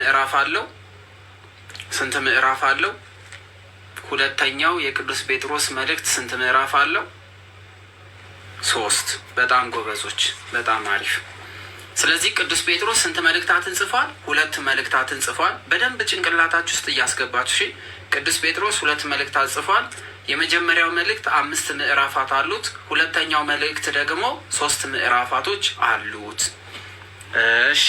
ምዕራፍ አለው? ስንት ምዕራፍ አለው? ሁለተኛው የቅዱስ ጴጥሮስ መልእክት ስንት ምዕራፍ አለው? 3። በጣም ጎበዞች፣ በጣም አሪፍ። ስለዚህ ቅዱስ ጴጥሮስ ስንት መልእክታትን ጽፏል? 2 መልእክታትን ጽፏል። በደንብ ጭንቅላታችሁ ውስጥ እያስገባችሁ እሺ። ቅዱስ ጴጥሮስ 2 መልእክታት ጽፏል። የመጀመሪያው መልእክት 5 ምዕራፋት አሉት። ሁለተኛው መልእክት ደግሞ 3 ምዕራፋቶች አሉት። እሺ፣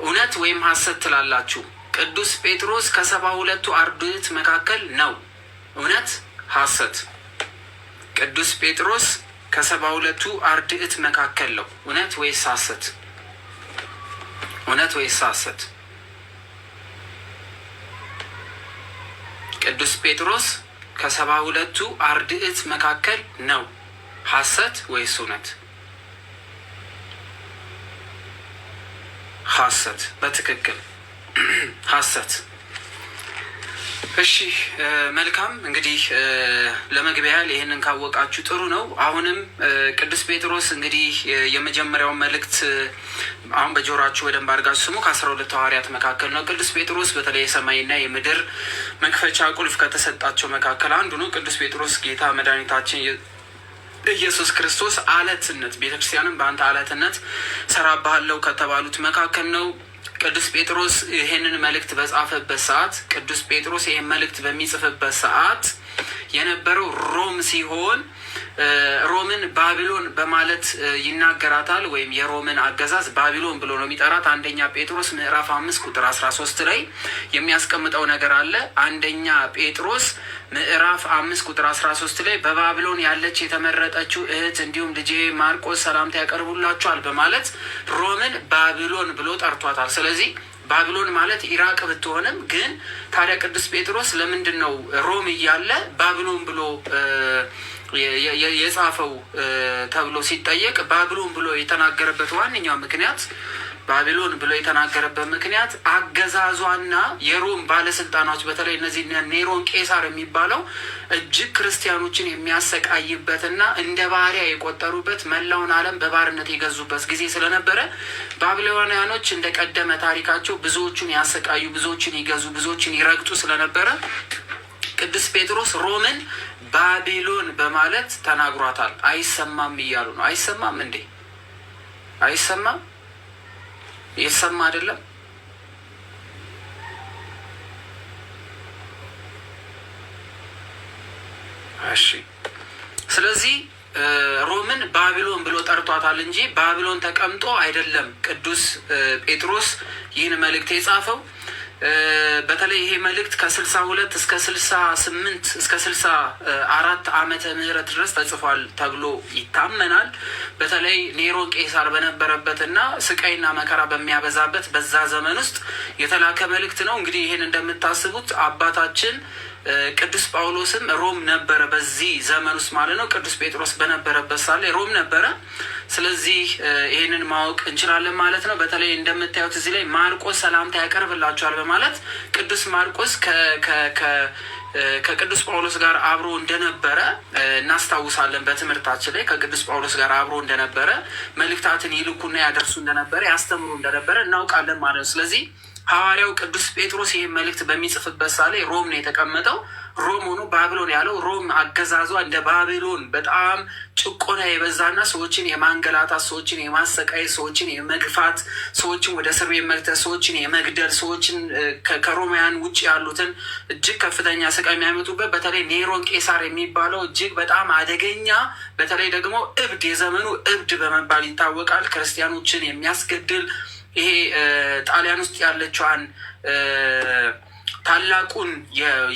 እውነት ወይም ሐሰት ትላላችሁ? ቅዱስ ጴጥሮስ ከ72ቱ አርድእት መካከል ነው። እውነት ሐሰት? ቅዱስ ጴጥሮስ ከ72ቱ አርድእት መካከል ነው። እውነት ወይስ ሐሰት? እውነት ወይስ ሐሰት? ቅዱስ ጴጥሮስ ከ72ቱ አርድእት መካከል ነው። ሐሰት ወይስ እውነት? ሐሰት። በትክክል ሐሰት። እሺ መልካም። እንግዲህ ለመግቢያ ያህል ይህንን ካወቃችሁ ጥሩ ነው። አሁንም ቅዱስ ጴጥሮስ እንግዲህ የመጀመሪያውን መልእክት አሁን በጆሯችሁ በደንብ አድርጋችሁ ስሙ። ከ12 ሐዋርያት መካከል ነው። ቅዱስ ጴጥሮስ በተለይ የሰማይና የምድር መክፈቻ ቁልፍ ከተሰጣቸው መካከል አንዱ ነው። ቅዱስ ጴጥሮስ ጌታ መድኃኒታችን ኢየሱስ ክርስቶስ አለትነት ቤተክርስቲያንም በአንተ አለትነት ሰራብሃለሁ ከተባሉት መካከል ነው። ቅዱስ ጴጥሮስ ይህንን መልእክት በጻፈበት ሰዓት ቅዱስ ጴጥሮስ ይህን መልእክት በሚጽፍበት ሰዓት የነበረው ሮም ሲሆን ሮምን ባቢሎን በማለት ይናገራታል። ወይም የሮምን አገዛዝ ባቢሎን ብሎ ነው የሚጠራት። አንደኛ ጴጥሮስ ምዕራፍ 5 ቁጥር 13 ላይ የሚያስቀምጠው ነገር አለ። አንደኛ ጴጥሮስ ምዕራፍ 5 ቁጥር 13 ላይ በባቢሎን ያለች የተመረጠችው እህት እንዲሁም ልጄ ማርቆስ ሰላምታ ያቀርቡላችኋል በማለት ሮምን ባቢሎን ብሎ ጠርቷታል። ስለዚህ ባቢሎን ማለት ኢራቅ ብትሆንም ግን ታዲያ ቅዱስ ጴጥሮስ ለምንድን ነው ሮም እያለ ባቢሎን ብሎ የጻፈው ተብሎ ሲጠየቅ ባቢሎን ብሎ የተናገረበት ዋነኛው ምክንያት አገዛዟና የሮም ባለስልጣናት በተለይ እነዚህ ኔሮን ቄሳር የሚባለው እጅግ ክርስቲያኖችን የሚያሰቃይበትና እንደ ባሪያ የቆጠሩበት መላውን ዓለም በባርነት የገዙበት ጊዜ ስለነበረ ባቢሎናውያኖች እንደ ቀደመ ታሪካቸው ብዙዎቹን ያሰቃዩ፣ ብዙዎችን ይገዙ፣ ብዙዎችን ይረግጡ ስለነበረ ቅዱስ ጴጥሮስ ሮምን ባቢሎን በማለት ተናግሯታል። አይሰማም እያሉ ነው። አይሰማም እንዴ? አይሰማም? የተሰማ አይደለም? እሺ። ስለዚህ ሮምን ባቢሎን ብሎ ጠርቷታል እንጂ ባቢሎን ተቀምጦ አይደለም ቅዱስ ጴጥሮስ ይህን መልእክት የጻፈው። በተለይ ይሄ መልእክት ከ62 እስከ 68 እስከ 64 ዓመተ ምህረት ድረስ ተጽፏል ተብሎ ይታመናል። በተለይ ኔሮን ቄሳር በነበረበትና ስቃይና መከራ በሚያበዛበት በዛ ዘመን ውስጥ የተላከ መልእክት ነው። እንግዲህ ይህን እንደምታስቡት አባታችን ቅዱስ ጳውሎስም ሮም ነበረ በዚህ ዘመን ውስጥ ማለት ነው። ቅዱስ ጴጥሮስ በነበረበት ሳለ ሮም ነበረ። ስለዚህ ይህንን ማወቅ እንችላለን ማለት ነው። በተለይ እንደምታዩት እዚህ ላይ ማርቆስ ሰላምታ ያቀርብላቸዋል በማለት ቅዱስ ማርቆስ ከቅዱስ ጳውሎስ ጋር አብሮ እንደነበረ እናስታውሳለን። በትምህርታችን ላይ ከቅዱስ ጳውሎስ ጋር አብሮ እንደነበረ መልእክታትን ይልኩና ያደርሱ እንደነበረ ያስተምሩ እንደነበረ እናውቃለን ማለት ነው። ስለዚህ ሐዋርያው ቅዱስ ጴጥሮስ ይህን መልእክት በሚጽፍበት ሳ ላይ ሮም ነው የተቀመጠው። ሮም ሆኖ ባቢሎን ያለው ሮም አገዛዟ እንደ ባቢሎን በጣም ጭቆና የበዛና ሰዎችን የማንገላታት፣ ሰዎችን የማሰቃየት፣ ሰዎችን የመግፋት፣ ሰዎችን ወደ እስር ቤት መክተት፣ ሰዎችን የመግደል፣ ሰዎችን ከሮማውያን ውጭ ያሉትን እጅግ ከፍተኛ ስቃይ የሚያመጡበት በተለይ ኔሮን ቄሳር የሚባለው እጅግ በጣም አደገኛ በተለይ ደግሞ እብድ የዘመኑ እብድ በመባል ይታወቃል። ክርስቲያኖችን የሚያስገድል ይሄ ጣሊያን ውስጥ ያለችዋን ታላቁን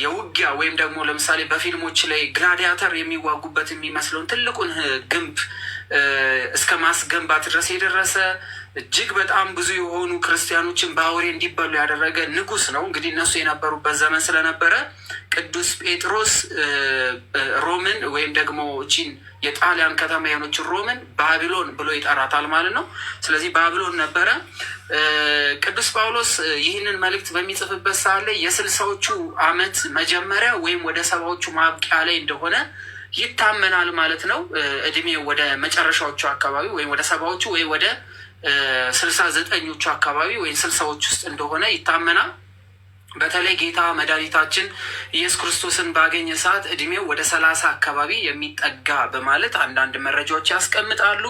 የውጊያ ወይም ደግሞ ለምሳሌ በፊልሞች ላይ ግላዲያተር የሚዋጉበት የሚመስለውን ትልቁን ግንብ እስከ ማስገንባት ድረስ የደረሰ እጅግ በጣም ብዙ የሆኑ ክርስቲያኖችን በአውሬ እንዲበሉ ያደረገ ንጉሥ ነው። እንግዲህ እነሱ የነበሩበት ዘመን ስለነበረ ቅዱስ ጴጥሮስ ሮምን ወይም ደግሞ እቺን የጣሊያን ከተማ የሆነችን ሮምን ባቢሎን ብሎ ይጠራታል ማለት ነው። ስለዚህ ባቢሎን ነበረ። ቅዱስ ጳውሎስ ይህንን መልእክት በሚጽፍበት ሰዓት ላይ የ60ዎቹ ዓመት መጀመሪያ ወይም ወደ 70ዎቹ ማብቂያ ላይ እንደሆነ ይታመናል ማለት ነው። እድሜው ወደ መጨረሻዎቹ አካባቢ ወይም ወደ 70ዎቹ ወይ ወደ 69ኞቹ አካባቢ ወይም 60ዎች ውስጥ እንደሆነ ይታመናል። በተለይ ጌታ መድኃኒታችን ኢየሱስ ክርስቶስን ባገኘ ሰዓት እድሜው ወደ 30 አካባቢ የሚጠጋ በማለት አንዳንድ መረጃዎች ያስቀምጣሉ።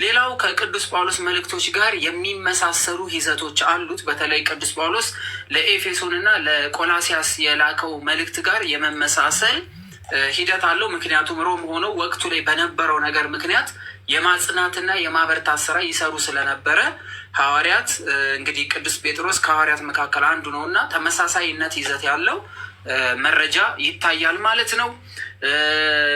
ሌላው ከቅዱስ ጳውሎስ መልእክቶች ጋር የሚመሳሰሉ ይዘቶች አሉት። በተለይ ቅዱስ ጳውሎስ ለኤፌሶንና ለቆላሲያስ የላከው መልእክት ጋር የመመሳሰል ሂደት አለው። ምክንያቱም ሮም ሆነው ወቅቱ ላይ በነበረው ነገር ምክንያት የማጽናትና የማበርታት ስራ ይሰሩ ስለነበረ ሐዋርያት እንግዲህ ቅዱስ ጴጥሮስ ከሐዋርያት መካከል አንዱ ነው እና ተመሳሳይነት ይዘት ያለው መረጃ ይታያል ማለት ነው።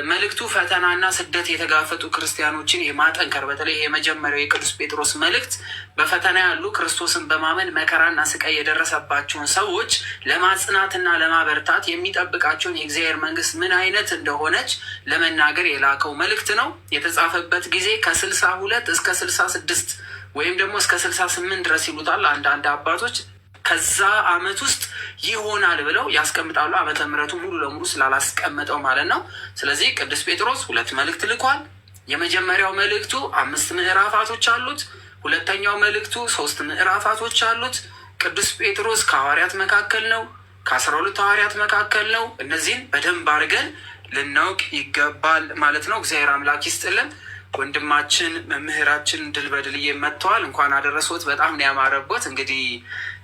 መልእክቱ ፈተናና ስደት የተጋፈጡ ክርስቲያኖችን የማጠንከር በተለይ የመጀመሪያው የቅዱስ ጴጥሮስ መልእክት በፈተና ያሉ ክርስቶስን በማመን መከራና ስቃይ የደረሰባቸውን ሰዎች ለማጽናትና ለማበርታት የሚጠብቃቸውን የእግዚአብሔር መንግስት ምን አይነት እንደሆነች ለመናገር የላከው መልእክት ነው። የተጻፈበት ጊዜ ከ62 እስከ 66 ወይም ደግሞ እስከ 68 ድረስ ይሉታል አንዳንድ አባቶች። ከዛ አመት ውስጥ ይሆናል ብለው ያስቀምጣሉ። ዓመተ ምሕረቱ ሙሉ ለሙሉ ስላላስቀመጠው ማለት ነው። ስለዚህ ቅዱስ ጴጥሮስ 2 መልእክት ልኳል። የመጀመሪያው መልእክቱ 5 ምዕራፋቶች አሉት። ሁለተኛው መልእክቱ 3 ምዕራፋቶች አሉት። ቅዱስ ጴጥሮስ ከሐዋርያት መካከል ነው፣ ከ12 ሐዋርያት መካከል ነው። እነዚህን በደንብ አድርገን ልናውቅ ይገባል ማለት ነው። እግዚአብሔር አምላክ ይስጥልን። ወንድማችን መምህራችን ድል በድልዬ መጥተዋል። እንኳን አደረሶት። በጣም ነው ያማረቦት። እንግዲህ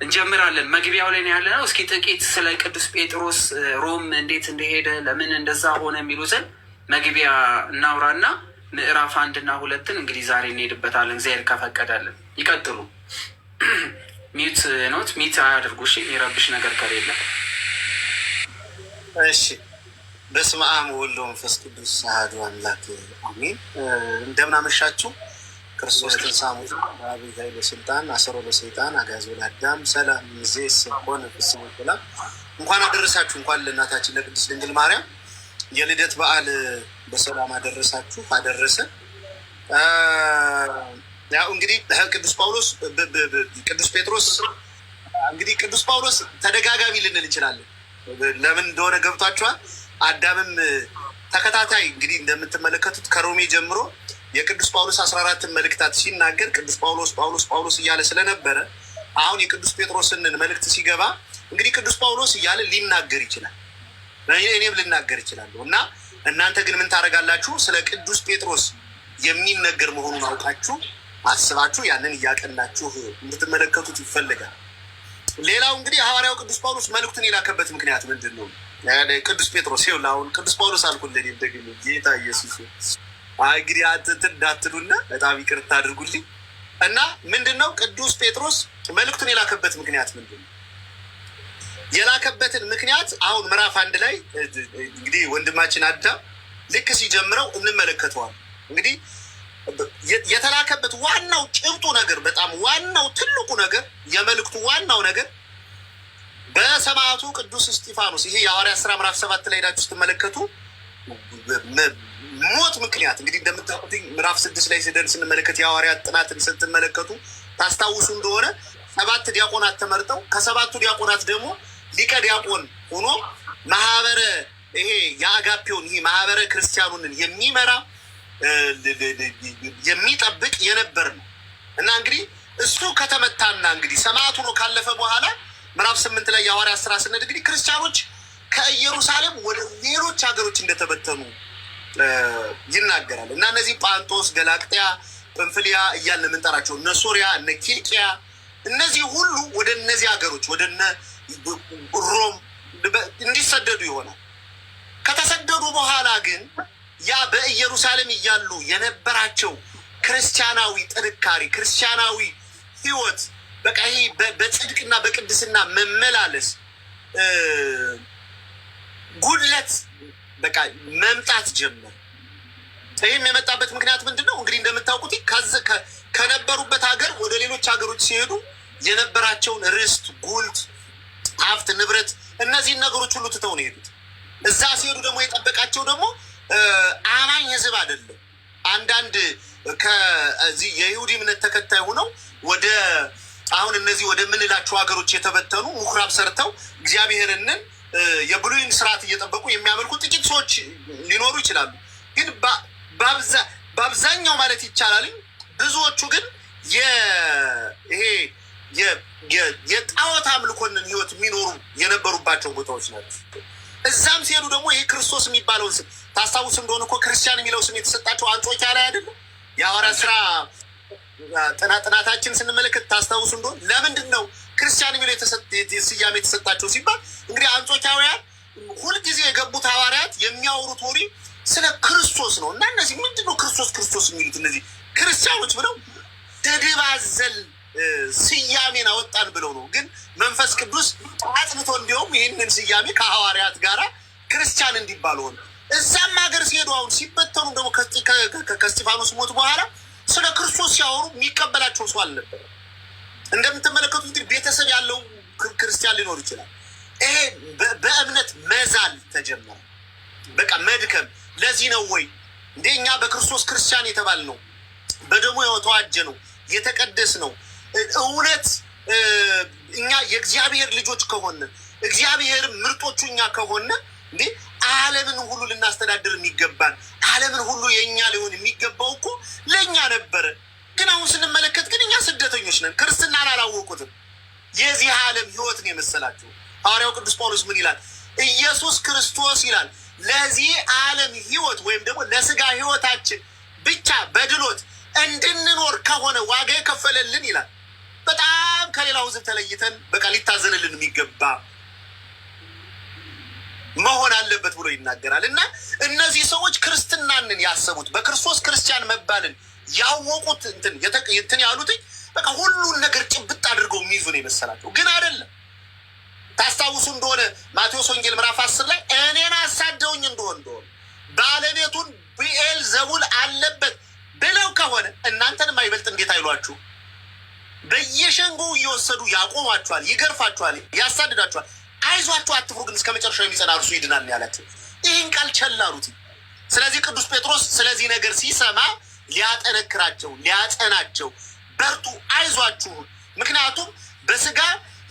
እንጀምራለን። መግቢያው ላይ ነው ያለ ነው። እስኪ ጥቂት ስለ ቅዱስ ጴጥሮስ ሮም እንዴት እንደሄደ ለምን እንደዛ ሆነ የሚሉትን መግቢያ እናውራና ምዕራፍ 1 እና 2 እንግዲህ ዛሬ እንሄድበታለን እግዚአብሔር ከፈቀደልን። ይቀጥሉ። ሚዩት ኖት ሚት አያድርጉ እሺ፣ የሚረብሽ ነገር ከሌለ። እሺ። በስመ አብ ወወልድ ወመንፈስ ቅዱስ አሐዱ አምላክ አሜን። እንደምን አመሻችሁ። ክርስቶስ ተንሥአ እሙታን በዐቢይ ኃይል ወሥልጣን አሰሮ ለሰይጣን አግዓዞ ለአዳም ሰላም ይእዜሰ ኮነ ፍስሐ ወሰላም። እንኳን አደረሳችሁ። እንኳን ለእናታችን ለቅድስት ድንግል ማርያም የልደት በዓል በሰላም አደረሳችሁ አደረሰን። ያው እንግዲህ ቅዱስ ጴጥሮስ እንግዲህ ቅዱስ ጳውሎስ ተደጋጋሚ ልንል እንችላለን። ለምን እንደሆነ ገብቷችኋል። አዳምም ተከታታይ እንግዲህ እንደምትመለከቱት ከሮሜ ጀምሮ የቅዱስ ጳውሎስ 14 መልእክታት ሲናገር ቅዱስ ጳውሎስ እያለ ስለነበረ አሁን የቅዱስ ጴጥሮስን መልእክት ሲገባ እንግዲህ ቅዱስ ጳውሎስ እያለ ሊናገር ይችላል፣ እኔም ልናገር ይችላለሁ። እና እናንተ ግን ምን ታደርጋላችሁ? ስለ ቅዱስ ጴጥሮስ የሚነገር መሆኑን አውቃችሁ አስባችሁ ያንን እያቀናችሁ እንድትመለከቱት ይፈልጋል። ሌላው እንግዲህ ሐዋርያው ቅዱስ ጳውሎስ መልእክቱን የላከበት ምክንያት ምንድን ነው? ቅዱስ ጴጥሮስ ይኸውልህ፣ አሁን ቅዱስ ጳውሎስ አልኩልኝ እንደግል ጌታ ኢየሱስ እንግዲህ እንዳትሉና በጣም ይቅርታ አድርጉልኝ። እና ምንድን ነው ቅዱስ ጴጥሮስ መልእክቱን የላከበት ምክንያት ምንድን ነው? የላከበትን ምክንያት አሁን ምዕራፍ 1 ላይ እንግዲህ ወንድማችን አዳም ልክ ሲጀምረው እንመለከተዋል። እንግዲህ የተላከበት ዋናው ጭብጡ ነገር በጣም ዋናው ትልቁ ነገር የመልእክቱ ዋናው ነገር በሰማዕቱ ቅዱስ እስጢፋኖስ ይሄ የሐዋርያት ሥራ ምዕራፍ 7 ላይ ሄዳችሁ ስትመለከቱ ሞት ምክንያት እንግዲህ እንደምታውቁት ምዕራፍ 6 ላይ ስንመለከት የሐዋርያት ጥናትን ስትመለከቱ ታስታውሱ እንደሆነ 7 ዲያቆናት ተመርጠው ከ7ቱ ዲያቆናት ደግሞ ሊቀ ዲያቆን ሆኖ ማህበረ ይሄ የአጋፔውን ይሄ ማህበረ ክርስቲያኑንን የሚመራ የሚጠብቅ የነበር ነው። እና እንግዲህ እሱ ከተመታና እንግዲህ ሰማዕቱ ነው ካለፈ በኋላ ምዕራፍ 8 ላይ የሐዋርያት ሥራ ስንሄድ እንግዲህ ክርስቲያኖች ከኢየሩሳሌም ወደ ሌሎች ሀገሮች እንደተበተኑ ይናገራል። እና እነዚህ ጳንጦስ፣ ገላቅጥያ፣ ጵንፍልያ እያልን የምንጠራቸው እነ ሶሪያ፣ እነ ኪልቅያ እነዚህ ሁሉ ወደ እነዚህ ሀገሮች ወደ ሮም እንዲሰደዱ ይሆናል። ከተሰደዱ በኋላ ግን ያ በኢየሩሳሌም እያሉ የነበራቸው ክርስቲያናዊ ጥንካሬ፣ ክርስቲያናዊ ሕይወት በቃ ይሄ በጽድቅና በቅድስና መመላለስ ጉድለት በቃ መምጣት ጀመር። ይህም የመጣበት ምክንያት ምንድን ነው? እንግዲህ እንደምታውቁት ከነበሩበት ሀገር ወደ ሌሎች ሀገሮች ሲሄዱ የነበራቸውን ርስት፣ ጉልት፣ ሀብት፣ ንብረት እነዚህን ነገሮች ሁሉ ትተው ነው የሄዱት። እዛ ሲሄዱ ደግሞ የጠበቃቸው ደግሞ አማኝ ሕዝብ አይደለም። አንዳንድ ከዚህ የይሁዲ እምነት ተከታይ ሆነው ወደ አሁን እነዚህ ወደ ምንላቸው ሀገሮች የተበተኑ ምኩራብ ሰርተው እግዚአብሔርንን የብሉይን ስርዓት እየጠበቁ የሚያመልኩ ጥቂት ሰዎች ሊኖሩ ይችላሉ። ግን በአብዛኛው ማለት ይቻላል ብዙዎቹ ግን ይሄ የጣዖት አምልኮንን ህይወት የሚኖሩ የነበሩባቸው ቦታዎች ናቸው። እዛም ሲሄዱ ደግሞ ይሄ ክርስቶስ የሚባለውን ስም ታስታውስ እንደሆነ እኮ ክርስቲያን የሚለው ስም የተሰጣቸው አንጾኪያ ላይ አይደለም? የሐዋርያት ስራ ጥናታችን ስንመለከት ታስታውሱ እንደሆነ ለምንድን ነው ክርስቲያን የሚለው ስያሜ የተሰጣቸው ሲባል እንግዲህ አንጾኪያውያን ሁልጊዜ የገቡት ሐዋርያት የሚያወሩት ወሬ ስለ ክርስቶስ ነው እና እነዚህ ምንድን ነው ክርስቶስ የሚሉት እነዚህ ክርስቲያኖች ብለው ተደባዘል ስያሜን አወጣን ብለው ነው። ግን መንፈስ ቅዱስ አጥንቶ እንዲሁም ይህንን ስያሜ ከሐዋርያት ጋራ ክርስቲያን እንዲባሉ ሆነ። እዛም ሀገር ሲሄዱ አሁን ሲበተኑ ደግሞ ከእስጢፋኖስ ሞት በኋላ ስለ ክርስቶስ ሲያወሩ የሚቀበላቸው ሰው አልነበረ። እንደምትመለከቱት እንግዲህ ቤተሰብ ያለው ክርስቲያን ሊኖር ይችላል። ይሄ በእምነት መዛል ተጀመረ። በቃ መድከም። ለዚህ ነው ወይ እንደ እኛ በክርስቶስ ክርስቲያን የተባል ነው፣ በደሙ የተዋጀ ነው፣ የተቀደስ ነው። እውነት እኛ የእግዚአብሔር ልጆች ከሆነ እግዚአብሔር ምርጦቹ እኛ ከሆነ እንዴ ዓለምን ሁሉ ልናስተዳድር የሚገባን ዓለምን ሁሉ የእኛ ሊሆን የሚገባው እኮ ለእኛ ነበረ። ግን አሁን ስንመለከት ግን እኛ ስደተኞች ነን። ክርስትናን አላወቁትም። የዚህ ዓለም ህይወትን የመሰላቸው ሐዋርያው ቅዱስ ጳውሎስ ምን ይላል? ኢየሱስ ክርስቶስ ይላል ለዚህ ዓለም ህይወት ወይም ደግሞ ለስጋ ህይወታችን ብቻ በድሎት እንድንኖር ከሆነ ዋጋ የከፈለልን ይላል። በጣም ከሌላው ህዝብ ተለይተን በቃ ሊታዘንልን የሚገባ መሆን አለበት ብሎ ይናገራል። እና እነዚህ ሰዎች ክርስትናንን ያሰቡት በክርስቶስ ክርስቲያን መባልን ያወቁት እንትን ያሉትኝ በቃ ሁሉን ነገር ጭብጥ አድርገው የሚይዙ ነው የመሰላቸው። ግን አይደለም። ታስታውሱ እንደሆነ ማቴዎስ ወንጌል ምዕራፍ 10 ላይ እኔን አሳደውኝ እንደሆነ ባለቤቱን ብኤል ዘቡል አለበት ብለው ከሆነ እናንተንም አይበልጥ እንዴት አይሏችሁ? በየሸንጎው እየወሰዱ ያቆሟችኋል፣ ይገርፋችኋል፣ ያሳድዳችኋል። አይዟችሁ አትፍሩ፣ ግን እስከ መጨረሻው የሚጸና እርሱ ይድናል ያላቸው። ይህን ቃል ቸላሉት። ስለዚህ ቅዱስ ጴጥሮስ ስለዚህ ነገር ሲሰማ ሊያጠነክራቸው፣ ሊያጸናቸው በርቱ፣ አይዟችሁ፣ ምክንያቱም በስጋ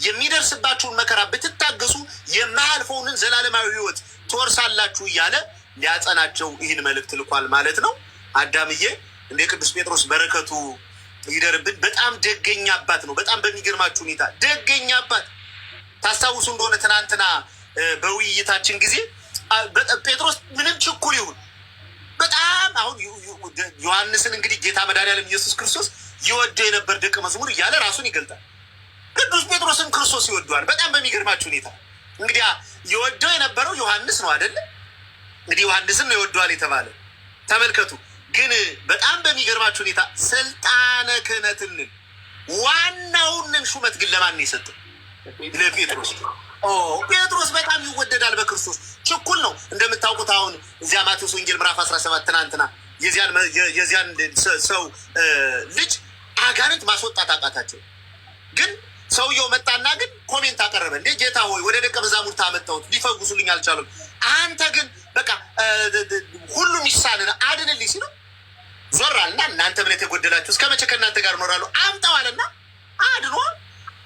የሚደርስባችሁን መከራ ብትታገሱ የማያልፈውን ዘላለማዊ ሕይወት ትወርሳላችሁ እያለ ሊያጸናቸው ይህን መልእክት ልኳል ማለት ነው። አዳምዬ እንደ ቅዱስ ጴጥሮስ በረከቱ ይደርብን። በጣም ደገኛ አባት ነው። በጣም በሚገርማችሁ ሁኔታ ደገኛ አባት። ታስታውሱ እንደሆነ ትናንትና በውይይታችን ጊዜ ጴጥሮስ ምንም ችኩል ይሁን በጣም አሁን ዮሐንስን እንግዲህ ጌታ መድኃኒዓለም ኢየሱስ ክርስቶስ ይወደው የነበር ደቀ መዝሙር እያለ ራሱን ይገልጣል። ቅዱስ ጴጥሮስን ክርስቶስ ይወደዋል። በጣም በሚገርማችሁ ሁኔታ እንግዲህ የወደው የነበረው ዮሐንስ ነው አይደለ? እንግዲህ ዮሐንስን ነው ይወደዋል የተባለ ተመልከቱ። ግን በጣም በሚገርማችሁ ሁኔታ ስልጣነ ክህነትን ዋናውንን ሹመት ግን ለማን ነው የሰጠው? ለጴጥሮስ። ጴጥሮስ በጣም ይወደዳል በክርስቶስ። ችኩል ነው እንደምታውቁት። አሁን እዚያ ማቴዎስ ወንጌል ምዕራፍ 17 ትናንትና የዚያን ሰው ልጅ አጋንንት ማስወጣት አቃታቸው። ግን ሰውየው መጣና ግን ኮሜንት አቀረበ። እንዴ ጌታ ሆይ ወደ ደቀ መዛሙርት አመጣሁት ሊፈውሱልኝ አልቻሉም፣ አንተ ግን በቃ ሁሉም ይሳንን አድንልኝ ሲለው ዞር አለና እናንተ እምነት የጎደላችሁ እስከ መቼ ከእናንተ ጋር እኖራለሁ? አምጣው አለና አድኖ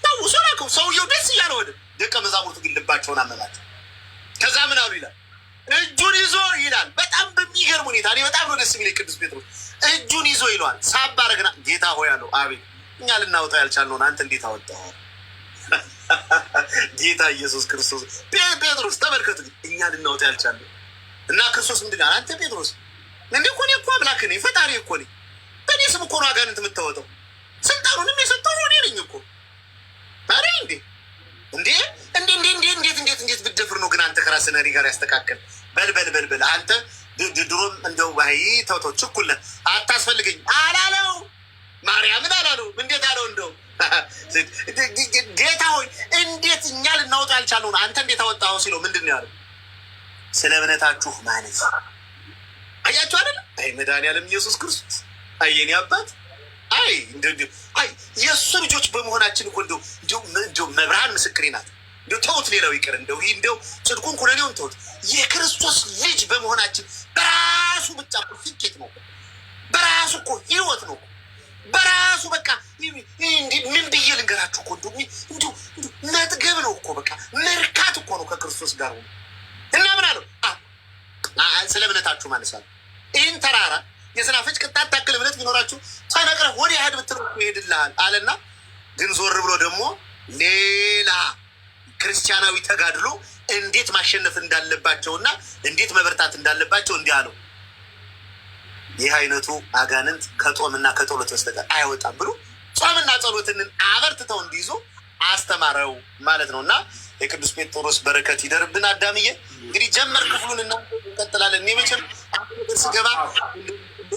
ፈውሶ ላከው። ሰውየው ደስ እያለ ወደ ደቀ መዛሙርቱ ግን ልባቸውን አመማቸው። ከዛ ምን አሉ ይላል? እጁን ይዞ ይላል። በጣም በሚገርም ሁኔታ እኔ በጣም ነው ደስ የሚለኝ ቅዱስ ጴጥሮስ እጁን ይዞ ይለዋል። ሳባ አረግና ጌታ ሆይ አለው። አቤት እኛ ልናወጣው ያልቻልነውን አንተ እንዴት አወጣኸው? ጌታ ኢየሱስ ክርስቶስ ጴጥሮስ ተመልከቱ፣ እኛ ልናወጣው ያልቻልነው እና ክርስቶስ ምንድን ነው? አንተ ጴጥሮስ እንዴ እኮ እኔ እኮ አምላክ ነኝ፣ ፈጣሪ እኮ ነኝ። በእኔ ስም እኮ ነው አጋንንት የምታወጣው። ስልጣኑንም የሰጠው እኔ ነኝ እኮ። ኧረ እንዴት ብትደፍር ነው ግን አንተ ከራስህ ነሪ ጋር ያስተካከል? በል አንተ ድሮም እንደው ተው ችኩል ነህ፣ አታስፈልገኝ አላለው። ማርያምን አላለው። እንዴት አለው? እንደው ጌታ ሆይ እንዴት እኛ ልናወጣ ያልቻልነውን አንተ እንዴት አወጣኸው ሲለው ምንድን ነው ያለው? ስለ እምነታችሁ ማለት አያችሁ አይደለ? አይ መድኃኒዓለም ኢየሱስ ክርስቶስ አይ የኔ አባት አይ የእሱ ልጆች በመሆናችን እኮ እንደው መብርሃን ምስክሬ ናት። እንደው ተውት፣ ሌላው ይቅር፣ እንደው ጽድቁን ኩነኔውን ተውት። የክርስቶስ ልጅ በመሆናችን በራሱ ብቻ እኮ ስኬት ነው፣ በራሱ እኮ ህይወት ነው፣ በራሱ በቃ ምን ብዬ ልንገራችሁ እኮ እንደው መጥገብ ነው እኮ በቃ መርካት እኮ ነው ከክርስቶስ ጋር ሆኖ እና ምን አለው? ስለ እምነታችሁ ማለት ነው። ይህን ተራራ የሰናፍጭ ቅንጣት ታክል እምነት ቢኖራችሁ ተነቅለህ ወዲህ ሄድ ብትለው ይሄድልሃል አለና ግን ዞር ብሎ ደግሞ ሌላ ክርስቲያናዊ ተጋድሎ እንዴት ማሸነፍ እንዳለባቸውና እንዴት መበርታት እንዳለባቸው እንዲህ አለው። ይህ አይነቱ አጋንንት ከጾምና ከጸሎት በስተቀር አይወጣም ብሎ ጾምና ጸሎትን አበርትተው እንዲይዙ አስተማረው ማለት ነው። እና የቅዱስ ጴጥሮስ በረከት ይደርብን። አዳምዬ እንግዲህ ጀመር ክፍሉን እና እንቀጥላለን። እኔ መቼም ስገባ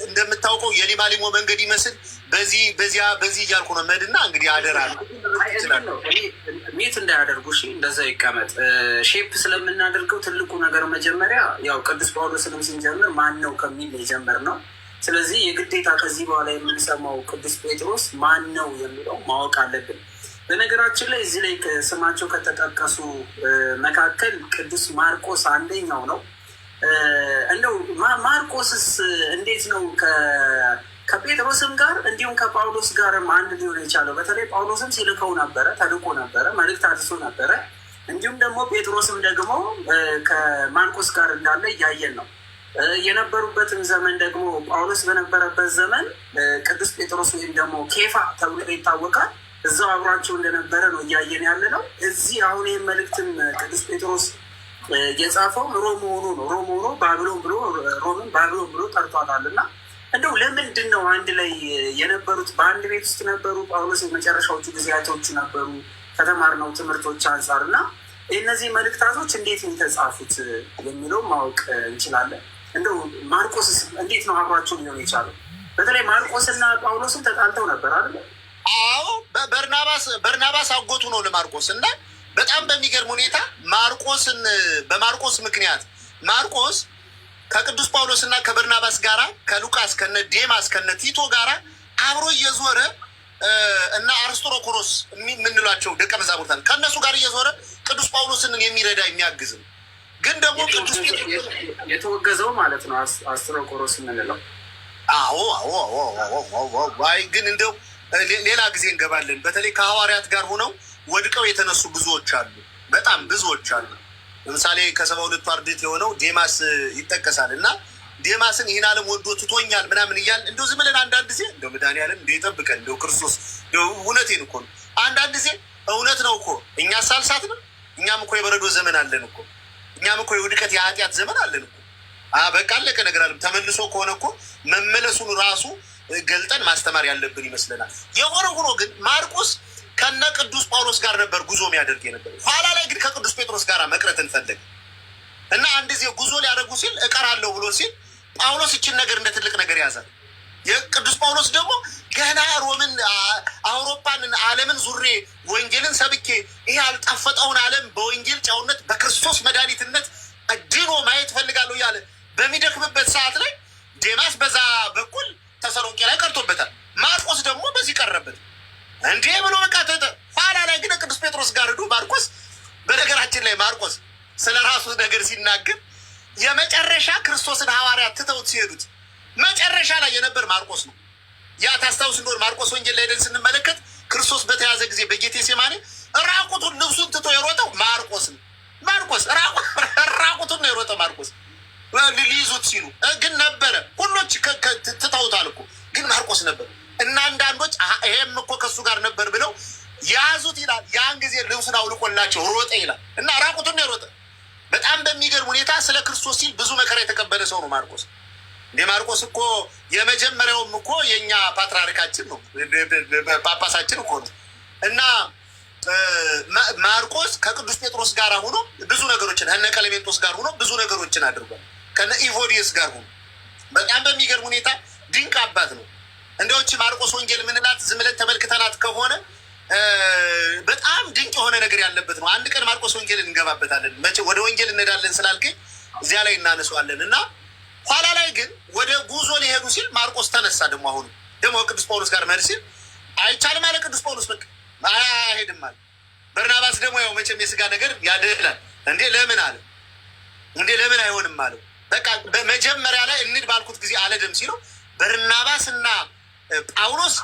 እንደምታውቀው የሊማሊሞ መንገድ ይመስል በዚህ እያልኩ ነው መድና እንግዲህ አደራ ሜት እንዳያደርጉ እንደዛ ይቀመጥ። ሼፕ ስለምናደርገው ትልቁ ነገር መጀመሪያ ያው ቅዱስ ጳውሎስንም ስንጀምር ማን ነው ከሚል የጀመር ነው። ስለዚህ የግዴታ ከዚህ በኋላ የምንሰማው ቅዱስ ጴጥሮስ ማን ነው የሚለው ማወቅ አለብን። በነገራችን ላይ እዚህ ላይ ስማቸው ከተጠቀሱ መካከል ቅዱስ ማርቆስ አንደኛው ነው። እንደው ማርቆስስ እንዴት ነው ከጴጥሮስም ጋር እንዲሁም ከጳውሎስ ጋርም አንድ ሊሆን የቻለው? በተለይ ጳውሎስም ሲልከው ነበረ፣ ተልኮ ነበረ፣ መልእክት አድርሶ ነበረ። እንዲሁም ደግሞ ጴጥሮስም ደግሞ ከማርቆስ ጋር እንዳለ እያየን ነው። የነበሩበትም ዘመን ደግሞ ጳውሎስ በነበረበት ዘመን ቅዱስ ጴጥሮስ ወይም ደግሞ ኬፋ ተብሎ ይታወቃል። እዛው አብሯቸው እንደነበረ ነው እያየን ያለ ነው። እዚህ አሁን ይህም መልእክትም ቅዱስ ጴጥሮስ የጻፈው ሮም ሆኖ ነው። ሮም ሆኖ ባቢሎን ብሎ ሮምን ባቢሎን ብሎ ጠርቷታል። እና እንደው ለምንድን ነው አንድ ላይ የነበሩት? በአንድ ቤት ውስጥ ነበሩ። ጳውሎስ የመጨረሻዎቹ ጊዜያቶቹ ነበሩ ከተማርነው ትምህርቶች አንጻር እና እነዚህ መልእክታቶች እንዴት ነው የተጻፉት የሚለው ማወቅ እንችላለን። እንደው ማርቆስስ እንዴት ነው አብሯቸው ሊሆን የቻለው? በተለይ ማርቆስና ጳውሎስን ተጣልተው ነበር አይደል? አዎ፣ በርናባስ አጎቱ ነው ለማርቆስ እና በጣም በሚገርም ሁኔታ በማርቆስ ምክንያት ማርቆስ ከቅዱስ ጳውሎስ እና ከበርናባስ ጋራ ከሉቃስ ከነ ዴማስ ከነ ቲቶ ጋራ አብሮ እየዞረ እና አርስጦሮኮሮስ የምንሏቸው ደቀ መዛሙርታን ከእነሱ ጋር እየዞረ ቅዱስ ጳውሎስን የሚረዳ የሚያግዝም ግን ደግሞ ቅዱስ የተወገዘው ማለት ነው አርስጦሮኮሮስ የምንለው። አይ ግን እንደው ሌላ ጊዜ እንገባለን። በተለይ ከሐዋርያት ጋር ሆነው ወድቀው የተነሱ ብዙዎች አሉ፣ በጣም ብዙዎች አሉ። ለምሳሌ ከ72 አርድእት የሆነው ዴማስ ይጠቀሳል እና ዴማስን ይህን ዓለም ወዶ ትቶኛል ምናምን እያል እንደው ዝም ብለን አንዳንድ ጊዜ እንደው መድኃኒዓለም እንደው ይጠብቀን እንደው ክርስቶስ እውነቴን እኮ ነው። አንዳንድ ጊዜ እውነት ነው እኮ እኛ ሳልሳት ነው። እኛም እኮ የበረዶ ዘመን አለን እኮ። እኛም እኮ የውድቀት የኃጢአት ዘመን አለን እኮ። በቃ አለቀ ነገር አለም። ተመልሶ ከሆነ እኮ መመለሱን ራሱ ገልጠን ማስተማር ያለብን ይመስለናል። የሆነ ሆኖ ግን ማርቆስ ከነ ቅዱስ ጳውሎስ ጋር ነበር ጉዞ የሚያደርግ የነበር። ኋላ ላይ ግን ከቅዱስ ጴጥሮስ ጋር መቅረትን ፈለገ እና አንድ ጊዜ ጉዞ ሊያደርጉ ሲል እቀራለሁ ብሎ ሲል ጳውሎስ ይችን ነገር እንደ ትልቅ ነገር ያዛል። የቅዱስ ጳውሎስ ደግሞ ገና ሮምን፣ አውሮፓን፣ ዓለምን ዙሬ ወንጌልን ሰብኬ ይሄ ያልጣፈጠውን ዓለም በወንጌል ጨውነት በክርስቶስ መድኃኒትነት ድኖ ማየት ፈልጋለሁ እያለ በሚደክምበት ሰዓት ላይ ዴማስ በዛ በኩል ተሰሎንቄ ላይ ቀርቶበታል። ማርቆስ ደግሞ በዚህ ቀረበት እንዴ ብሎ በቃ ኋላ ላይ ግን ቅዱስ ጴጥሮስ ጋር ሄዶ ማርቆስ በነገራችን ላይ ማርቆስ ስለ ራሱ ነገር ሲናገር የመጨረሻ ክርስቶስን ሐዋርያት ትተውት ሲሄዱት መጨረሻ ላይ የነበር ማርቆስ ነው። ያ ታስታውስ እንደሆነ ማርቆስ ወንጌል ላይ ሄደን ስንመለከት ክርስቶስ በተያዘ ጊዜ በጌቴሴማኒ ራቁቱን ልብሱን ትቶ የሮጠው ማርቆስ ነው። ማርቆስ ራቁቱን ነው የሮጠው። ማርቆስ ሊይዙት ሲሉ ግን ነበረ። ሁሎች ትተውታል እኮ ግን ማርቆስ ነበር እና አንዳንዶች ይሄም እኮ ከሱ ጋር ነበር ብለው ያዙት ይላል። ያን ጊዜ ልብሱን አውልቆላቸው ሮጠ ይላል እና ራቁቱን ነው የሮጠ። በጣም በሚገርም ሁኔታ ስለ ክርስቶስ ሲል ብዙ መከራ የተቀበለ ሰው ነው ማርቆስ። እንደ ማርቆስ እኮ የመጀመሪያውም እኮ የእኛ ፓትርያርካችን ነው፣ ጳጳሳችን እኮ ነው። እና ማርቆስ ከቅዱስ ጴጥሮስ ጋር ሆኖ ብዙ ነገሮችን ከነ ቀለሜንጦስ ጋር ሆኖ ብዙ ነገሮችን አድርጓል። ከነ ኢቮዲየስ ጋር ሆኖ በጣም በሚገርም ሁኔታ ድንቅ አባት ነው። እንደዎች ማርቆስ ወንጌል ምንላት ዝም ብለን ተመልክተናት ከሆነ በጣም ድንቅ የሆነ ነገር ያለበት ነው። አንድ ቀን ማርቆስ ወንጌል እንገባበታለን። መቼ ወደ ወንጌል እንሄዳለን ስላልከኝ እዚያ ላይ እናነሷለን። እና ኋላ ላይ ግን ወደ ጉዞ ሊሄዱ ሲል ማርቆስ ተነሳ። አሁን ደግሞ ቅዱስ ጳውሎስ ጋር መሄድ ሲል አይቻልም አለ ቅዱስ ጳውሎስ። በቃ አይሄድም አለ። በርናባስ ደግሞ ያው መቼም የስጋ ነገር ያደላል እንዴ ለምን አለ እንዴ ለምን አይሆንም አለው። በቃ በመጀመሪያ ላይ እንሂድ ባልኩት ጊዜ አልሄድም ሲለው በርናባስ እና ጳውሎስ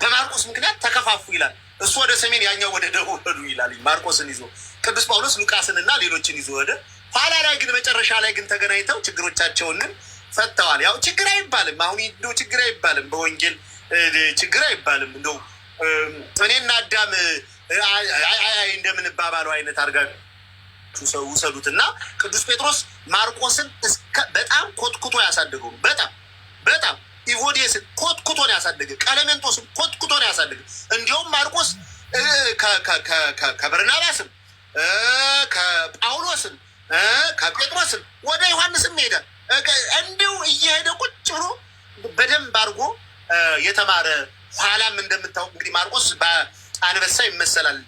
በማርቆስ ምክንያት ተከፋፉ ይላል። እሱ ወደ ሰሜን ያኛው ወደ ደቡብ ሄዱ ይላል። ማርቆስን ይዞ ቅዱስ ጳውሎስ ሉቃስን እና ሌሎችን ይዞ ወደ ኋላ ላይ ግን መጨረሻ ላይ ግን ተገናኝተው ችግሮቻቸውን ፈተዋል። ያው ችግር አይባልም አሁን ችግር አይባልም በወንጌል ችግር አይባልም። እንደው እኔና አዳም እንደምንባባለው አይነት አድርጋችሁ ሰው ውሰዱት እና ቅዱስ ጴጥሮስ ማርቆስን በጣም ኮትኩቶ ያሳደገው ነው። በጣም ኢቮዲየስን ኮትኩቶ ነው ያሳደገ፣ ቀለሜንጦስን ኮትኩቶ ነው ያሳደገ። እንዲሁም ማርቆስ ከበርናባስም ከጳውሎስም ከጴጥሮስም ወደ ዮሐንስም ሄደ። እንዲሁ እየሄደ ቁጭ ብሎ በደንብ አድርጎ የተማረ ኋላም እንደምታውቅ እንግዲህ ማርቆስ በአንበሳ ይመሰላል።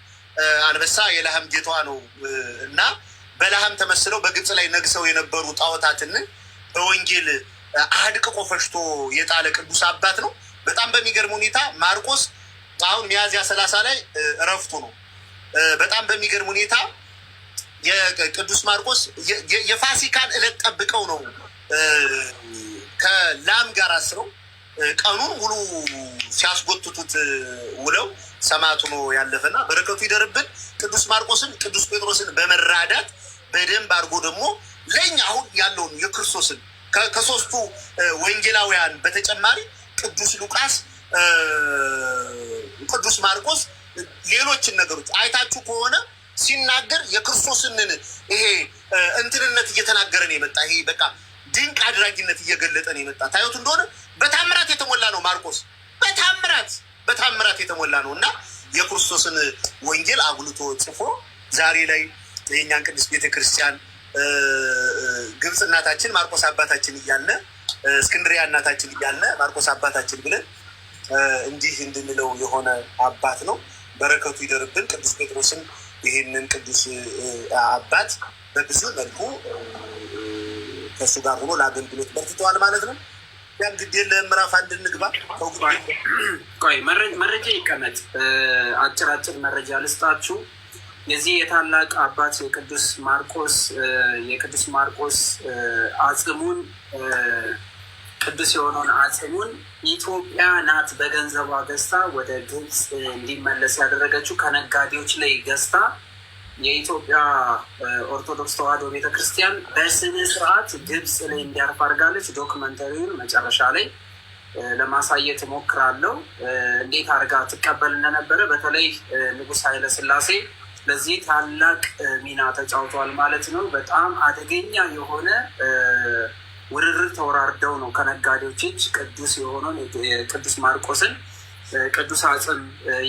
አንበሳ የላህም ጌታዋ ነው እና በላህም ተመስለው በግብፅ ላይ ነግሰው የነበሩ ጣዖታትን በወንጌል አድቅቆ ፈሽቶ የጣለ ቅዱስ አባት ነው። በጣም በሚገርም ሁኔታ ማርቆስ አሁን ሚያዝያ 30 ላይ እረፍቱ ነው። በጣም በሚገርም ሁኔታ የቅዱስ ማርቆስ የፋሲካን ዕለት ጠብቀው ነው ከላም ጋር አስረው ቀኑን ሙሉ ሲያስጎትቱት ውለው ሰማዕቱ ነው ያለፈና በረከቱ ይደርብን። ቅዱስ ማርቆስን ቅዱስ ጴጥሮስን በመራዳት በደንብ አድርጎ ደግሞ ለእኛ አሁን ያለውን የክርስቶስን ከሶስቱ ወንጌላውያን በተጨማሪ ቅዱስ ሉቃስ፣ ቅዱስ ማርቆስ ሌሎችን ነገሮች አይታችሁ ከሆነ ሲናገር የክርስቶስንን ይሄ እንትንነት እየተናገረ ነው የመጣ። ይሄ በቃ ድንቅ አድራጊነት እየገለጠ ነው የመጣ። ታዩት እንደሆነ በታምራት የተሞላ ነው ማርቆስ፣ በታምራት የተሞላ ነው እና የክርስቶስን ወንጌል አጉልቶ ጽፎ ዛሬ ላይ የእኛን ቅድስት ቤተክርስቲያን ግብፅ እናታችን ማርቆስ አባታችን እያልነ እስክንድሪያ እናታችን እያልነ ማርቆስ አባታችን ብለን እንዲህ እንድንለው የሆነ አባት ነው። በረከቱ ይደርብን። ቅዱስ ጴጥሮስን ይህንን ቅዱስ አባት በብዙ መልኩ ከእሱ ጋር ሆኖ ለአገልግሎት በርትተዋል ማለት ነው። ያ እንግዲህ ለምዕራፍ 1 እንግባ። ቆይ መረጃ ይቀመጥ። አጭር መረጃ ልስጣችሁ። የዚህ የታላቅ አባት የቅዱስ ማርቆስ አጽሙን ቅዱስ የሆነውን አጽሙን ኢትዮጵያ ናት በገንዘቧ ገዝታ ወደ ግብፅ እንዲመለስ ያደረገችው። ከነጋዴዎች ላይ ገዝታ የኢትዮጵያ ኦርቶዶክስ ተዋሕዶ ቤተክርስቲያን በስነ ስርዓት ግብፅ ላይ እንዲያርፍ አድርጋለች። ዶክመንተሪውን መጨረሻ ላይ ለማሳየት እሞክራለሁ እንዴት አድርጋ ትቀበል እንደነበረ። በተለይ ንጉሥ ኃይለ ሥላሴ ለዚህ ታላቅ ሚና ተጫውተዋል ማለት ነው። በጣም አደገኛ የሆነ ውርርድ ተወራርደው ነው ከነጋዴዎች እጅ ቅዱስ የሆነውን የቅዱስ ማርቆስን ቅዱስ አጽም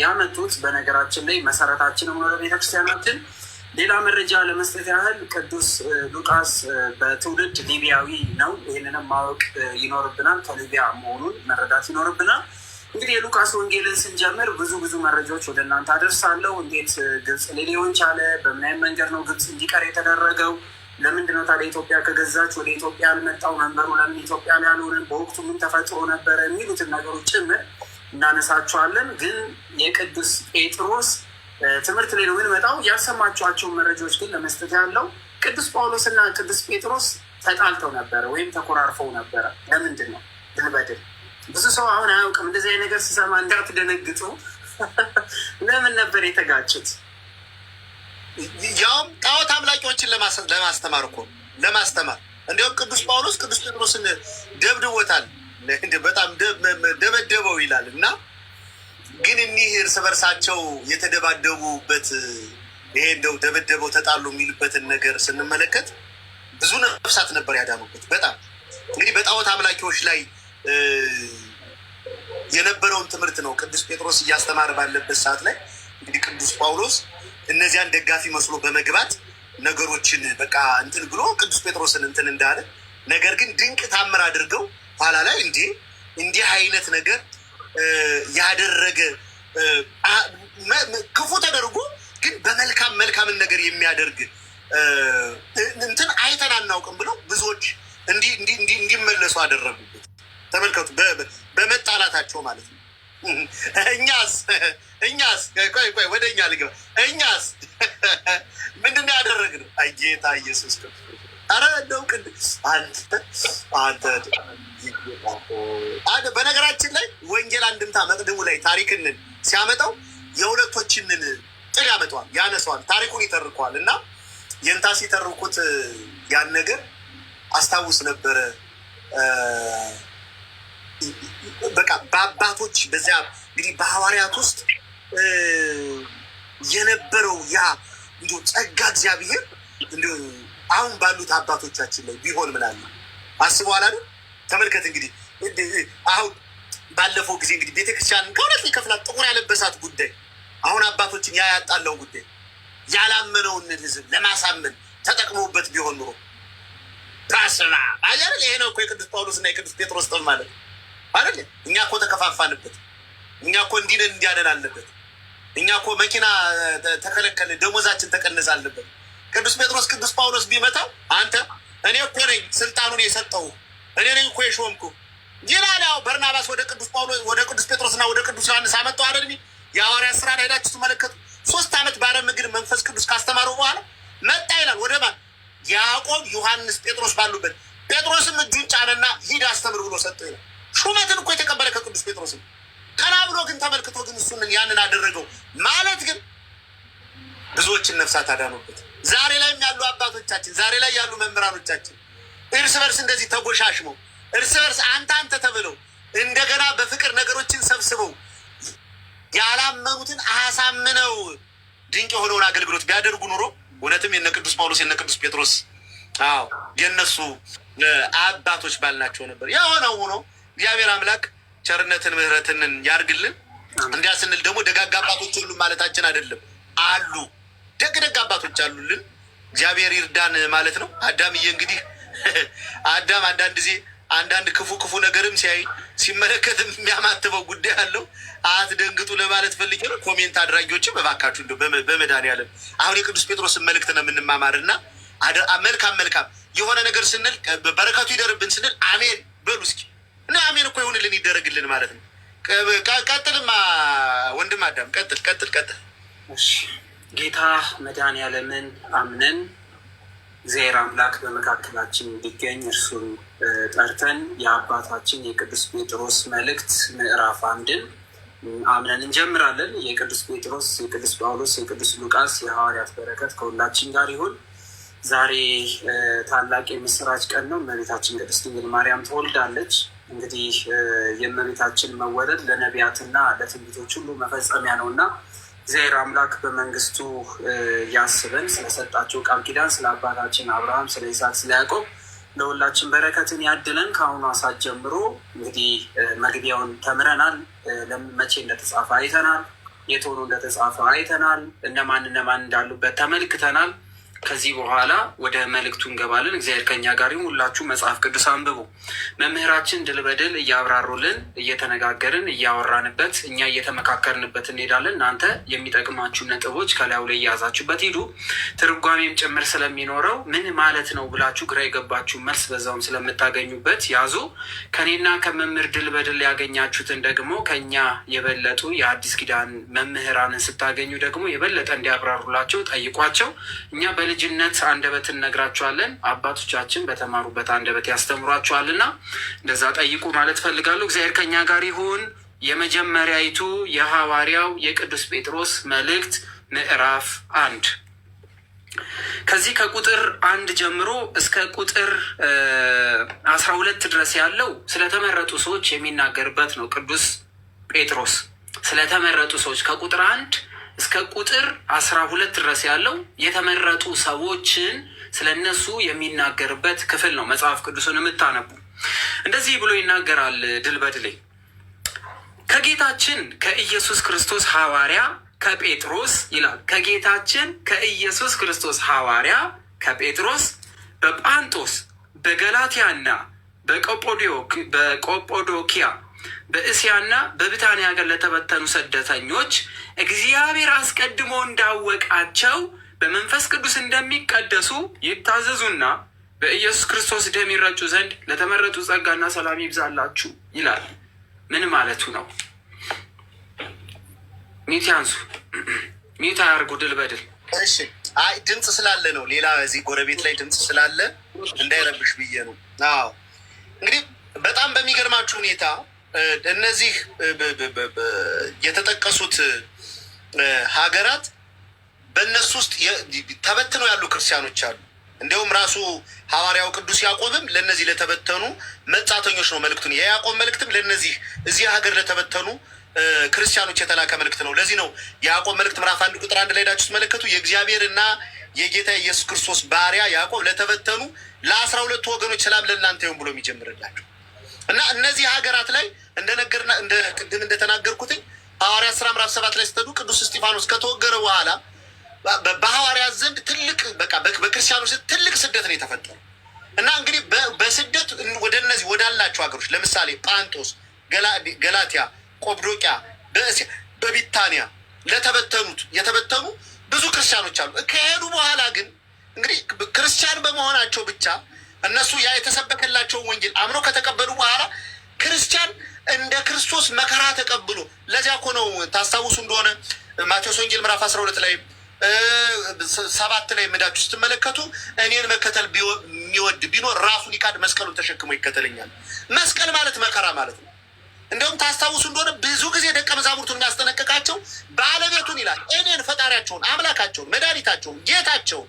ያመጡት። በነገራችን ላይ መሰረታችን ሆነ ቤተክርስቲያናችን። ሌላ መረጃ ለመስጠት ያህል ቅዱስ ሉቃስ በትውልድ ሊቢያዊ ነው። ይህንንም ማወቅ ይኖርብናል። ከሊቢያ መሆኑን መረዳት ይኖርብናል። እንግዲህ የሉቃስ ወንጌልን ስንጀምር ብዙ መረጃዎች ወደ እናንተ አደርሳለሁ። እንዴት ግብፅ ላይ ሊሆን ቻለ? በምን አይነት መንገድ ነው ግብፅ እንዲቀር የተደረገው? ለምንድነው ታዲያ ኢትዮጵያ ከገዛች ወደ ኢትዮጵያ ያልመጣው? መንበሩ ለምን ኢትዮጵያ ላይ ያልሆነ? በወቅቱ ምን ተፈጥሮ ነበረ? የሚሉትን ነገሮች ጭምር እናነሳቸዋለን። ግን የቅዱስ ጴጥሮስ ትምህርት ላይ ነው የምንመጣው። ያልሰማችኋቸውን መረጃዎች ግን ለመስጠት ያለው ቅዱስ ጳውሎስ እና ቅዱስ ጴጥሮስ ተጣልተው ነበረ ወይም ተኮራርፈው ነበረ። ለምንድን ነው ድንበድል? ብዙ ሰው አሁን አያውቅም። እንደዚህ አይነት ነገር ሲሰማ እንዳትደነግጡ። ለምን ነበር የተጋጩት? ያውም ጣዖት አምላኪዎችን ለማስተማር እኮ ለማስተማር። እንዲሁም ቅዱስ ጳውሎስ ቅዱስ ጴጥሮስን ደብድቦታል፣ በጣም ደበደበው ይላል እና ግን እኒህ እርስ በርሳቸው የተደባደቡበት ይሄ እንደው ደበደበው ተጣሉ የሚልበትን ነገር ስንመለከት ብዙ ነፍሳት ነበር ያዳኑበት። በጣም እንግዲህ በጣዖት አምላኪዎች ላይ የነበረውን ትምህርት ነው ቅዱስ ጴጥሮስ እያስተማረ ባለበት ሰዓት ላይ እንግዲህ ቅዱስ ጳውሎስ እነዚያን ደጋፊ መስሎ በመግባት ነገሮችን በቃ እንትን ብሎ ቅዱስ ጴጥሮስን እንትን እንዳለ፣ ነገር ግን ድንቅ ታምር አድርገው ኋላ ላይ እንዲህ አይነት ነገር ያደረገ ክፉ ተደርጎ ግን መልካምን ነገር የሚያደርግ እንትን አይተን አናውቅም ብለው ብዙዎች እንዲመለሱ አደረጉበት። ተመልከቱ፣ በመጣላታቸው ማለት ነው። እኛስ ቆይ ወደ እኛ ልግባ። እኛስ ምንድን ነው ያደረግነው? ጌታ ኢየሱስ ክርስቶስ አረ እንደው አንተ በነገራችን ላይ ወንጌል አንድምታ መቅድሙ ላይ ታሪክን ሲያመጣው የሁለቶችንን ጥል ያመጣዋል፣ ያነሰዋል፣ ታሪኩን ይተርከዋል። እና የንታ ሲተርኩት ያን ነገር አስታውስ ነበረ። በቃ በአባቶች በዚያ እንግዲህ በሐዋርያት ውስጥ የነበረው ያ እንዲሁ ጸጋ እግዚአብሔር እንዲሁ አሁን ባሉት አባቶቻችን ላይ ቢሆን ምናለ አስበዋል አይደል? ተመልከት እንግዲህ አሁን ባለፈው ጊዜ እንግዲህ ቤተክርስቲያን ከሁለት ሊከፍላት ጥቁር ያለበሳት ጉዳይ አሁን አባቶችን ያጣለው ጉዳይ ያላመነውን ህዝብ ለማሳመን ተጠቅመውበት ቢሆን ኑሮ ራስና አያለ ይሄ ነው እኮ የቅዱስ ጳውሎስ እና የቅዱስ ጴጥሮስ ጥም ማለት አይደል? እኛ እኮ ተከፋፋንበት። እኛ እኮ እንዲነን እንዲያደን አለበት። እኛ እኮ መኪና ተከለከለ፣ ደሞዛችን ተቀነሰ አለበት። ቅዱስ ጴጥሮስ ቅዱስ ጳውሎስ ቢመታው አንተ እኔ እኮ ነኝ ስልጣኑን የሰጠው እኔ ነኝ እኮ የሾምኩ ይላል። ያው በርናባስ ወደ ቅዱስ ጳውሎስ ወደ ቅዱስ ጴጥሮስና ወደ ቅዱስ ዮሐንስ አመጣው አይደል? የሐዋርያት ሥራ ሄዳችሁ ትመለከቱ። 3 ዓመት በአረብ ምድር መንፈስ ቅዱስ ካስተማረው በኋላ መጣ ይላል። ወደ ማን? ያዕቆብ፣ ዮሐንስ፣ ጴጥሮስ ባሉበት ጴጥሮስም እጁን ጫነና ሂድ አስተምር ብሎ ሰጠው ይላል። ሹመትን እኮ የተቀበለ ከቅዱስ ጴጥሮስም ቀና ብሎ ግን ተመልክቶ ግን እሱን ያንን አደረገው ማለት ግን ብዙዎችን ነፍሳት አዳኑበት። ዛሬ ላይም ያሉ አባቶቻችን ዛሬ ላይ ያሉ መምህራኖቻችን እርስ በርስ እንደዚህ ተጎሻሽመው እርስ በርስ አንተ ተብለው እንደገና በፍቅር ነገሮችን ሰብስበው ያላመኑትን አሳምነው ድንቅ የሆነውን አገልግሎት ቢያደርጉ ኑሮ እውነትም የነ ቅዱስ ጳውሎስ የነ ቅዱስ ጴጥሮስ የነሱ አባቶች ባልናቸው ነበር። የሆነው ሆኖ እግዚአብሔር አምላክ ቸርነትን ምሕረትን ያርግልን። እንዲያ ስንል ደግሞ ደጋግ አባቶች ሁሉ ማለታችን አይደለም። አሉ ደግ አባቶች አሉልን። እግዚአብሔር ይርዳን ማለት ነው። አዳምዬ እንግዲህ አዳም አንዳንድ ጊዜ አንዳንድ ክፉ ነገርም ሲያይ ሲመለከትም የሚያማትበው ጉዳይ አለው። አትደንግጡ ለማለት ፈልጌ ነው። ኮሜንት አድራጊዎችም በባካችሁ እንደው በመድኃኒዓለም አሁን የቅዱስ ጴጥሮስን መልእክት ነው የምንማማርና መልካም የሆነ ነገር ስንል በረከቱ ይደርብን ስንል አሜን በሉ እስኪ እና አሜን እኮ ይሁንልን ይደረግልን ማለት ነው። ቀጥልማ ወንድም አዳም ቀጥል። እሺ ጌታ መድኃኒዓለምን አምነን እግዚአብሔር አምላክ በመካከላችን እንዲገኝ እርሱን ጠርተን የአባታችን የቅዱስ ጴጥሮስ መልእክት ምዕራፍ 1 አምነን እንጀምራለን። የቅዱስ ጴጥሮስ፣ የቅዱስ ጳውሎስ፣ የቅዱስ ሉቃስ የሐዋርያት በረከት ከሁላችን ጋር ይሁን። ዛሬ ታላቅ የምስራች ቀን ነው። እመቤታችን ቅድስት ድንግል ማርያም ተወልዳለች። እንግዲህ የእመቤታችን መወለድ ለነቢያትና ለትንቢቶች ሁሉ መፈጸሚያ ነው እና እግዚአብሔር አምላክ በመንግስቱ ያስበን። ስለሰጣቸው ቃል ኪዳን ስለ አባታችን አብርሃም፣ ስለ ይስሐቅ፣ ስለ ያዕቆብ ለሁላችን በረከትን ያድለን። ከአሁኑ ሰዓት ጀምሮ እንግዲህ መግቢያውን ተምረናል። መቼ እንደተጻፈ አይተናል። የት ሆኖ እንደተጻፈ አይተናል። እነማን እንዳሉበት ተመልክተናል። ከዚህ በኋላ ወደ መልእክቱ እንገባለን። እግዚአብሔር ከኛ ጋር ይሁን። ሁላችሁ መጽሐፍ ቅዱስ አንብቡ። መምህራችን ድል በድል እያብራሩልን እየተነጋገርን እያወራንበት እኛ እየተመካከርንበት እንሄዳለን። እናንተ የሚጠቅማችሁ ነጥቦች ከላዩ ላይ እያያዛችሁበት ሂዱ። ትርጓሜም ጭምር ስለሚኖረው ምን ማለት ነው ብላችሁ ግራ የገባችሁ መልስ በዛውም ስለምታገኙበት ያዙ። ከኔና ከመምህር ድል በድል ያገኛችሁትን ደግሞ ከኛ የበለጡ የአዲስ ኪዳን መምህራንን ስታገኙ ደግሞ የበለጠ እንዲያብራሩላቸው ጠይቋቸው። እኛ ልጅነት አንደበት እነግራችኋለን፣ አባቶቻችን በተማሩበት አንደበት ያስተምሯችኋልና እንደዛ ጠይቁ ማለት ፈልጋለሁ። እግዚአብሔር ከኛ ጋር ይሁን። የመጀመሪያይቱ የሐዋርያው የቅዱስ ጴጥሮስ መልእክት ምዕራፍ 1 ከዚህ ከቁጥር 1 ጀምሮ እስከ ቁጥር 12 ድረስ ያለው ስለተመረጡ ሰዎች የሚናገርበት ነው። ቅዱስ ጴጥሮስ ስለተመረጡ ሰዎች ከቁጥር 1 እስከ ቁጥር 12 ድረስ ያለው የተመረጡ ሰዎችን ስለነሱ የሚናገርበት ክፍል ነው። መጽሐፍ ቅዱስን የምታነቡ እንደዚህ ብሎ ይናገራል። ድል በድሌ ከጌታችን ከኢየሱስ ክርስቶስ ሐዋርያ ከጴጥሮስ ይላል። ከጌታችን ከኢየሱስ ክርስቶስ ሐዋርያ ከጴጥሮስ በጳንጦስ በገላትያና በቆጶዶኪያ በእስያና በብታንያ ሀገር ለተበተኑ ስደተኞች እግዚአብሔር አስቀድሞ እንዳወቃቸው በመንፈስ ቅዱስ እንደሚቀደሱ ይታዘዙና በኢየሱስ ክርስቶስ ደም ይረጩ ዘንድ ለተመረጡ ጸጋና ሰላም ይብዛላችሁ ይላል። ምን ማለቱ ነው? ሚት ያንሱ፣ ሚት አያርጉ። ድል በድል እሺ። አይ ድምፅ ስላለ ነው። ሌላ እዚህ ጎረቤት ላይ ድምፅ ስላለ እንዳይረብሽ ብዬ ነው። አዎ እንግዲህ በጣም በሚገርማችሁ ሁኔታ እነዚህ የተጠቀሱት ሀገራት በእነሱ ውስጥ ተበትነው ያሉ ክርስቲያኖች አሉ። እንዲሁም ራሱ ሐዋርያው ቅዱስ ያዕቆብም ለነዚህ ለተበተኑ መጻተኞች ነው መልእክቱን። የያዕቆብ መልእክትም ለነዚህ እዚህ ሀገር ለተበተኑ ክርስቲያኖች የተላከ መልእክት ነው። ለዚህ ነው የያዕቆብ መልእክት ምዕራፍ 1 ቁጥር 1 ላይ ሄዳችሁ ስትመለከቱ የእግዚአብሔርና የጌታ ኢየሱስ ክርስቶስ ባሪያ ያዕቆብ ለተበተኑ ለ12 ወገኖች ሰላም ለእናንተ ይሁን ብሎ የሚጀምርላቸው እና እነዚህ ሀገራት ላይ እንደነገርና እንደ ቅድም እንደተናገርኩትኝ ሐዋርያት ሥራ ምዕራፍ 7 ላይ ስትሄዱ ቅዱስ እስጢፋኖስ ከተወገረ በኋላ በሐዋርያት ዘንድ ትልቅ በክርስቲያኖች ዘንድ ትልቅ ስደት ነው የተፈጠረው እና እንግዲህ በስደት ወደ እነዚህ ወዳላቸው ሀገሮች ለምሳሌ ጳንጦስ፣ ገላትያ፣ ቆጵዶቅያ፣ በቢታንያ የተበተኑ ብዙ ክርስቲያኖች አሉ። ከሄዱ በኋላ ግን እንግዲህ ክርስቲያን በመሆናቸው ብቻ እነሱ ያ የተሰበከላቸውን ወንጌል አምነው ከተቀበሉ በኋላ ክርስቲያን እንደ ክርስቶስ መከራ ተቀብሎ ለዚያ እኮ ነው ታስታውሱ እንደሆነ ማቴዎስ ወንጌል ምዕራፍ 12 ላይ 7 ላይ ምዳችሁ ስትመለከቱ እኔን መከተል የሚወድ ቢኖር ራሱን ይካድ መስቀሉን ተሸክሞ ይከተለኛል። መስቀል ማለት መከራ ማለት ነው። እንደውም ታስታውሱ እንደሆነ ብዙ ጊዜ ደቀ መዛሙርቱን የሚያስጠነቅቃቸው ባለቤቱን ይላል እኔን ፈጣሪያቸውን፣ አምላካቸውን፣ መድኃኒታቸውን፣ ጌታቸውን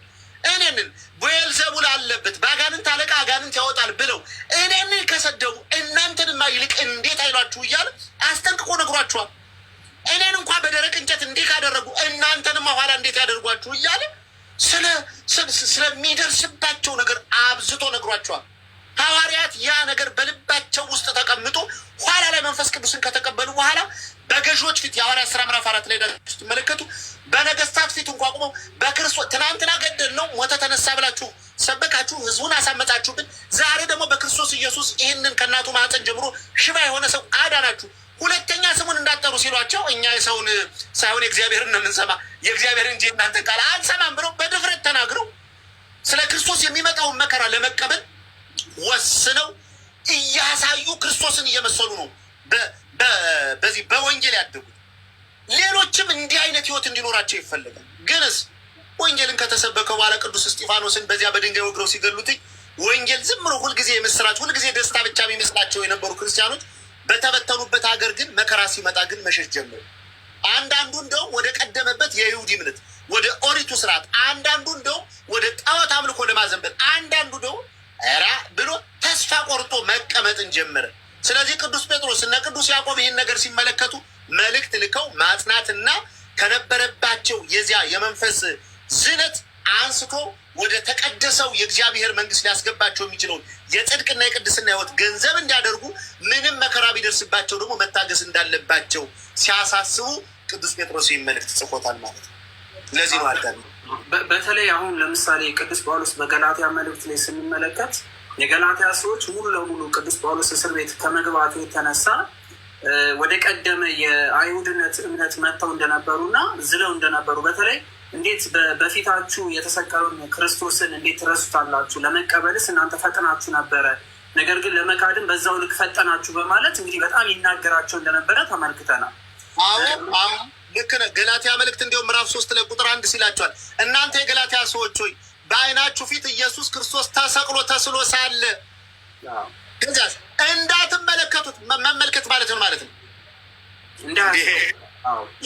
እኔንን በኤልዘቡል አለበት በአጋንንት አለቃ አጋንንት ያወጣል ብለው እኔን ከሰደቡ እናንተንማ ይልቅ እንዴት አይሏችሁ እያለ አስጠንቅቆ ነግሯችኋል። እኔን እንኳን በደረቅ እንጨት እንዲህ ካደረጉ እናንተንማ ኋላ እንዴት ያደርጓችሁ እያለ ስለሚደርስባቸው ነገር አብዝቶ ነግሯቸዋል። ሐዋርያት ያ ነገር በልባቸው ውስጥ ተቀምጦ ኋላ ላይ መንፈስ ቅዱስን ከተቀበሉ በኋላ በገዢዎች ፊት የሐዋርያት ሥራ ምዕራፍ 4 ላይ ስትመለከቱ በነገስታት ፊት እንኳ ቆመው በክርስቶስ ትናንትና ገደል ነው ሞተ ተነሳ ብላችሁ ሰበካችሁ፣ ህዝቡን አሳመጻችሁብን። ዛሬ ደግሞ በክርስቶስ ኢየሱስ ይህንን ከእናቱ ማህፀን ጀምሮ ሽባ የሆነ ሰው አዳናችሁ። ሁለተኛ ስሙን እንዳጠሩ ሲሏቸው እኛ የሰውን ሳይሆን የእግዚአብሔርን ነው የምንሰማ የእግዚአብሔርን እንጂ እናንተ ቃል አንሰማም ብለው በድፍረት ተናግረው ስለ ክርስቶስ የሚመጣውን መከራ ለመቀበል ወስነው እያሳዩ ክርስቶስን እየመሰሉ ነው በዚህ በወንጌል ያደጉት። ሌሎችም እንዲህ አይነት ህይወት እንዲኖራቸው ይፈልጋል። ግንስ ወንጌልን ከተሰበከ በኋላ ቅዱስ እስጢፋኖስን በዚያ በድንጋይ ወግረው ሲገሉትኝ ወንጌል ዝም ብሎ ሁልጊዜ የምስራች ሁልጊዜ ደስታ ብቻ የሚመስላቸው የነበሩ ክርስቲያኖች በተበተኑበት ሀገር ግን መከራ ሲመጣ ግን መሸሽ ጀመሩ። አንዳንዱ እንደውም ወደ ቀደመበት የይሁዲ እምነት ወደ ኦሪቱ ስርዓት፣ አንዳንዱ እንደውም ወደ ጣዖት አምልኮ ለማዘንበል፣ አንዳንዱ ደግሞ ብሎ ተስፋ ቆርጦ መቀመጥን ጀመረ። ስለዚህ ቅዱስ ጴጥሮስ እና ቅዱስ ያዕቆብ ይህን ነገር ሲመለከቱ መልእክት ልከው ማጽናትና ከነበረባቸው የዚያ የመንፈስ ዝነት አንስቶ ወደ ተቀደሰው የእግዚአብሔር መንግስት ሊያስገባቸው የሚችለውን የጽድቅና የቅድስና ህይወት ገንዘብ እንዲያደርጉ ምንም መከራ ቢደርስባቸው ደግሞ መታገስ እንዳለባቸው ሲያሳስቡ ቅዱስ ጴጥሮስ ይህን መልእክት ጽፎታል ማለት ነው። ለዚህ ነው አዳሚ በተለይ አሁን ለምሳሌ ቅዱስ ጳውሎስ በገላትያ መልእክት ላይ ስንመለከት የገላትያ ሰዎች ሙሉ ለሙሉ ቅዱስ ጳውሎስ እስር ቤት ከመግባቱ የተነሳ ወደ ቀደመ የአይሁድነት እምነት መጥተው እንደነበሩና ዝለው እንደነበሩ በተለይ እንዴት በፊታችሁ የተሰቀለውን ክርስቶስን እንዴት ትረሱታላችሁ? ለመቀበልስ እናንተ ፈጥናችሁ ነበረ፣ ነገር ግን ለመካድም በዛው ልክ ፈጠናችሁ በማለት እንግዲህ በጣም ይናገራቸው እንደነበረ ተመልክተናል። አዎ ልክ ነህ። ገላትያ መልእክት እንዲሁም ምዕራፍ 3 ላይ ቁጥር 1 ሲላቸዋል እናንተ የገላትያ ሰዎች ሆይ በዓይናችሁ ፊት ኢየሱስ ክርስቶስ ተሰቅሎ ተስሎ ሳለ ከዚያስ እንዳትመለከቱት። መመልከት ማለት ነው ማለት ነው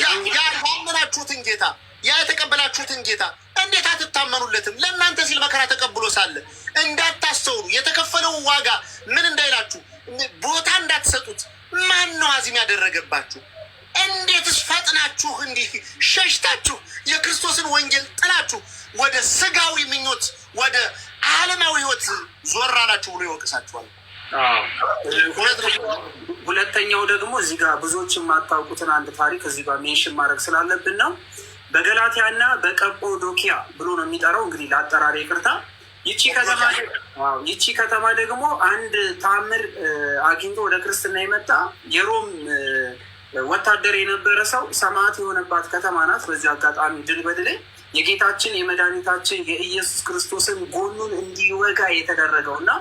ያመናችሁትን ጌታ ያ የተቀበላችሁትን ጌታ እንዴት አትታመኑለትም? ለእናንተ ሲል መከራ ተቀብሎ ሳለ እንዳታስተውሉ የተከፈለው ዋጋ ምን እንዳይላችሁ ቦታ እንዳትሰጡት ማን ነው አዚም ያደረገባችሁ? እንዴትስ ፈጥናችሁ እንዲህ ሸሽታችሁ የክርስቶስን ወንጌል ጥላችሁ ወደ ስጋዊ ምኞት ወደ ዓለማዊ ህይወት ዞር አላችሁ ብሎ ይወቅሳችኋል። ሁለተኛው ደግሞ እዚህ ጋር ብዙዎች የማታውቁትን አንድ ታሪክ እዚህ ጋር ሜንሽን ማድረግ ስላለብን ነው። በገላትያ እና በቀጶዶኪያ ብሎ ነው የሚጠራው። እንግዲህ ለአጠራሪ ይቅርታ። ይቺ ከተማ ደግሞ አንድ ታምር አግኝቶ ወደ ክርስትና የመጣ የሮም ወታደር የነበረ ሰው ሰማዕት የሆነባት ከተማ ናት። በዚህ አጋጣሚ ድል በድል የጌታችን የመድኃኒታችን የኢየሱስ ክርስቶስን ጎኑን እንዲወጋ የተደረገው እና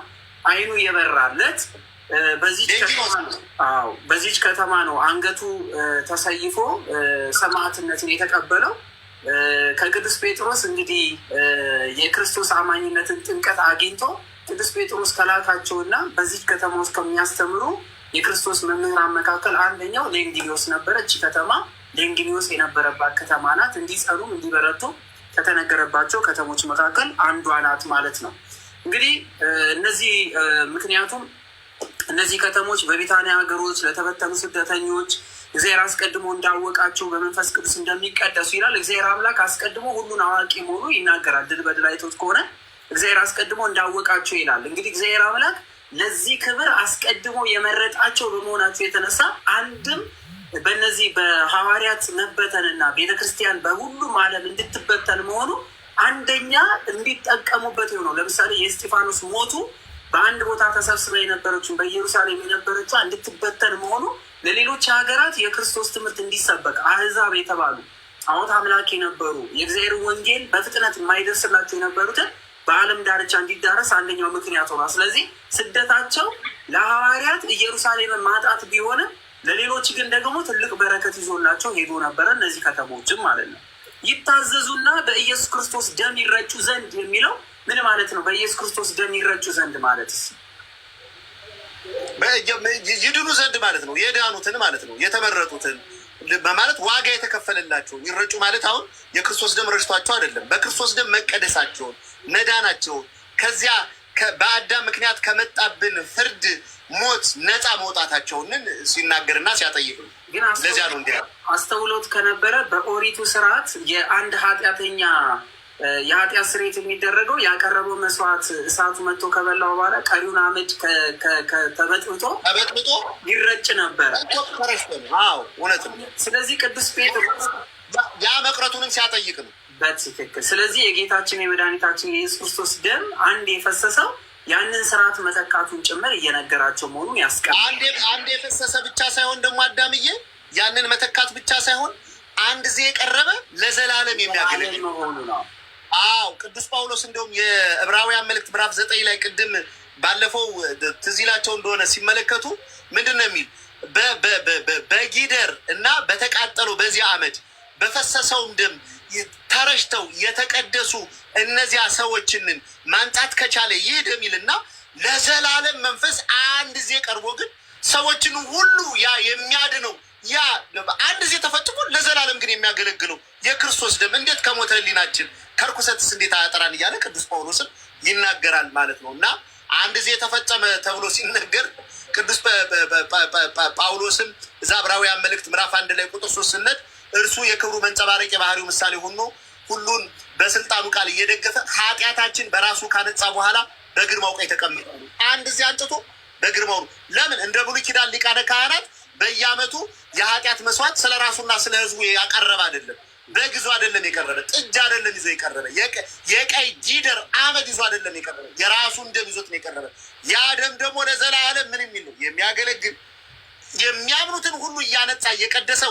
አይኑ የበራለት በዚች ከተማ ነው አንገቱ ተሰይፎ ሰማዕትነትን የተቀበለው። ከቅዱስ ጴጥሮስ እንግዲህ የክርስቶስ አማኝነትን ጥምቀት አግኝቶ ቅዱስ ጴጥሮስ ከላካቸውና በዚች ከተማ ውስጥ ከሚያስተምሩ የክርስቶስ መምህራን መካከል አንደኛው ሌንጊኒዮስ ነበረ። እቺ ከተማ ሌንጊኒዮስ የነበረባት ከተማ ናት። እንዲጸኑም እንዲበረቱ ከተነገረባቸው ከተሞች መካከል አንዷ ናት ማለት ነው። እንግዲህ እነዚህ ምክንያቱም እነዚህ ከተሞች በቢታንያ ሀገሮች ለተበተኑ ስደተኞች እግዚአብሔር አስቀድሞ እንዳወቃቸው በመንፈስ ቅዱስ እንደሚቀደሱ ይላል። እግዚአብሔር አምላክ አስቀድሞ ሁሉን አዋቂ መሆኑ ይናገራል። ድል በድል አይቶት ከሆነ እግዚአብሔር አስቀድሞ እንዳወቃቸው ይላል። እንግዲህ እግዚአብሔር አምላክ ለዚህ ክብር አስቀድሞ የመረጣቸው በመሆናቸው የተነሳ አንድም በእነዚህ በሐዋርያት መበተንና ቤተክርስቲያን በሁሉም ዓለም እንድትበተን መሆኑ አንደኛ እንዲጠቀሙበት የሆነው። ለምሳሌ የእስጢፋኖስ ሞቱ በአንድ ቦታ ተሰብስበ የነበረችን በኢየሩሳሌም የነበረች እንድትበተን መሆኑ ለሌሎች ሀገራት የክርስቶስ ትምህርት እንዲሰበክ አህዛብ የተባሉ ጣዖት አምላክ የነበሩ የእግዚአብሔር ወንጌል በፍጥነት የማይደርስላቸው የነበሩትን በዓለም ዳርቻ እንዲዳረስ አንደኛው ምክንያት ሆኗል። ስለዚህ ስደታቸው ለሐዋርያት ኢየሩሳሌምን ማጣት ቢሆንም ለሌሎች ግን ደግሞ ትልቅ በረከት ይዞላቸው ሄዶ ነበረ። እነዚህ ከተሞችም ማለት ነው ይታዘዙና በኢየሱስ ክርስቶስ ደም ይረጩ ዘንድ የሚለው ምን ማለት ነው? በኢየሱስ ክርስቶስ ደም ይረጩ ዘንድ ማለት ይድኑ ዘንድ ማለት ነው። የዳኑትን ማለት ነው። የተመረጡትን ማለት ዋጋ የተከፈለላቸውን ይረጩ ማለት አሁን የክርስቶስ ደም ረጭቷቸው አይደለም። በክርስቶስ ደም መቀደሳቸውን፣ መዳናቸውን ከዚያ በአዳም ምክንያት ከመጣብን ፍርድ ሞት ነፃ መውጣታቸውን ሲናገርና ሲያጠይቅ ነው። ግን ለዚያ ነው እንዲ አስተውሎት ከነበረ በኦሪቱ ስርዓት የአንድ ኃጢአተኛ የኃጢአት ስርየት የሚደረገው ያቀረበው መስዋዕት እሳቱ መጥቶ ከበላው በኋላ ቀሪውን አመድ ተበጥብጦ ይረጭ ነበረ። እውነት ነው። ስለዚህ ቅዱስ ጴጥሮስ ያ መቅረቱንም ሲያጠይቅ ነው። በትክክል። ስለዚህ የጌታችን የመድኃኒታችን የኢየሱስ ክርስቶስ ደም አንድ የፈሰሰው ያንን ስርዓት መተካቱን ጭምር እየነገራቸው መሆኑን ያስቀምጣል። አንድ የፈሰሰ ብቻ ሳይሆን ደግሞ አዳምዬ ያንን መተካት ብቻ ሳይሆን አንድ ጊዜ የቀረበ ለዘላለም የሚያገለግል መሆኑ ነው። አዎ ቅዱስ ጳውሎስ እንደውም የዕብራውያን መልእክት ምዕራፍ 9 ላይ ቅድም ባለፈው ትዝ ይላቸው እንደሆነ ሲመለከቱ ምንድን ነው የሚል በጊደር እና በተቃጠለው በዚህ አመድ በፈሰሰውም ደም ተረሽተው የተቀደሱ እነዚያ ሰዎችንን ማንጻት ከቻለ ይህ ደም ይልና ለዘላለም መንፈስ አንድ ጊዜ ቀርቦ ግን ሰዎችን ሁሉ ያ የሚያድነው ያ አንድ ጊዜ ተፈጽሞ ለዘላለም ግን የሚያገለግለው የክርስቶስ ደም እንዴት ከሞተ ሕሊናችን ከርኩሰትስ እንዴት አያጠራን እያለ ቅዱስ ጳውሎስም ይናገራል ማለት ነው። እና አንድ ጊዜ ተፈጸመ ተብሎ ሲነገር ቅዱስ ጳውሎስም እዛ ዕብራውያን መልእክት ምዕራፍ 1 ላይ ቁጥር 3 ስነት እርሱ የክብሩ መንጸባረቅ የባህሪው ምሳሌ ሆኖ ሁሉን በስልጣኑ ቃል እየደገፈ ኃጢአታችን በራሱ ካነጻ በኋላ በግርማው ቀኝ ተቀምጦ አንድ ጊዜ አንጭቶ በግርማው ለምን እንደ ብሉይ ኪዳን ሊቃነ ካህናት በየዓመቱ የኃጢአት መስዋዕት ስለ ራሱና ስለ ሕዝቡ ያቀረበ አይደለም። በግዙ አይደለም የቀረበ፣ ጥጃ አይደለም ይዞ የቀረበ፣ የቀይ ጊደር አመድ ይዞ አይደለም የቀረበ፣ የራሱን ደም ይዞት ነው የቀረበ። ያ ደም ደግሞ ለዘላለም ምን የሚል ነው? የሚያገለግል የሚያምኑትን ሁሉ እያነጻ እየቀደሰ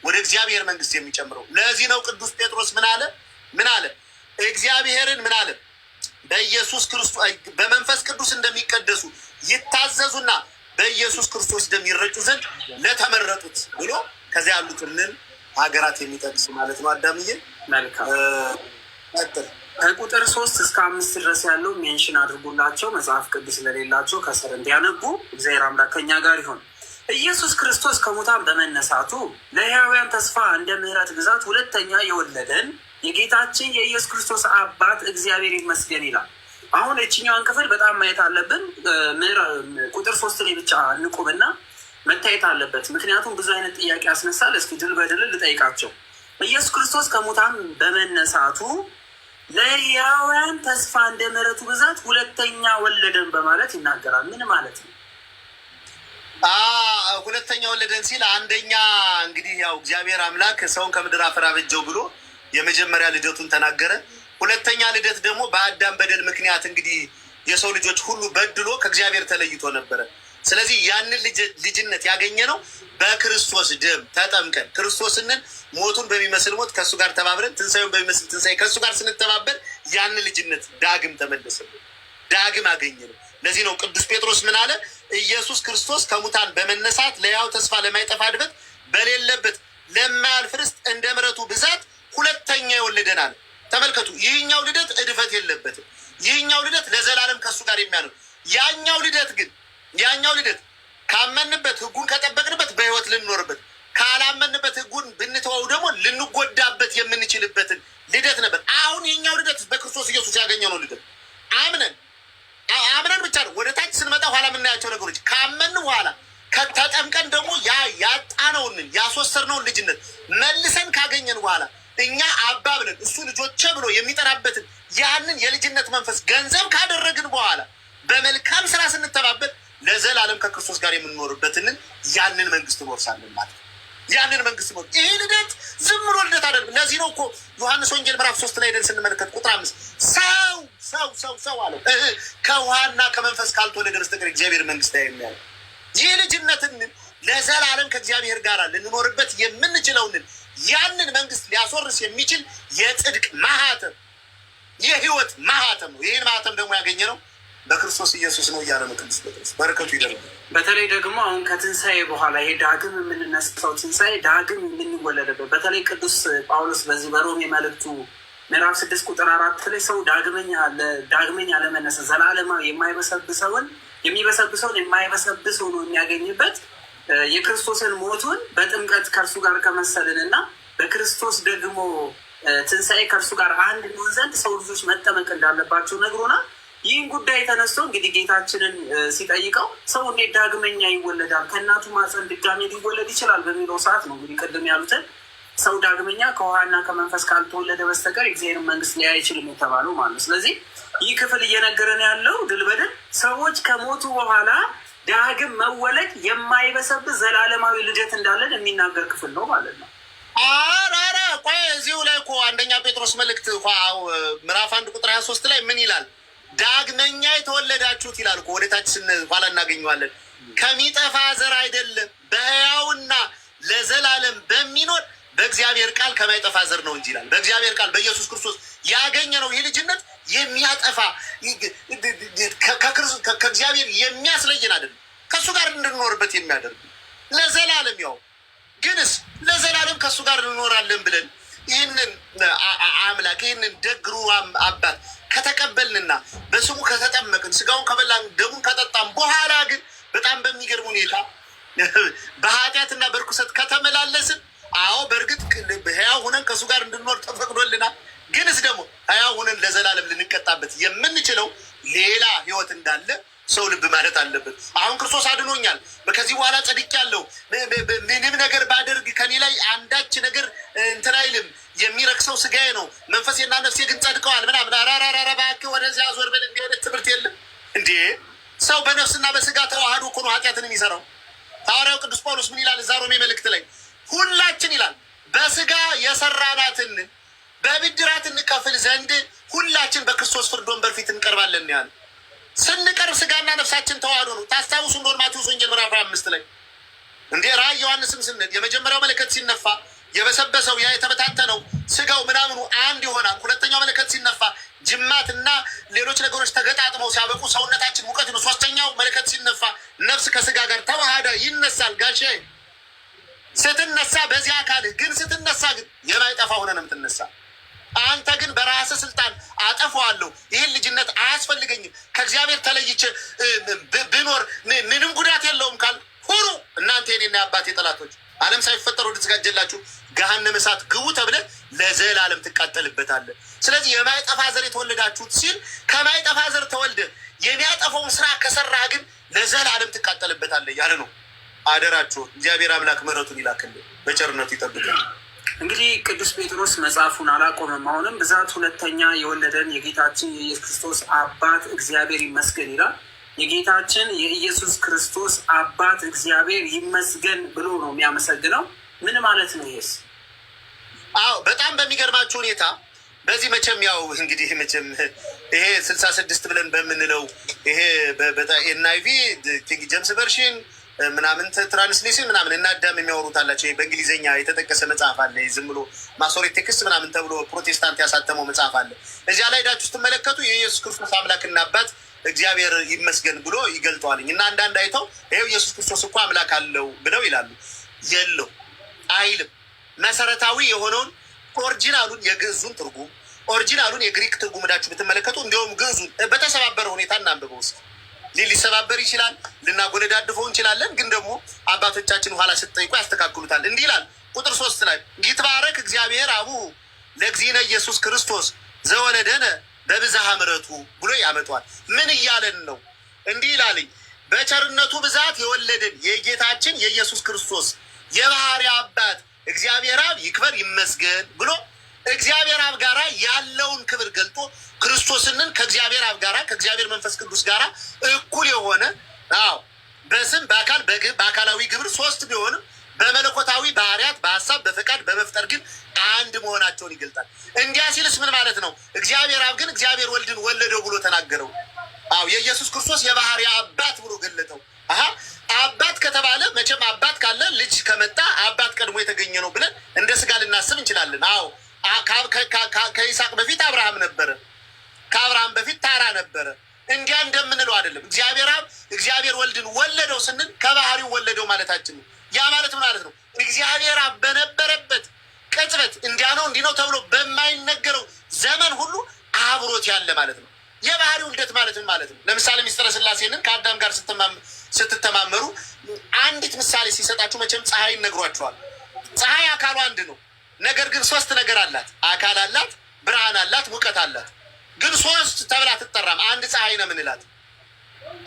ወደ እግዚአብሔር መንግስት የሚጨምረው። ለዚህ ነው ቅዱስ ጴጥሮስ ምን አለ? እግዚአብሔርን ምን አለ? በኢየሱስ ክርስቶስ በመንፈስ ቅዱስ እንደሚቀደሱ ይታዘዙና በኢየሱስ ክርስቶስ ደም ይረጩ ዘንድ ለተመረጡት ብሎ ከዚያ ያሉትን ሀገራት የሚጠቅስ ማለት ነው። አዳምዬ መልካም። ከቁጥር 3 እስከ 5 ድረስ ያለው ሜንሽን አድርጉላቸው፣ መጽሐፍ ቅዱስ ለሌላቸው ከስር እንዲያነቡ። እግዚአብሔር አምላክ ከኛ ጋር ይሆን። ኢየሱስ ክርስቶስ ከሙታን በመነሳቱ ለሕያውያን ተስፋ እንደ ምሕረት ብዛት ሁለተኛ የወለደን የጌታችን የኢየሱስ ክርስቶስ አባት እግዚአብሔር ይመስገን ይላል። አሁን እችኛዋን ክፍል በጣም ማየት አለብን። ቁጥር 3 ላይ ብቻ እንቁምና መታየት አለበት። ምክንያቱም ብዙ አይነት ጥያቄ ያስነሳል። እስኪ ድል በድል ልጠይቃቸው። ኢየሱስ ክርስቶስ ከሙታን በመነሳቱ ለሕያውያን ተስፋ እንደ ምሕረቱ ብዛት ሁለተኛ ወለደን በማለት ይናገራል። ምን ማለት ነው? ሁለተኛ ወለደን ሲል አንደኛ እንግዲህ ያው እግዚአብሔር አምላክ ሰውን ከምድር አፈር አበጀው ብሎ የመጀመሪያ ልደቱን ተናገረ። ሁለተኛ ልደት ደግሞ በአዳም በደል ምክንያት እንግዲህ የሰው ልጆች ሁሉ በድሎ ከእግዚአብሔር ተለይቶ ነበረ። ስለዚህ ያንን ልጅነት ያገኘ ነው በክርስቶስ ደም ተጠምቀን ክርስቶስንን ሞቱን በሚመስል ሞት ከእሱ ጋር ተባብረን ትንሳኤውን በሚመስል ትንሳኤ ከእሱ ጋር ስንተባበር ያንን ልጅነት ዳግም ተመለሰልን፣ ዳግም አገኘ ነው። ለዚህ ነው ቅዱስ ጴጥሮስ ምን አለ? ኢየሱስ ክርስቶስ ከሙታን በመነሳት ለሕያው ተስፋ ለማይጠፋ እድፈት በሌለበት ለማያልፍ ርስት እንደ ምሕረቱ ብዛት ሁለተኛ የወለደን አለ። ተመልከቱ፣ ይህኛው ልደት እድፈት የለበትም። ይህኛው ልደት ለዘላለም ከእሱ ጋር የሚያኖር፣ ያኛው ልደት ካመንበት ሕጉን ከጠበቅንበት በሕይወት ልንኖርበት፣ ካላመንበት ሕጉን ብንተወው ደግሞ ልንጎዳበት የምንችልበትን ልደት ነበር። አሁን ይህኛው ልደት በክርስቶስ ኢየሱስ ያገኘነው ልደት አምነን በኋላ የምናያቸው ነገሮች ካመን በኋላ ከተጠምቀን ደግሞ ያጣነውን ያስወሰርነውን ልጅነት መልሰን ካገኘን በኋላ እኛ አባ ብለን እሱ ልጆቼ ብሎ የሚጠራበትን ያንን የልጅነት መንፈስ ገንዘብ ካደረግን በኋላ በመልካም ስራ ስንተባበር ለዘላለም ከክርስቶስ ጋር የምንኖርበትን ያንን መንግስት እንወርሳለን ማለት ነው። ያንን መንግስት ነው። ይሄ ልደት ዝም ብሎ ልደት አይደለም። ለዚህ ነው እኮ ዮሐንስ ወንጌል ምዕራፍ 3 ላይ ደን ስንመለከት ቁጥር 5 ሰው አለው ከውሃና ከመንፈስ ካልተወለደ በስተቀር እግዚአብሔር መንግስት አያይም። ይህ ልጅነትን ለዘላለም ከእግዚአብሔር ጋር ልንኖርበት የምንችለውን ያንን መንግስት ሊያስወርስ የሚችል የጽድቅ ማህተም የህይወት ማህተም ነው። ይህን ማህተም ደግሞ ያገኘ ነው በክርስቶስ ኢየሱስ ነው እያለ ነው ቅዱስ ጴጥሮስ። በረከቱ ይደረግ። በተለይ ደግሞ አሁን ከትንሣኤ በኋላ ይሄ ዳግም የምንነሳው ትንሣኤ ዳግም የምንወለድበት በተለይ ቅዱስ ጳውሎስ በዚህ በሮሜ መልእክቱ ምዕራፍ 6 ቁጥር 4 ላይ ሰው ዳግመኛ ለመነሳት ዘላለማዊ የሚበሰብሰውን የማይበሰብስ ሆኖ የሚያገኝበት የክርስቶስን ሞቱን በጥምቀት ከእርሱ ጋር ከመሰልን እና በክርስቶስ ደግሞ ትንሣኤ ከእርሱ ጋር አንድ ሊሆን ዘንድ ሰው ልጆች መጠመቅ እንዳለባቸው ነግሮናል። ይህን ጉዳይ ተነስቶ እንግዲህ ጌታችንን ሲጠይቀው ሰው እንዴት ዳግመኛ ይወለዳል? ከእናቱ ማፀን ድጋሜ ሊወለድ ይችላል በሚለው ሰዓት ነው እንግዲህ ቅድም ያሉትን ሰው ዳግመኛ ከውሃና ከመንፈስ ካልተወለደ በስተቀር እግዚአብሔር መንግስት ሊያይ አይችልም የተባለው ማለት ነው። ስለዚህ ይህ ክፍል እየነገረን ያለው ድል በድል ሰዎች ከሞቱ በኋላ ዳግም መወለድ የማይበሰብስ ዘላለማዊ ልደት እንዳለን የሚናገር ክፍል ነው ማለት ነው። አራራ ቆይ እዚሁ ላይ እኮ አንደኛ ጴጥሮስ መልእክት ምዕራፍ 1 ቁጥር 23 ላይ ምን ይላል? ዳግመኛ የተወለዳችሁት ይላል እኮ ወደታች ኋላ እናገኘዋለን። ከሚጠፋ ዘር አይደለም በሕያውና ለዘላለም በሚኖር በእግዚአብሔር ቃል ከማይጠፋ ዘር ነው እንጂ ይላል። በእግዚአብሔር ቃል በኢየሱስ ክርስቶስ ያገኘ ነው ይህ ልጅነት የሚያጠፋ ከእግዚአብሔር የሚያስለየን አይደለም፣ ከእሱ ጋር እንድንኖርበት የሚያደርግ ለዘላለም ያው ግንስ ለዘላለም ከእሱ ጋር እንኖራለን ብለን ይህንን አምላክ ይህንን ደግሩ አባት ከተቀበልንና በስሙ ከተጠመቅን ስጋውን ከበላን ደሙን ከጠጣን በኋላ ግን በጣም በሚገርም ሁኔታ በኃጢአትና በርኩሰት ከተመላለስን፣ አዎ በእርግጥ ሕያው ሁነን ከእሱ ጋር እንድንኖር ተፈቅዶልናል። ግንስ ደግሞ ሕያው ሁነን ለዘላለም ልንቀጣበት የምንችለው ሌላ ህይወት እንዳለ ሰው ልብ ማለት አለበት። አሁን ክርስቶስ አድኖኛል፣ ከዚህ በኋላ ጸድቄአለሁ፣ ምንም ነገር ባደርግ ከኔ ላይ አንዳች ነገር እንትን አይልም፣ የሚረክሰው ስጋዬ ነው፣ መንፈሴና ነፍሴ ግን ጸድቀዋል ምናምን። አራራራ እባክህ ወደዚያ ዞር በል። እንዲህ አይነት ትምህርት የለም እንዴ! ሰው በነፍስና በስጋ ተዋህዶ እኮ ነው ኃጢአትን የሚሰራው። ሐዋርያው ቅዱስ ጳውሎስ ምን ይላል? እዛ ሮሜ መልእክት ላይ ሁላችን ይላል በስጋ የሰራናትን በብድራት እንከፍል ዘንድ ሁላችን በክርስቶስ ፍርድ ወንበር ፊት እንቀርባለን ያለ። ስንቀርብ ስጋና ነፍሳችን ተዋህዶ ነው። ታስታውሱ እንደሆነ ማቴዎስ ወንጌል ምዕራፍ 5 ላይ እንዴ ራእይ ዮሐንስም ስንል የመጀመሪያው መለከት ሲነፋ የበሰበሰው ያ የተበታተነው ስጋው ምናምኑ አንድ ይሆናል። ሁለተኛው መለከት ሲነፋ ጅማትና ሌሎች ነገሮች ተገጣጥመው ሲያበቁ ሰውነታችን ሙቀት ነው። ሶስተኛው መለከት ሲነፋ ነፍስ ከስጋ ጋር ተዋህዳ ይነሳል። ጋሼ ስትነሳ በዚህ አካልህ ግን ስትነሳ ግን የማይጠፋ ሆነ ነው የምትነሳ። አንተ ግን በራስህ ስልጣን አጠፋዋለሁ፣ ይህን ልጅነት አያስፈልገኝም፣ ከእግዚአብሔር ተለይቼ ብኖር ምንም ጉዳት የለውም ካል ሁሉ እናንተ የኔና የአባቴ ጠላቶች ዓለም ሳይፈጠር ወደ ተዘጋጀላችሁ ገሃነመ እሳት ግቡ ተብለህ ለዘላለም ትቃጠልበታለህ። ስለዚህ የማይጠፋ ዘር የተወለዳችሁት ሲል ከማይጠፋ ዘር ተወልደህ የሚያጠፋውን ስራ ከሰራህ ግን ለዘላለም ትቃጠልበታለህ ያለ ነው። አደራችሁ እግዚአብሔር አምላክ ምሕረቱን ይላክልን፣ በቸርነቱ ይጠብቃል። እንግዲህ ቅዱስ ጴጥሮስ መጽሐፉን አላቆመም። አሁንም ብዛት ሁለተኛ የወለደን የጌታችን የኢየሱስ ክርስቶስ አባት እግዚአብሔር ይመስገን ይላል። የጌታችን የኢየሱስ ክርስቶስ አባት እግዚአብሔር ይመስገን ብሎ ነው የሚያመሰግነው። ምን ማለት ነው ይሄስ? አዎ በጣም በሚገርማችሁ ሁኔታ በዚህ መቼም ያው እንግዲህ መቼም ይሄ 66 ብለን በምንለው ይሄ NIV ኪንግ ጄምስ ቨርሽን ምናምን ትራንስሌሽን ምናምን እና አዳም የሚያወሩት አላቸው። በእንግሊዝኛ የተጠቀሰ መጽሐፍ አለ። ዝም ብሎ ማሶሬት ቴክስት ምናምን ተብሎ ፕሮቴስታንት ያሳተመው መጽሐፍ አለ። እዚያ ላይ ሄዳችሁ ስትመለከቱ የኢየሱስ ክርስቶስ አምላክና አባት እግዚአብሔር ይመስገን ብሎ ይገልጠዋልኝ እና አንዳንድ አይተው ይሄው ኢየሱስ ክርስቶስ እኮ አምላክ አለው ብለው ይላሉ። የለው አይልም። መሰረታዊ የሆነውን ኦሪጂናሉን የግዕዙን ትርጉም ኦሪጂናሉን የግሪክ ትርጉም ሄዳችሁ ብትመለከቱ እንዲሁም ግዕዙን በተሰባበረ ሁኔታ እናንብበው እስኪ። ሊሰባበር ይችላል፣ ልናጎለዳድፈው እንችላለን። ግን ደግሞ አባቶቻችን ኋላ ስትጠይቁ ያስተካክሉታል። እንዲህ ይላል ቁጥር 3 ላይ ይትባረክ እግዚአብሔር አቡ ለእግዚእነ ኢየሱስ ክርስቶስ ዘወለደነ በብዝሃ ምሕረቱ ብሎ ያመጣዋል። ምን እያለን ነው? እንዲህ ይላልኝ በቸርነቱ ብዛት የወለደን የጌታችን የኢየሱስ ክርስቶስ የባህሪ አባት እግዚአብሔር አብ ይክበር ይመስገን ብሎ እግዚአብሔር አብ ጋራ ያለውን ክብር ገልጦ ክርስቶስንን ከእግዚአብሔር አብ ጋራ ከእግዚአብሔር መንፈስ ቅዱስ ጋራ እኩል የሆነ በስም በአካል በአካላዊ ግብር ሶስት ቢሆንም በመለኮታዊ ባህሪያት በሀሳብ በፈቃድ በመፍጠር ግን አንድ መሆናቸውን ይገልጣል። እንዲያ ሲልስ ምን ማለት ነው? እግዚአብሔር አብ ግን እግዚአብሔር ወልድን ወለደው ብሎ ተናገረው። የኢየሱስ ክርስቶስ የባህሪ አባት ብሎ ገለጠው። አባት ከተባለ መቼም አባት ካለ ልጅ ከመጣ አባት ቀድሞ የተገኘ ነው ብለን እንደ ስጋ ልናስብ እንችላለን። ከይስሐቅ በፊት አብርሃም ነበረ፣ ከአብርሃም በፊት ታራ ነበረ። እንዲያ እንደምንለው አይደለም። እግዚአብሔር አብ እግዚአብሔር ወልድን ወለደው ስንል ከባህሪው ወለደው ማለታችን ነው። ያ ማለት ምን ማለት ነው? እግዚአብሔር አብ በነበረበት ቅጽበት እንዲያ ነው እንዲህ ነው ተብሎ በማይነገረው ዘመን ሁሉ አብሮት ያለ ማለት ነው። የባህሪው ልደት ማለት ምን ማለት ነው? ለምሳሌ ሚስጥረ ስላሴንን ከአዳም ጋር ስትተማመሩ አንዲት ምሳሌ ሲሰጣችሁ መቼም ፀሐይን ነግሯችኋል። ፀሐይ አካሉ አንድ ነው፣ ነገር ግን ሶስት ነገር አላት። አካል አላት፣ ብርሃን አላት፣ ሙቀት አላት። ግን ሶስት ተብላ ትጠራም። አንድ ፀሐይ ነው ምንላት።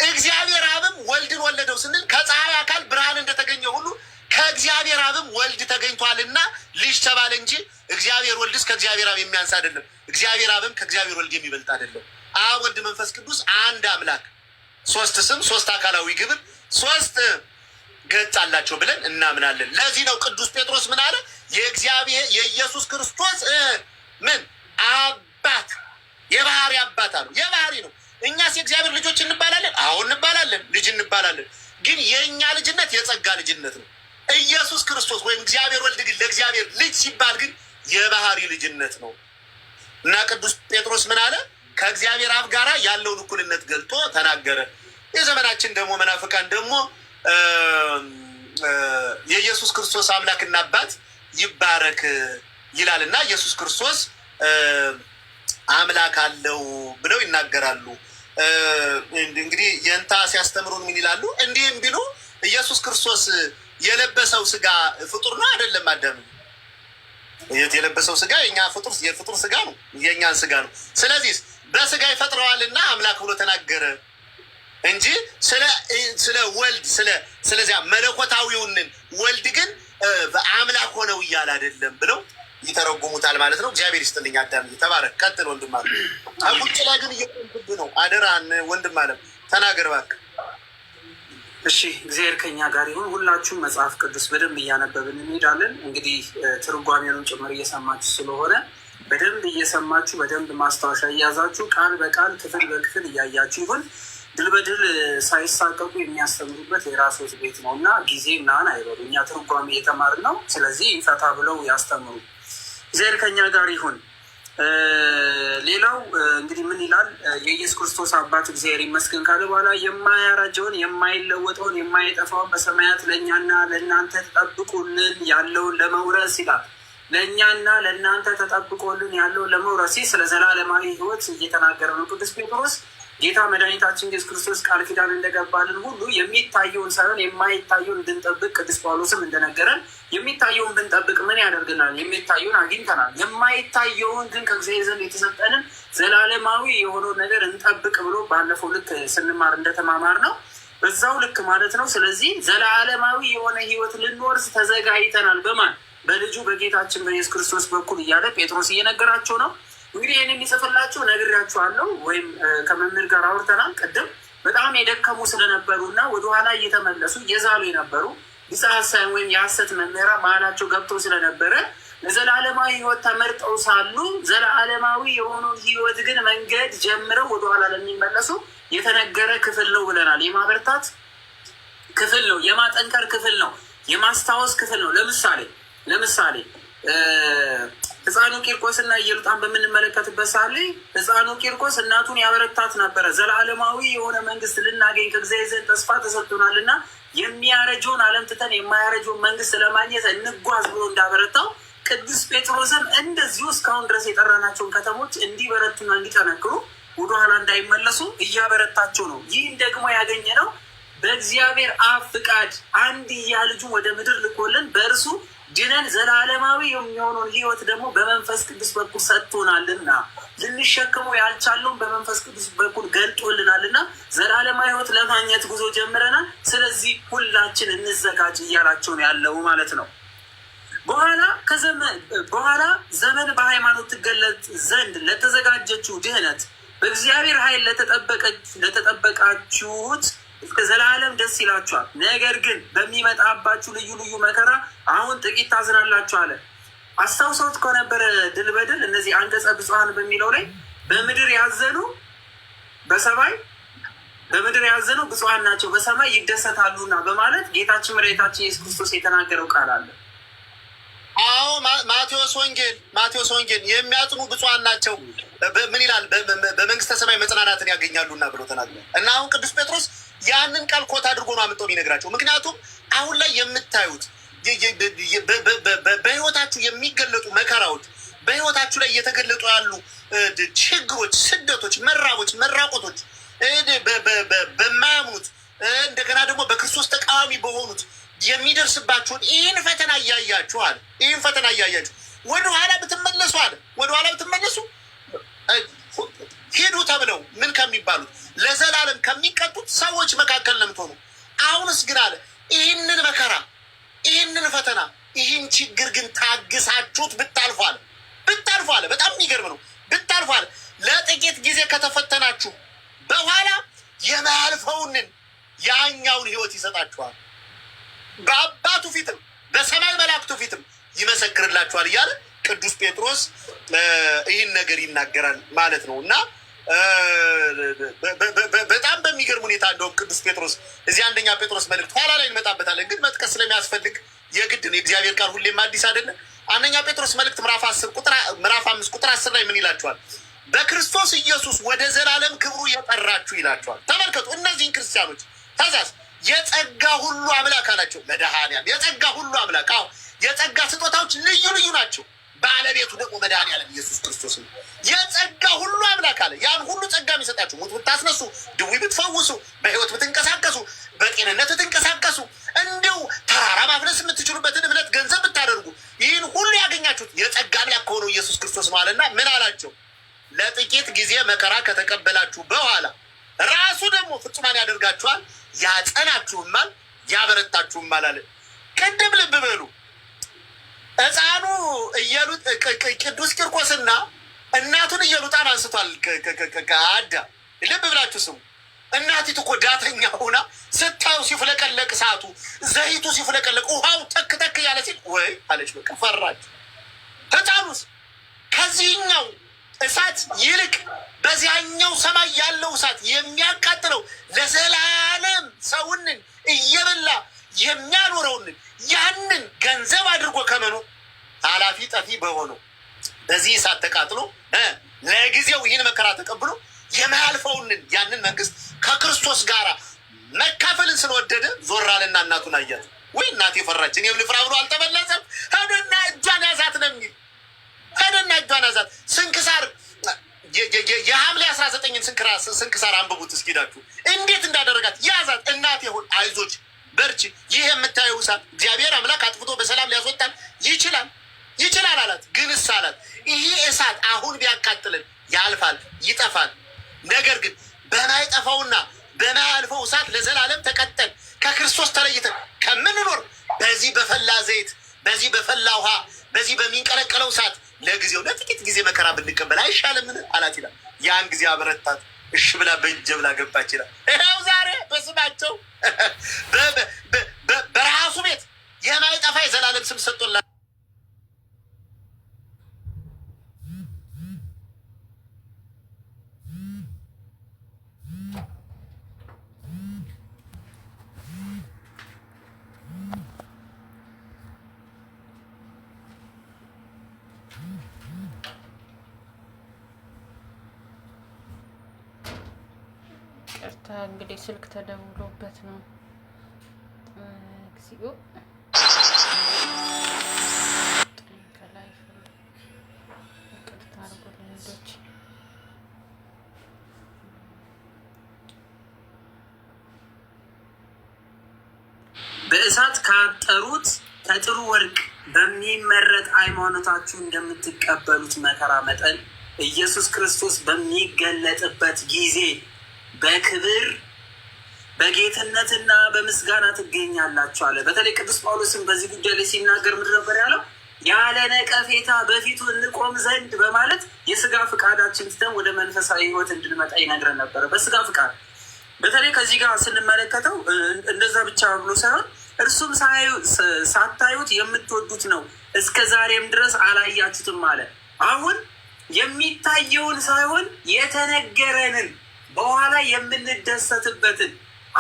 እግዚአብሔር አብም ወልድን ወለደው ስንል ከፀሐይ አካል ብርሃን እንደተገኘ ሁሉ ከእግዚአብሔር አብም ወልድ ተገኝቷልና ልጅ ተባለ እንጂ እግዚአብሔር ወልድስ ከእግዚአብሔር አብ የሚያንስ አይደለም። እግዚአብሔር አብም ከእግዚአብሔር ወልድ የሚበልጥ አይደለም። አብ ወልድ መንፈስ ቅዱስ አንድ አምላክ፣ ሶስት ስም፣ ሶስት አካላዊ ግብር፣ ሶስት ገጽ አላቸው ብለን እናምናለን። ለዚህ ነው ቅዱስ ጴጥሮስ ምን አለ? የእግዚአብሔር የኢየሱስ ክርስቶስ ምን አባት የባህሪ አባት አሉ። የባህሪ ነው። እኛስ የእግዚአብሔር ልጆች እንባላለን? አዎ እንባላለን፣ ልጅ እንባላለን። ግን የእኛ ልጅነት የጸጋ ልጅነት ነው። ኢየሱስ ክርስቶስ ወይም እግዚአብሔር ወልድ ግን ለእግዚአብሔር ልጅ ሲባል ግን የባህሪ ልጅነት ነው እና ቅዱስ ጴጥሮስ ምን አለ? ከእግዚአብሔር አብ ጋራ ያለውን እኩልነት ገልጦ ተናገረ። የዘመናችን ደግሞ መናፍቃን ደግሞ የኢየሱስ ክርስቶስ አምላክና አባት ይባረክ ይላል እና ኢየሱስ ክርስቶስ አምላክ አለው ብለው ይናገራሉ። እንግዲህ የእንታ ሲያስተምሩን ምን ይላሉ? እንዲህም ቢሉ ኢየሱስ ክርስቶስ የለበሰው ስጋ ፍጡር ነው አይደለም? አዳም የለበሰው ስጋ የኛ የፍጡር ስጋ ነው፣ የእኛን ስጋ ነው። ስለዚህ በስጋ ይፈጥረዋልና አምላክ ብሎ ተናገረ እንጂ ስለ ወልድ ስለዚያ መለኮታዊውንን ወልድ ግን አምላክ ሆነው እያለ አይደለም ብለው ይተረጉሙታል ማለት ነው። እግዚአብሔር ይስጥልኝ። አዳም ተባረክ። ቀጥል ወንድም አለ። አጉጭ ላይ ግን እየቆምክብ ነው። አደራን ወንድም አለ ተናገር እባክህ። እሺ፣ እግዚአብሔር ከኛ ጋር ይሁን። ሁላችሁም መጽሐፍ ቅዱስ በደንብ እያነበብን እንሄዳለን። እንግዲህ ትርጓሜውን ጭምር እየሰማችሁ ስለሆነ በደንብ እየሰማችሁ በደንብ ማስታወሻ እያዛችሁ ቃል በቃል ክፍል በክፍል እያያችሁ ይሁን። ድል በድል ሳይሳቀቁ የሚያስተምሩበት የራሶት ቤት ነው እና ጊዜ ምናምን አይበሉ። እኛ ትርጓሜ እየተማርን ነው። ስለዚህ ፈታ ብለው ያስተምሩ። እግዚአብሔር ከኛ ጋር ይሁን። ሌላው እንግዲህ ምን ይላል? የኢየሱስ ክርስቶስ አባት እግዚአብሔር ይመስገን ካለ በኋላ የማያረጀውን የማይለወጠውን የማይጠፋውን በሰማያት ለእኛና ለእናንተ ተጠብቁልን ያለውን ለመውረስ ይላል። ለእኛና ለእናንተ ተጠብቆልን ያለውን ለመውረስ ስለ ዘላለማዊ ሕይወት እየተናገረ ነው ቅዱስ ጴጥሮስ። ጌታ መድኃኒታችን ኢየሱስ ክርስቶስ ቃል ኪዳን እንደገባልን ሁሉ የሚታየውን ሳይሆን የማይታየውን እንድንጠብቅ ቅዱስ ጳውሎስም እንደነገረን የሚታየውን ብንጠብቅ ምን ያደርግናል? የሚታየውን አግኝተናል። የማይታየውን ግን ከእግዚአብሔር ዘንድ የተሰጠንን ዘላለማዊ የሆነውን ነገር እንጠብቅ ብሎ ባለፈው ልክ ስንማር እንደተማማር ነው በዛው ልክ ማለት ነው። ስለዚህ ዘላለማዊ የሆነ ሕይወት ልንወርስ ተዘጋጅተናል። በማን? በልጁ በጌታችን በኢየሱስ ክርስቶስ በኩል እያለ ጴጥሮስ እየነገራቸው ነው። እንግዲህ ይህን የሚጽፍላቸው ነግሬያቸዋለሁ፣ ወይም ከመምህር ጋር አውርተናል ቅድም። በጣም የደከሙ ስለነበሩ እና ወደኋላ እየተመለሱ እየዛሉ የነበሩ ቢጸ ሐሳያን ወይም የሐሰት መምህራን መሀላቸው ገብተው ስለነበረ ለዘላለማዊ ሕይወት ተመርጠው ሳሉ ዘላለማዊ የሆነውን ሕይወት ግን መንገድ ጀምረው ወደኋላ ለሚመለሱ የተነገረ ክፍል ነው ብለናል። የማበርታት ክፍል ነው፣ የማጠንከር ክፍል ነው፣ የማስታወስ ክፍል ነው። ለምሳሌ ሕፃኑ ቂርቆስና ኢየሉጣን በምንመለከትበት ሰዓት ላይ ሕፃኑ ቂርቆስ እናቱን ያበረታት ነበረ። ዘላለማዊ የሆነ መንግስት ልናገኝ ከእግዚአብሔር ዘንድ ተስፋ ተሰጥቶናልና የሚያረጀውን ዓለም ትተን የማያረጀውን መንግስት ለማግኘት እንጓዝ ብሎ እንዳበረታው ቅዱስ ጴጥሮስም እንደዚሁ እስካሁን ድረስ የጠራናቸውን ከተሞች እንዲበረቱና እንዲጠነክሩ ወደኋላ እንዳይመለሱ እያበረታቸው ነው። ይህን ደግሞ ያገኘ ነው በእግዚአብሔር አብ ፍቃድ አንድያ ልጁን ወደ ምድር ልኮልን በእርሱ ድነን ዘላለማዊ የሚሆነውን ሕይወት ደግሞ በመንፈስ ቅዱስ በኩል ሰጥቶናልና ልንሸክመው ያልቻለውን በመንፈስ ቅዱስ በኩል ገልጦልናልና ዘላለማዊ ሕይወት የማግኘት ጉዞ ጀምረናል። ስለዚህ ሁላችን እንዘጋጅ እያላቸው ነው ያለው ማለት ነው። በኋላ ዘመን በሃይማኖት ትገለጥ ዘንድ ለተዘጋጀችው ድህነት በእግዚአብሔር ኃይል ለተጠበቃችሁት እስከ ዘላለም ደስ ይላችኋል። ነገር ግን በሚመጣባችሁ ልዩ ልዩ መከራ አሁን ጥቂት ታዝናላችሁ አለ። አስታውሰውት ከነበረ ድል በድል እነዚህ አንቀጸ ብፁዓን በሚለው ላይ በምድር ያዘኑ በሰማይ በምድር ያዘኑ ብፁዓን ናቸው በሰማይ ይደሰታሉና በማለት ጌታችን መድኃኒታችን ኢየሱስ ክርስቶስ የተናገረው ቃል አለ። አዎ ማቴዎስ ወንጌል የሚያጽኑ ብፁዓን ናቸው ምን ይላል? በመንግስተ ሰማይ መጽናናትን ያገኛሉና ብሎ ተናግሯል። እና አሁን ቅዱስ ጴጥሮስ ያንን ቃል ኮት አድርጎ ነው አምጥቶ የሚነግራቸው። ምክንያቱም አሁን ላይ የምታዩት በህይወታችሁ የሚገለጡ መከራዎች፣ በህይወታችሁ ላይ እየተገለጡ ያሉ ችግሮች፣ ስደቶች፣ መራቦች፣ መራቆቶች በማያምኑት እንደገና ደግሞ በክርስቶስ ተቃዋሚ በሆኑት የሚደርስባችሁን ይህን ፈተና እያያችኋል። ይህን ፈተና እያያችሁ ወደኋላ ብትመለሱ ሂዱ ተብለው ምን ከሚባሉት ለዘላለም ከሚቀጡት ሰዎች መካከል ነው የምትሆኑ። አሁንስ ግን አለ ይህንን መከራ፣ ይህንን ፈተና፣ ይህን ችግር ግን ታግሳችሁት ብታልፉ አለ። በጣም የሚገርም ነው። ብታልፉ አለ ለጥቂት ጊዜ ከተፈተናችሁ በኋላ የማያልፈውንን ያኛውን ህይወት ይሰጣችኋል። በአባቱ ፊትም በሰማይ መላእክቱ ፊትም ይመሰክርላችኋል እያለ ቅዱስ ጴጥሮስ ይህን ነገር ይናገራል ማለት ነው። እና በጣም በሚገርም ሁኔታ እንደውም ቅዱስ ጴጥሮስ እዚህ አንደኛ ጴጥሮስ መልእክት ኋላ ላይ እንመጣበታለን፣ ግን መጥቀስ ስለሚያስፈልግ የግድ ነው። የእግዚአብሔር ቃል ሁሌም አዲስ አይደለም። አንደኛ ጴጥሮስ መልእክት ምዕራፍ 5 ቁጥር 10 ላይ ምን ይላችኋል? በክርስቶስ ኢየሱስ ወደ ዘላለም ክብሩ የጠራችሁ ይላችኋል። ተመልከቱ እነዚህን ክርስቲያኖች ታዛዝ የጸጋ ሁሉ አምላክ አላቸው። መድኃኒዓለም የጸጋ ሁሉ አምላክ። አዎ የጸጋ ስጦታዎች ልዩ ልዩ ናቸው። ባለቤቱ ደግሞ መድኃኒዓለም ኢየሱስ ክርስቶስ ነው። የጸጋ ሁሉ አምላክ አለ። ያን ሁሉ ጸጋ የሚሰጣችሁ ሙት ብታስነሱ፣ ድዊ ብትፈውሱ፣ በህይወት ብትንቀሳቀሱ፣ በጤንነት ብትንቀሳቀሱ፣ እንዲሁ ተራራ ማፍለስ የምትችሉበትን እምነት ገንዘብ ብታደርጉ፣ ይህን ሁሉ ያገኛችሁት የጸጋ አምላክ ከሆነው ኢየሱስ ክርስቶስ ነው አለና ምን አላቸው? ለጥቂት ጊዜ መከራ ከተቀበላችሁ በኋላ ራሱ ደግሞ ፍጹማን ያደርጋችኋል፣ ያጸናችሁማል፣ ያበረታችሁማል አለ። ቅድም ልብ በሉ ሕፃኑ ቅዱስ ቂርቆስና እናቱን ኢየሉጣን አንስቷል አዳም። ልብ ብላችሁ ስሙ። እናቲቱ እኮ ዳተኛ ሆና ስታዩ ሲፍለቀለቅ እሳቱ ዘይቱ ሲፍለቀለቅ ውሃው ተክ ተክ እያለ ሲል ወይ አለች፣ በቃ ፈራች። ሕፃኑስ ከዚህኛው እሳት ይልቅ በዚያኛው ሰማይ ያለው እሳት የሚያቃጥለው ለዘላለም ሰውንን እየበላ የሚያኖረውንን ያንን ገንዘብ አድርጎ ከመኖር ኃላፊ ጠፊ በሆነው በዚህ እሳት ተቃጥሎ ለጊዜው ይህን መከራ ተቀብሎ የማያልፈውንን ያንን መንግስት ከክርስቶስ ጋር መካፈልን ስለወደደ ዞር አለና እናቱን አያት። ወይ እናቴ ፈራች፣ እኔም ልፍራ ብሎ አልተመለሰም። ሄደና እጇን ያዛት ነው የሚል ሄደና እጇን ያዛት። ስንክሳር የሐምሌ 19ን ስንክሳር አንብቡት እስኪዳችሁ እንዴት እንዳደረጋት ያዛት። እናቴ ሆን አይዞች በርቺ፣ ይህ የምታየው እሳት እግዚአብሔር አምላክ አጥፍቶ በሰላም ሊያስወጣን ይችላል አላት። ግን አላት ይህ እሳት አሁን ቢያቃጥልን ያልፋል፣ ይጠፋል። ነገር ግን በማይጠፋውና በማያልፈው እሳት ለዘላለም ተቀጠል ከክርስቶስ ተለይተን ከምንኖር በዚህ በፈላ ዘይት፣ በዚህ በፈላ ውሃ፣ በዚህ በሚንቀለቀለው እሳት ለጊዜው ለጥቂት ጊዜ መከራ ብንቀበል አይሻልምን አላት ይላል። ያን ጊዜ አበረታት፣ እሺ ብላ በእጀ ብላ ገባች ይላል። ይኸው ዛሬ በስማቸው በራሱ ቤት የማይጠፋ የዘላለም ስም ሰጥቶላ እንግዲህ ስልክ ተደውሎበት ነው። እግዚኦ ከላይ ቅርታ አድርጎልኝ ልጆች። በእሳት ካጠሩት ከጥሩ ወርቅ በሚመረጥ ሃይማኖታችሁ እንደምትቀበሉት መከራ መጠን ኢየሱስ ክርስቶስ በሚገለጥበት ጊዜ በክብር በጌትነትና በምስጋና ትገኛላችሁ አለ። በተለይ ቅዱስ ጳውሎስም በዚህ ጉዳይ ላይ ሲናገር ምንድን ነበር ያለው? ያለ ነቀፌታ በፊቱ እንቆም ዘንድ በማለት የስጋ ፍቃዳችን ትተን ወደ መንፈሳዊ ሕይወት እንድንመጣ ይነግረን ነበረ። በስጋ ፍቃድ በተለይ ከዚህ ጋር ስንመለከተው እንደዛ ብቻ ብሎ ሳይሆን እርሱም ሳታዩት የምትወዱት ነው፣ እስከ ዛሬም ድረስ አላያችሁትም አለ። አሁን የሚታየውን ሳይሆን የተነገረንን በኋላ የምንደሰትበትን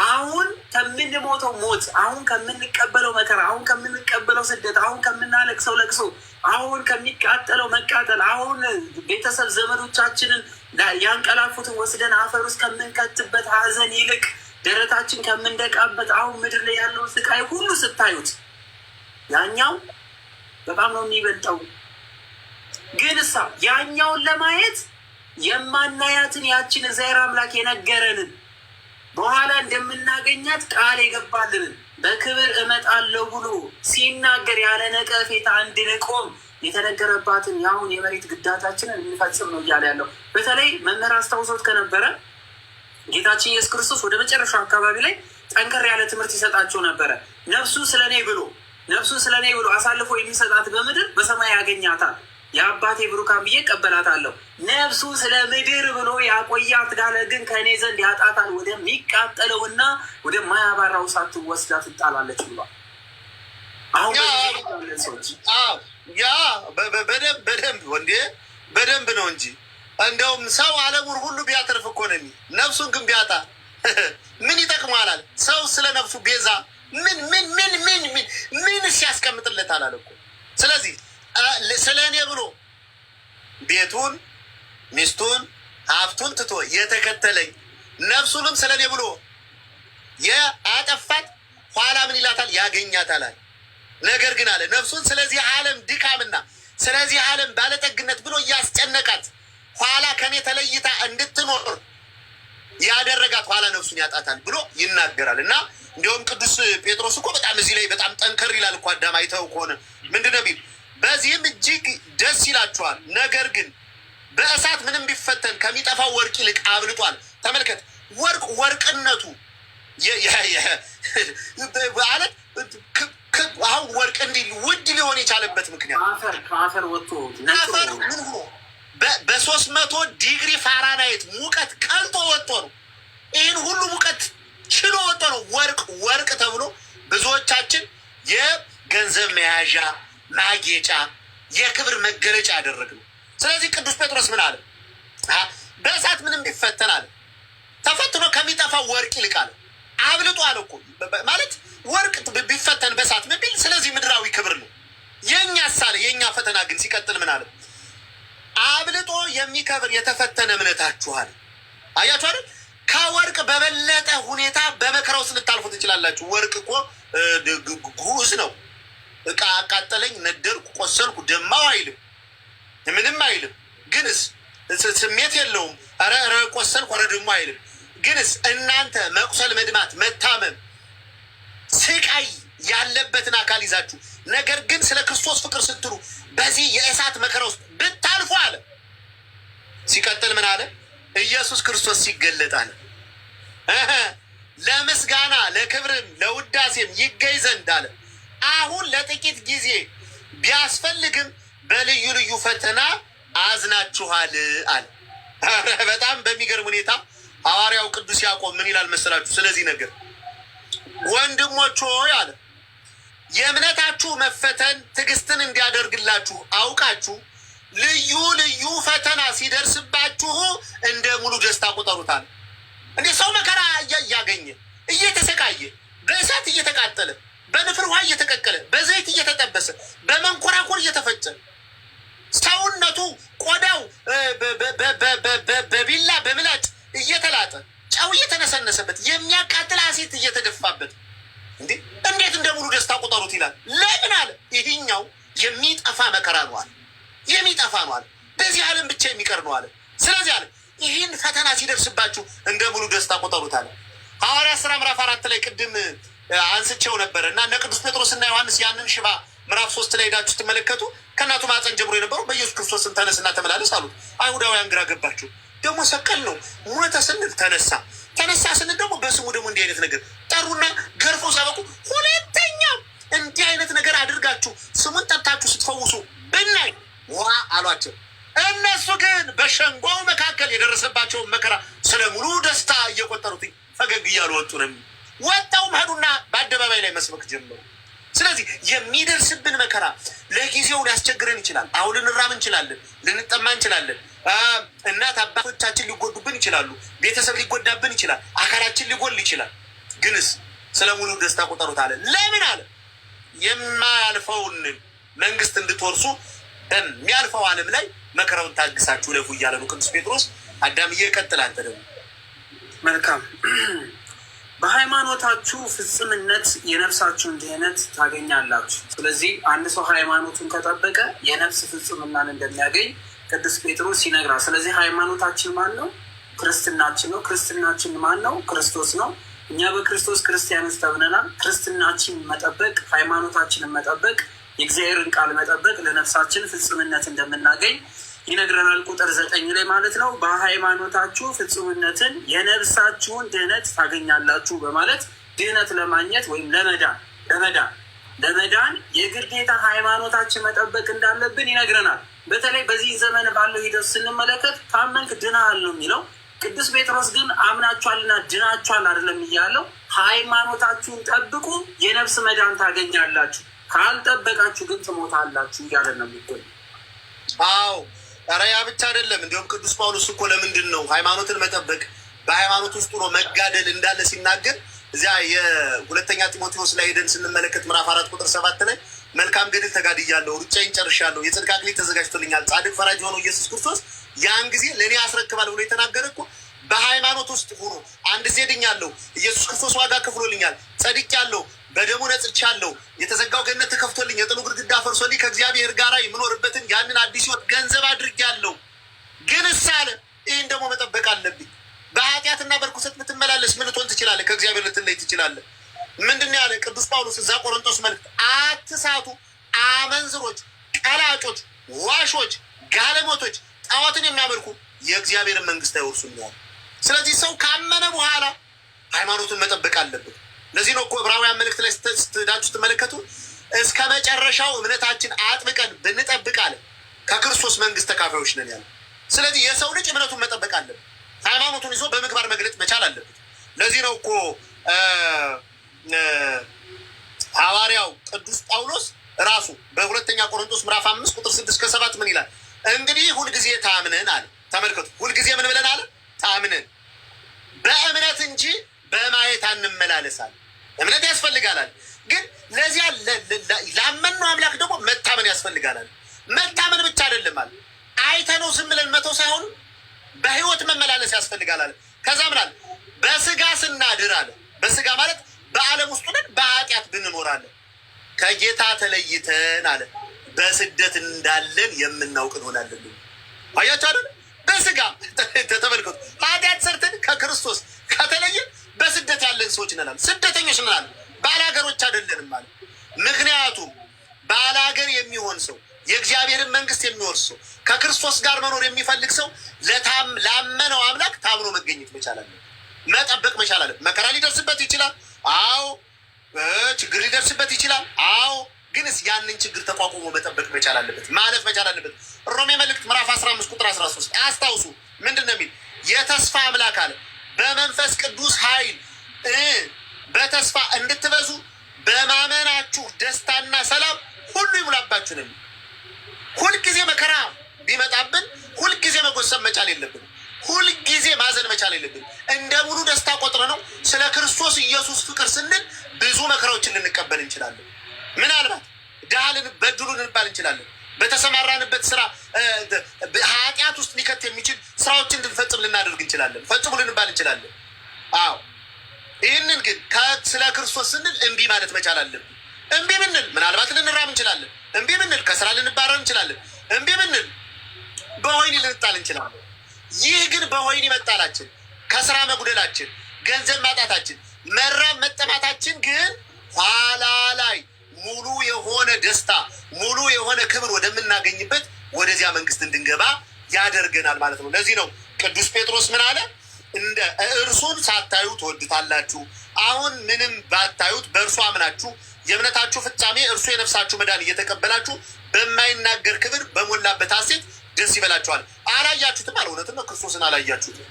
አሁን ከምንሞተው ሞት፣ አሁን ከምንቀበለው መከራ፣ አሁን ከምንቀበለው ስደት፣ አሁን ከምናለቅሰው ለቅሶ፣ አሁን ከሚቃጠለው መቃጠል፣ አሁን ቤተሰብ ዘመዶቻችንን ያንቀላፉትን ወስደን አፈር ውስጥ ከምንከትበት ሐዘን ይልቅ ደረታችን ከምንደቃበት አሁን ምድር ላይ ያለውን ስቃይ ሁሉ ስታዩት ያኛው በጣም ነው የሚበልጠው። ግን እሳ ያኛውን ለማየት የማናያትን ያችን እግዚአብሔር አምላክ የነገረንን በኋላ እንደምናገኛት ቃል የገባልንን በክብር እመጣለሁ ብሎ ሲናገር ያለ ነቀፌታ እንድንቆም የተነገረባትን የአሁን የመሬት ግዳታችንን እንፈጽም ነው እያለ ያለው። በተለይ መምህር አስታውሶት ከነበረ ጌታችን ኢየሱስ ክርስቶስ ወደ መጨረሻው አካባቢ ላይ ጠንከር ያለ ትምህርት ይሰጣቸው ነበረ። ነፍሱ ስለ እኔ ብሎ አሳልፎ የሚሰጣት በምድር በሰማይ ያገኛታል፣ የአባቴ ብሩካን ብዬ እቀበላታለሁ። ነፍሱ ስለ ምድር ብሎ ያቆያት ጋለ ግን ከእኔ ዘንድ ያጣታል፣ ወደሚቃጠለውና ወደማያባራው እሳት ትወስዳ ትጣላለች ብሏል። አሁን ያ በደንብ ወንዴ በደንብ ነው እንጂ እንደውም ሰው ዓለሙን ሁሉ ቢያተርፍ እኮ ነው የሚል ነፍሱን ግን ቢያጣ ምን ይጠቅማል? ሰው ስለ ነፍሱ ቤዛ ምን ሲያስቀምጥለታል አለ እኮ። ስለዚህ ስለ እኔ ብሎ ቤቱን፣ ሚስቱን፣ ሀብቱን ትቶ የተከተለኝ ነፍሱንም ስለ እኔ ብሎ የአጠፋት ኋላ ምን ይላታል? ያገኛታል። ነገር ግን አለ ነፍሱን ስለዚህ ዓለም ድካምና ስለዚህ ዓለም ባለጠግነት ብሎ እያስጨነቃት ኋላ ከኔ ተለይታ እንድትኖር ያደረጋት ኋላ ነፍሱን ያጣታል ብሎ ይናገራል። እና እንዲሁም ቅዱስ ጴጥሮስ እኮ በጣም እዚህ ላይ በጣም ጠንከር ይላል እኮ። አዳም አይተው ከሆነ ምንድን ነው ቢል በዚህም እጅግ ደስ ይላችኋል፣ ነገር ግን በእሳት ምንም ቢፈተን ከሚጠፋው ወርቅ ይልቅ አብልጧል። ተመልከት፣ ወርቅነቱ ማለት አሁን ወርቅ እንዲህ ውድ ሊሆን የቻለበት ምክንያት ከአፈር ወጥቶ አፈር ምን ሆኖ በ300 ዲግሪ ፋራናይት ሙቀት ቀልጦ ወጥቶ ነው። ይህን ሁሉ ሙቀት ችሎ ወጥቶ ነው ወርቅ ተብሎ ብዙዎቻችን የገንዘብ መያዣ ማጌጫ፣ የክብር መገለጫ ያደረግነው። ስለዚህ ቅዱስ ጴጥሮስ ምን አለ? በእሳት ምንም ቢፈተን አለ ተፈትኖ ከሚጠፋው ወርቅ ይልቅ አለ አብልጦ አለ እኮ። ማለት ወርቅ ቢፈተን በእሳት ምን ቢል፣ ስለዚህ ምድራዊ ክብር ነው። የእኛ ሳለ የእኛ ፈተና ግን ሲቀጥል ምን አለ? አብልጦ የሚከብር የተፈተነ እምነታችኋል። አያችሁ አይደል? ከወርቅ በበለጠ ሁኔታ በመከራ ውስጥ ልታልፉ ትችላላችሁ። ወርቅ እኮ ጉዝ ነው። እቃ አቃጠለኝ፣ ነደርኩ፣ ቆሰልኩ፣ ደማው አይልም፣ ምንም አይልም። ግንስ ስሜት የለውም። ኧረ ቆሰልኩ፣ ኧረ ደሞ አይልም። ግንስ እናንተ መቁሰል፣ መድማት፣ መታመም፣ ስቃይ ያለበትን አካል ይዛችሁ ነገር ግን ስለ ክርስቶስ ፍቅር ስትሉ በዚህ የእሳት መከራ ውስጥ ብታልፉ አለ። ሲቀጥል ምን አለ? ኢየሱስ ክርስቶስ ሲገለጥ አለ ለምስጋና ለክብርም ለውዳሴም ይገኝ ዘንድ አለ አሁን ለጥቂት ጊዜ ቢያስፈልግም በልዩ ልዩ ፈተና አዝናችኋል አለ። በጣም በሚገርም ሁኔታ ሐዋርያው ቅዱስ ያዕቆብ ምን ይላል መሰላችሁ? ስለዚህ ነገር ወንድሞች ሆይ አለ የእምነታችሁ መፈተን ትዕግስትን እንዲያደርግላችሁ አውቃችሁ ልዩ ልዩ ፈተና ሲደርስባችሁ እንደ ሙሉ ደስታ ቁጠሩታል። እንዴ ሰው መከራ እያገኘ እየተሰቃየ በእሳት እየተቃጠለ በንፍር ውሃ እየተቀቀለ በዘይት እየተጠበሰ በመንኮራኮር እየተፈጨ ሰውነቱ ቆዳው በቢላ በምላጭ እየተላጠ ጨው እየተነሰነሰበት የሚያቃጥል አሴት እየተደፋበት እንዴት እንደ ሙሉ ደስታ ቁጠሩት ይላል። ለምን አለ? ይህኛው የሚጠፋ መከራ ነው አለ። የሚጠፋ ነው አለ። በዚህ ዓለም ብቻ የሚቀር ነው አለ። ስለዚህ አለ ይህን ፈተና ሲደርስባችሁ እንደ ሙሉ ደስታ ቁጠሩት አለ። ሐዋርያት ሥራ ምዕራፍ 4 ላይ ቅድም አንስቼው ነበረ እና እነ ቅዱስ ጴጥሮስ እና ዮሐንስ ያንን ሽባ ምዕራፍ 3 ላይ ሄዳችሁ ስትመለከቱ ከእናቱ ማፀን ጀምሮ የነበረው በኢየሱስ ክርስቶስን ተነስና ተመላለስ አሉት። አይሁዳውያን ግራ ገባቸው። ደግሞ ሰቀል ነው ሞተ ስንል ተነሳ፣ ተነሳ ስንል ደግሞ በስሙ ደግሞ እንዲህ አይነት ነገር ጠሩና ገርፈው ሳበቁ ሁለተኛ እንዲህ አይነት ነገር አድርጋችሁ ስሙን ጠርታችሁ ስትፈውሱ ብናይ ዋ አሏቸው። እነሱ ግን በሸንጓው መካከል የደረሰባቸውን መከራ ስለ ሙሉ ደስታ እየቆጠሩት ፈገግ እያሉ ወጡ ነው። ወጣውም ሄዱና በአደባባይ ላይ መስበክ ጀመሩ። ስለዚህ የሚደርስብን መከራ ለጊዜው ሊያስቸግረን ይችላል። አሁን ልንራብ እንችላለን፣ ልንጠማ እንችላለን፣ እናት አባቶቻችን ሊጎዱብን ይችላሉ፣ ቤተሰብ ሊጎዳብን ይችላል፣ አካላችን ሊጎል ይችላል። ግንስ ስለ ሙሉ ደስታ ቆጠሩት አለ። ለምን አለ? የማያልፈውን መንግስት እንድትወርሱ በሚያልፈው ዓለም ላይ መከራውን ታግሳችሁ ለፉ እያለ ነው ቅዱስ ጴጥሮስ። አዳምዬ ቀጥል አንተ ደግሞ። መልካም በሃይማኖታችሁ ፍጽምነት የነፍሳችሁን ድህነት ታገኛላችሁ። ስለዚህ አንድ ሰው ሃይማኖቱን ከጠበቀ የነፍስ ፍጽምናን እንደሚያገኝ ቅዱስ ጴጥሮስ ይነግራል። ስለዚህ ሃይማኖታችን ማን ነው? ክርስትናችን ነው። ክርስትናችን ማን ነው? ክርስቶስ ነው። እኛ በክርስቶስ ክርስቲያኖች ተብለናል። ክርስትናችን መጠበቅ፣ ሃይማኖታችንን መጠበቅ፣ የእግዚአብሔርን ቃል መጠበቅ ለነፍሳችን ፍጽምነት እንደምናገኝ ይነግረናል። ቁጥር 9 ላይ ማለት ነው። በሃይማኖታችሁ ፍጹምነትን የነፍሳችሁን ድህነት ታገኛላችሁ በማለት ድህነት ለማግኘት ወይም ለመዳን የግዴታ ሃይማኖታችን መጠበቅ እንዳለብን ይነግረናል። በተለይ በዚህ ዘመን ባለው ሂደት ስንመለከት ታመንክ ድናሃል ነው የሚለው። ቅዱስ ጴጥሮስ ግን አምናችኋልና ድናችኋል አይደለም እያለው፣ ሃይማኖታችሁን ጠብቁ የነፍስ መዳን ታገኛላችሁ፣ ካልጠበቃችሁ ግን ትሞታላችሁ እያለ ነው የሚገኝ። አዎ ኧረ ያ ብቻ አይደለም። እንዲሁም ቅዱስ ጳውሎስ እኮ ለምንድን ነው ሃይማኖትን መጠበቅ በሃይማኖት ውስጥ ሆኖ መጋደል እንዳለ ሲናገር እዚያ የሁለተኛ ጢሞቴዎስ ላይ ሄደን ስንመለከት ምዕራፍ 4 ቁጥር 7 ላይ መልካም ገድል ተጋድያለሁ፣ ሩጫዬን ጨርሻለሁ፣ የጽድቅ አክሊል ተዘጋጅቶልኛል፣ ጻድቅ ፈራጅ የሆነው ኢየሱስ ክርስቶስ ያን ጊዜ ለእኔ ያስረክባል ብሎ የተናገረ እኮ በሃይማኖት ውስጥ ሆኖ አንድ ጊዜ ድኛለሁ፣ ኢየሱስ ክርስቶስ ዋጋ ከፍሎልኛል፣ ጸድቄያለሁ፣ በደሙ ነጽቻለሁ፣ የተዘጋው ገነት ተከፍቶልኝ፣ የጥሉ ግድግዳ ፈርሶልኝ ከእግዚአብሔር ጋር የምኖርበትን ያንን አዲስ ሕይወት ገንዘብ አድርጌያለሁ። ግን ሳለ ይህን ደግሞ መጠበቅ አለብኝ። በኃጢአትና በርኩሰት ብትመላለስ ምን ልትሆን ትችላለህ? ከእግዚአብሔር ልትለይ ትችላለህ። ምንድን ያለ ቅዱስ ጳውሎስ እዛ ቆሮንቶስ መልእክት፣ አትሳቱ፣ አመንዝሮች፣ ቀላጮች፣ ዋሾች፣ ጋለሞቶች፣ ጣዖትን የሚያመልኩ የእግዚአብሔርን መንግስት አይወርሱም ያለ። ስለዚህ ሰው ካመነ በኋላ ሃይማኖቱን መጠበቅ አለበት። ለዚህ ነው እኮ ዕብራውያን መልእክት ላይ ስትዳችሁ ስትመለከቱ እስከ መጨረሻው እምነታችን አጥብቀን ብንጠብቅ አለ ከክርስቶስ መንግስት ተካፋዮች ነን ያለ። ስለዚህ የሰው ልጅ እምነቱን መጠበቅ አለበት፣ ሃይማኖቱን ይዞ በምግባር መግለጥ መቻል አለበት። ለዚህ ነው እኮ ሐዋርያው ቅዱስ ጳውሎስ ራሱ በሁለተኛ ቆሮንቶስ ምዕራፍ 5 ቁጥር 6-7 ምን ይላል? እንግዲህ ሁልጊዜ ታምነን አለ። ተመልከቱ፣ ሁልጊዜ ምን ብለን አለ? ታምነን በእምነት እንጂ በማየት አንመላለሳል። እምነት ያስፈልጋላል፣ ግን ለዚያ ላመንነው አምላክ ደግሞ መታመን ያስፈልጋላል። መታመን ብቻ አይደለም አለ፣ አይተነው ዝም ብለን መተው ሳይሆን በህይወት መመላለስ ያስፈልጋል። ከዛ ምን አለ? በስጋ ስናድር አለ። በስጋ ማለት በዓለም ውስጥ ነን፣ በኃጢአት ብንኖራለን ከጌታ ተለይተን አለ በስደት እንዳለን የምናውቅ እንሆናለን። አያችሁ አይደል? በስጋ ተመልከቱ፣ ኃጢአት ሰርተን ከክርስቶስ ከተለየን በስደት ያለን ሰዎች ነናል፣ ስደተኞች ነናል፣ ባላገሮች አይደለንም ማለት። ምክንያቱም ባላገር የሚሆን ሰው የእግዚአብሔርን መንግስት የሚወርስ ሰው ከክርስቶስ ጋር መኖር የሚፈልግ ሰው ላመነው አምላክ ታምኖ መገኘት መቻል አለ፣ መጠበቅ መቻል አለ። መከራ ሊደርስበት ይችላል፣ አዎ። ችግር ሊደርስበት ይችላል፣ አዎ። ግንስ ያንን ችግር ተቋቁሞ መጠበቅ መቻል አለበት፣ ማለፍ መቻል አለበት። ሮሜ መልእክት ምዕራፍ 15 ቁጥር 13 አስታውሱ። ምንድን ነው የሚል? የተስፋ አምላክ አለ በመንፈስ ቅዱስ ኃይል በተስፋ እንድትበዙ በማመናችሁ ደስታና ሰላም ሁሉ ይሙላባችሁ ነው። ሁልጊዜ መከራ ቢመጣብን ሁልጊዜ መጎሰብ መቻል የለብን፣ ሁልጊዜ ማዘን መቻል የለብን። እንደ ሙሉ ደስታ ቆጥረ ነው ስለ ክርስቶስ ኢየሱስ ፍቅር ስንል ብዙ መከራዎችን ልንቀበል እንችላለን። ምናልባት ድሃ በድሉ ልንባል እንችላለን። በተሰማራንበት ስራ ኃጢአት ውስጥ ሊከት የሚችል ስራዎችን እንድንፈጽም ልናደርግ እንችላለን፣ ፈጽሙ ልንባል እንችላለን። አዎ፣ ይህንን ግን ስለ ክርስቶስ ስንል እምቢ ማለት መቻል አለብን። እምቢ ብንል ምናልባት ልንራብ እንችላለን። እምቢ ብንል ከስራ ልንባረር እንችላለን። እምቢ ብንል በወህኒ ልንጣል እንችላለን። ይህ ግን በወህኒ መጣላችን፣ ከስራ መጉደላችን፣ ገንዘብ ማጣታችን፣ መራብ መጠማታችን ግን ኋላ ላይ ሙሉ የሆነ ደስታ ሙሉ የሆነ ክብር ወደምናገኝበት ወደዚያ መንግስት እንድንገባ ያደርገናል ማለት ነው። ለዚህ ነው ቅዱስ ጴጥሮስ ምን አለ? እንደ እርሱን ሳታዩ ትወዱታላችሁ። አሁን ምንም ባታዩት በእርሱ አምናችሁ የእምነታችሁ ፍጻሜ እርሱ የነፍሳችሁ መዳን እየተቀበላችሁ በማይናገር ክብር በሞላበት ሐሴት ደስ ይበላችኋል። አላያችሁትም አለ። እውነትም ነው፣ ክርስቶስን አላያችሁትም።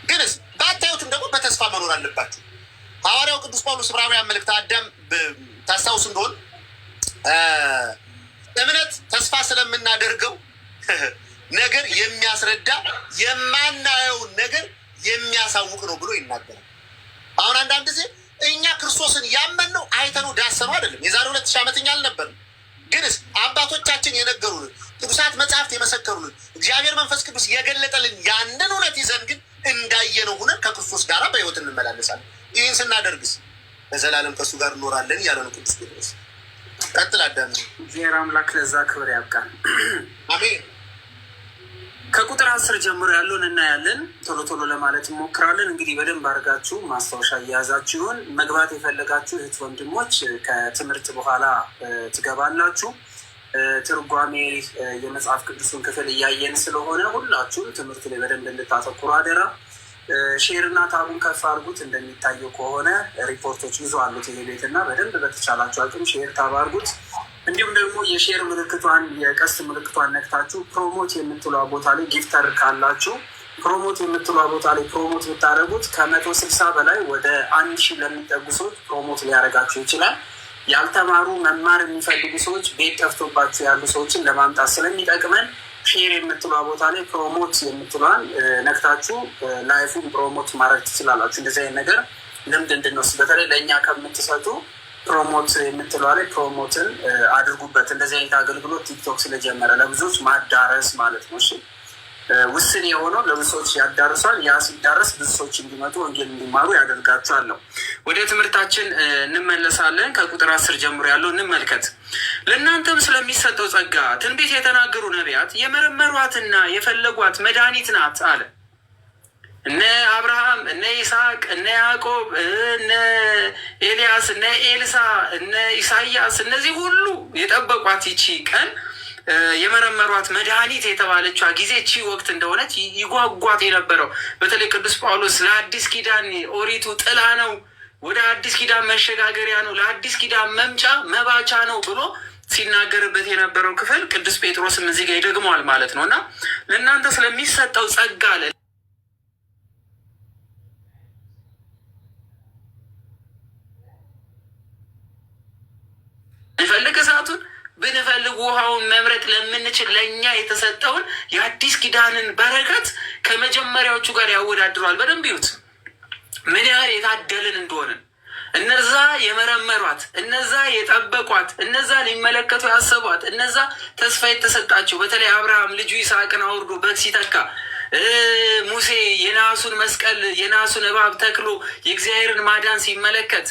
ግንስ ባታዩትም ደግሞ በተስፋ መኖር አለባችሁ። ሐዋርያው ቅዱስ ጳውሎስ ዕብራውያን መልእክት አዳም ታስታውስ እንደሆን እምነት ተስፋ ስለምናደርገው ነገር የሚያስረዳ የማናየውን ነገር የሚያሳውቅ ነው ብሎ ይናገራል። አሁን አንዳንድ ጊዜ እኛ ክርስቶስን ያመንነው አይተነው ዳሰነው አይደለም። የዛሬ 2000 ዓመት እኛ አልነበርም። ግንስ አባቶቻችን የነገሩንን ቅዱሳት መጽሐፍት የመሰከሩልን እግዚአብሔር መንፈስ ቅዱስ የገለጠልን ያንን እውነት ይዘን ግን እንዳየነው ሆነን ከክርስቶስ ጋር በሕይወት እንመላለሳለን። ይህን ስናደርግስ በዘላለም ከእሱ ጋር እንኖራለን እያለ ነው ቅዱስ ጴጥሮስ። ቀጥል አዳም። እግዚአብሔር አምላክ ለዛ ክብር ያብቃል። አሜን። ከቁጥር 10 ጀምሮ ያለውን እናያለን። ቶሎ ቶሎ ለማለት እንሞክራለን። እንግዲህ በደንብ አድርጋችሁ ማስታወሻ እየያዛችሁን መግባት የፈለጋችሁ እህት ወንድሞች ከትምህርት በኋላ ትገባላችሁ። ትርጓሜ የመጽሐፍ ቅዱሱን ክፍል እያየን ስለሆነ ሁላችሁም ትምህርት ላይ በደንብ እንድታተኩሩ አደራ። ሼርና ታቡን ከፍ አድርጉት። እንደሚታየው ከሆነ ሪፖርቶች ብዙ አሉት ይሄ ቤት እና በደንብ በተቻላችሁ አቅም ሼር ታብ አድርጉት። እንዲሁም ደግሞ የሼር ምልክቷን የቀስት ምልክቷን ነክታችሁ ፕሮሞት የምትሏ ቦታ ላይ ጊፍተር ካላችሁ ፕሮሞት የምትሏ ቦታ ላይ ፕሮሞት ብታደረጉት ከ160 በላይ ወደ 1000 ለሚጠጉ ሰዎች ፕሮሞት ሊያደርጋችሁ ይችላል። ያልተማሩ መማር የሚፈልጉ ሰዎች ቤት ጠፍቶባችሁ ያሉ ሰዎችን ለማምጣት ስለሚጠቅመን ሼር የምትሏ ቦታ ላይ ፕሮሞት የምትሏን ነክታችሁ ላይፉን ፕሮሞት ማድረግ ትችላላችሁ። እንደዚህ አይነት ነገር ልምድ እንድንወስድ በተለይ ለእኛ ከምትሰጡ ፕሮሞት የምትሏ ላይ ፕሮሞትን አድርጉበት። እንደዚህ አይነት አገልግሎት ቲክቶክ ስለጀመረ ለብዙዎች ማዳረስ ማለት ነው። እሺ ውስን የሆነው ለብዙ ሰዎች ያዳርሷል። ያ ሲዳረስ ብዙ ሰዎች እንዲመጡ ወንጌል እንዲማሩ ያደርጋቸዋል ነው። ወደ ትምህርታችን እንመለሳለን። ከቁጥር 10 ጀምሮ ያለው እንመልከት። ለእናንተም ስለሚሰጠው ጸጋ ትንቢት የተናገሩ ነቢያት የመረመሯትና የፈለጓት መድኃኒት ናት አለ። እነ አብርሃም፣ እነ ይስሐቅ፣ እነ ያዕቆብ፣ እነ ኤልያስ፣ እነ ኤልሳ፣ እነ ኢሳያስ እነዚህ ሁሉ የጠበቋት ይቺ ቀን የመረመሯት መድኃኒት የተባለችዋ ጊዜ ቺ ወቅት እንደሆነች ይጓጓት የነበረው በተለይ ቅዱስ ጳውሎስ ለአዲስ ኪዳን ኦሪቱ ጥላ ነው፣ ወደ አዲስ ኪዳን መሸጋገሪያ ነው፣ ለአዲስ ኪዳን መምጫ መባቻ ነው ብሎ ሲናገርበት የነበረው ክፍል ቅዱስ ጴጥሮስም እዚህ ጋር ይደግመዋል ማለት ነው። እና ለእናንተ ስለሚሰጠው ጸጋ አለ ይፈልግ እሳቱን ብንፈልግ ውሃውን መምረጥ ለምንችል ለእኛ የተሰጠውን የአዲስ ኪዳንን በረከት ከመጀመሪያዎቹ ጋር ያወዳድረዋል። በደንብ ይዩት ምን ያህል የታደልን እንደሆንን። እነዛ የመረመሯት፣ እነዛ የጠበቋት፣ እነዛ ሊመለከቱ ያሰቧት፣ እነዛ ተስፋ የተሰጣቸው በተለይ አብርሃም ልጁ ይስሐቅን አውርዶ በግ ሲተካ፣ ሙሴ የናሱን መስቀል የናሱን እባብ ተክሎ የእግዚአብሔርን ማዳን ሲመለከት፣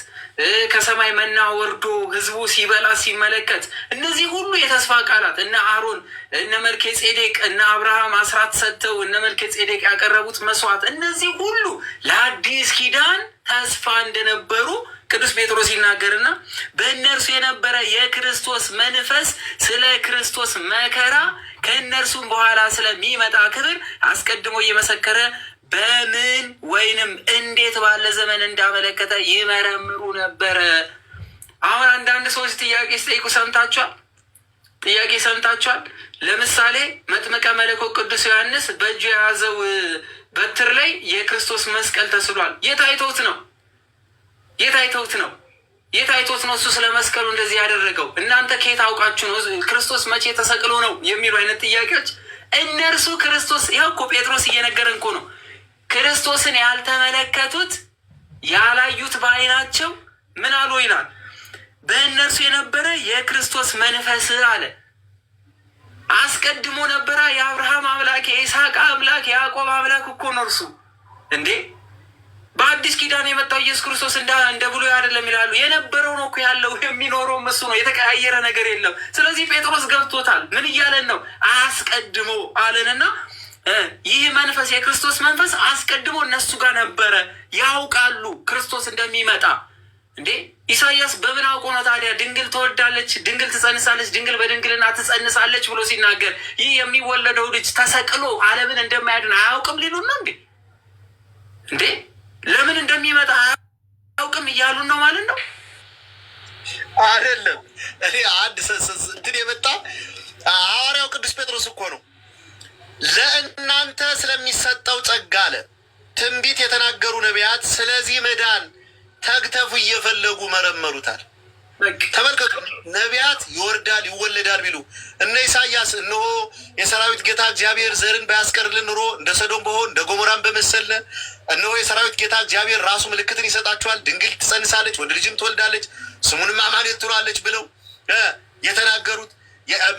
ከሰማይ መና ወርዶ ህዝቡ ሲበላ ሲመለከት፣ እነዚህ ሁሉ የተስፋ ቃላት እነ አሮን እነ መልከ ጼዴቅ እነ አብርሃም አስራት ሰጥተው እነ መልከ ጼዴቅ ያቀረቡት መስዋዕት እነዚህ ሁሉ ለአዲስ ኪዳን ተስፋ እንደነበሩ ቅዱስ ጴጥሮስ ይናገርና በእነርሱ የነበረ የክርስቶስ መንፈስ ስለ ክርስቶስ መከራ ከእነርሱም በኋላ ስለሚመጣ ክብር አስቀድሞ እየመሰከረ በምን ወይንም እንዴት ባለ ዘመን እንዳመለከተ ይመረምሩ ነበረ። አሁን አንዳንድ ሰዎች ጥያቄ ሲጠይቁ ሰምታችኋል። ለምሳሌ መጥምቀ መለኮት ቅዱስ ዮሐንስ በእጁ የያዘው በትር ላይ የክርስቶስ መስቀል ተስሏል። የት አይተውት ነው? እሱ ስለ መስቀሉ እንደዚህ ያደረገው? እናንተ ከየት አውቃችሁ ነው? ክርስቶስ መቼ ተሰቅሎ ነው የሚሉ አይነት ጥያቄዎች እነርሱ ክርስቶስ ይኸው እኮ ጴጥሮስ እየነገረን እኮ ነው። ክርስቶስን ያልተመለከቱት ያላዩት በዓይናቸው ምን አሉ ይላል። በእነርሱ የነበረ የክርስቶስ መንፈስ አለ። አስቀድሞ ነበረ የአብርሃም አምላክ የይስሐቅ አምላክ የያዕቆብ አምላክ እኮ ነው እርሱ። እንዴ በአዲስ ኪዳን የመጣው ኢየሱስ ክርስቶስ እንደ ብሉይ አይደለም ይላሉ። የነበረው ነው እኮ ያለው፣ የሚኖረው እሱ ነው። የተቀያየረ ነገር የለም። ስለዚህ ጴጥሮስ ገብቶታል። ምን እያለን ነው? አስቀድሞ አለንና ይህ መንፈስ የክርስቶስ መንፈስ አስቀድሞ እነሱ ጋር ነበረ። ያውቃሉ ክርስቶስ እንደሚመጣ። እንዴ ኢሳያስ በምን አውቆ ነው ታዲያ ድንግል ትወልዳለች፣ ድንግል ትጸንሳለች፣ ድንግል በድንግልና ትጸንሳለች ብሎ ሲናገር ይህ የሚወለደው ልጅ ተሰቅሎ ዓለምን እንደማያድን አያውቅም ሊሉን ነው እንዴ? እንዴ? ለምን እንደሚመጣ አያውቅም እያሉን ነው ማለት ነው። አይደለም እኔ አንድ እንትን የመጣ ሐዋርያው ቅዱስ ጴጥሮስ እኮ ነው ለእናንተ ስለሚሰጠው ጸጋ አለ ትንቢት የተናገሩ ነቢያት ስለዚህ መዳን ተግተፉ እየፈለጉ መረመሩታል። ተመልከቱ፣ ነቢያት ይወርዳል ይወለዳል ቢሉ እነ ኢሳያስ እነሆ የሰራዊት ጌታ እግዚአብሔር ዘርን ባያስቀርልን ኑሮ እንደ ሰዶም በሆን እንደ ገሞራን በመሰለ እነሆ የሰራዊት ጌታ እግዚአብሔር ራሱ ምልክትን ይሰጣችኋል፣ ድንግል ትጸንሳለች፣ ወንድ ልጅም ትወልዳለች፣ ስሙንም አማኑኤል ትሏለች ብለው የተናገሩት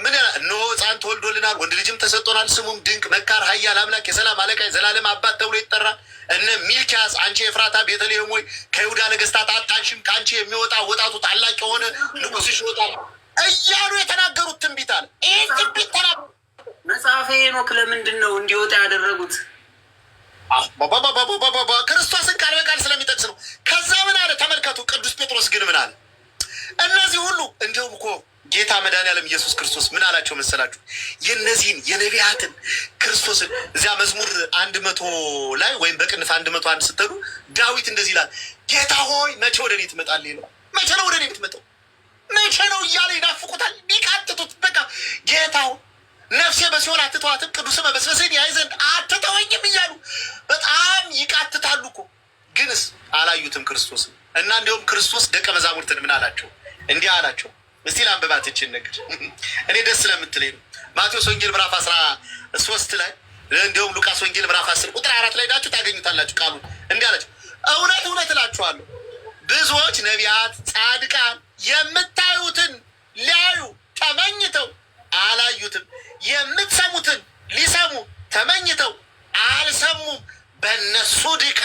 ምን እነሆ ሕፃን ተወልዶልናል፣ ወንድ ልጅም ተሰጥቶናል፣ ስሙም ድንቅ መካር፣ ኃያል አምላክ፣ የሰላም አለቃ፣ የዘላለም አባት ተብሎ ይጠራል። እነ ሚልኪያስ አንቺ የፍራታ ቤተልሔም ሆይ ከይሁዳ ነገስታት አታንሽም፣ ከአንቺ የሚወጣ ወጣቱ ታላቅ የሆነ ንጉሥሽ ይወጣል እያሉ የተናገሩት ትንቢት አለ። ይህ ትንቢት መጽሐፈ ሄኖክ ለምንድን ነው እንዲወጣ ያደረጉት? ክርስቶስን ቃል በቃል ስለሚጠቅስ ነው። ከዛ ምን አለ ተመልከቱ። ቅዱስ ጴጥሮስ ግን ምን አለ? እነዚህ ሁሉ እንዲሁም እኮ ጌታ መድኃኒዓለም ኢየሱስ ክርስቶስ ምን አላቸው መሰላችሁ? የነዚህን የነቢያትን ክርስቶስን እዚያ መዝሙር 100 ላይ ወይም በቅንፍ 101 ስትሄዱ ዳዊት እንደዚህ ይላል፣ ጌታ ሆይ መቼ ወደ እኔ ትመጣለህ ይለው። መቼ ነው ወደ እኔ የምትመጣው? መቼ ነው እያለ ይናፍቁታል፣ ቢቃጥቱት። በቃ ጌታው ነፍሴ በሲኦል አትተዋትም፣ ቅዱስ መበስበሴን ያይ ዘንድ አትተወኝም እያሉ በጣም ይቃትታሉ እኮ። ግንስ አላዩትም ክርስቶስን። እና እንዲሁም ክርስቶስ ደቀ መዛሙርትን ምን አላቸው? እንዲህ አላቸው። እስቲ ለአንብባት ይችን ነገር እኔ ደስ ስለምትለኝ ነው። ማቴዎስ ወንጌል ምዕራፍ 13 ላይ እንዲሁም ሉቃስ ወንጌል ምዕራፍ 10 ቁጥር 4 ላይ ዳችሁ ታገኙታላችሁ። ቃሉ እንዲህ አላቸው፣ እውነት እውነት እላችኋለሁ ብዙዎች ነቢያት፣ ጻድቃን የምታዩትን ሊያዩ ተመኝተው አላዩትም፣ የምትሰሙትን ሊሰሙ ተመኝተው አልሰሙም። በእነሱ ድቃ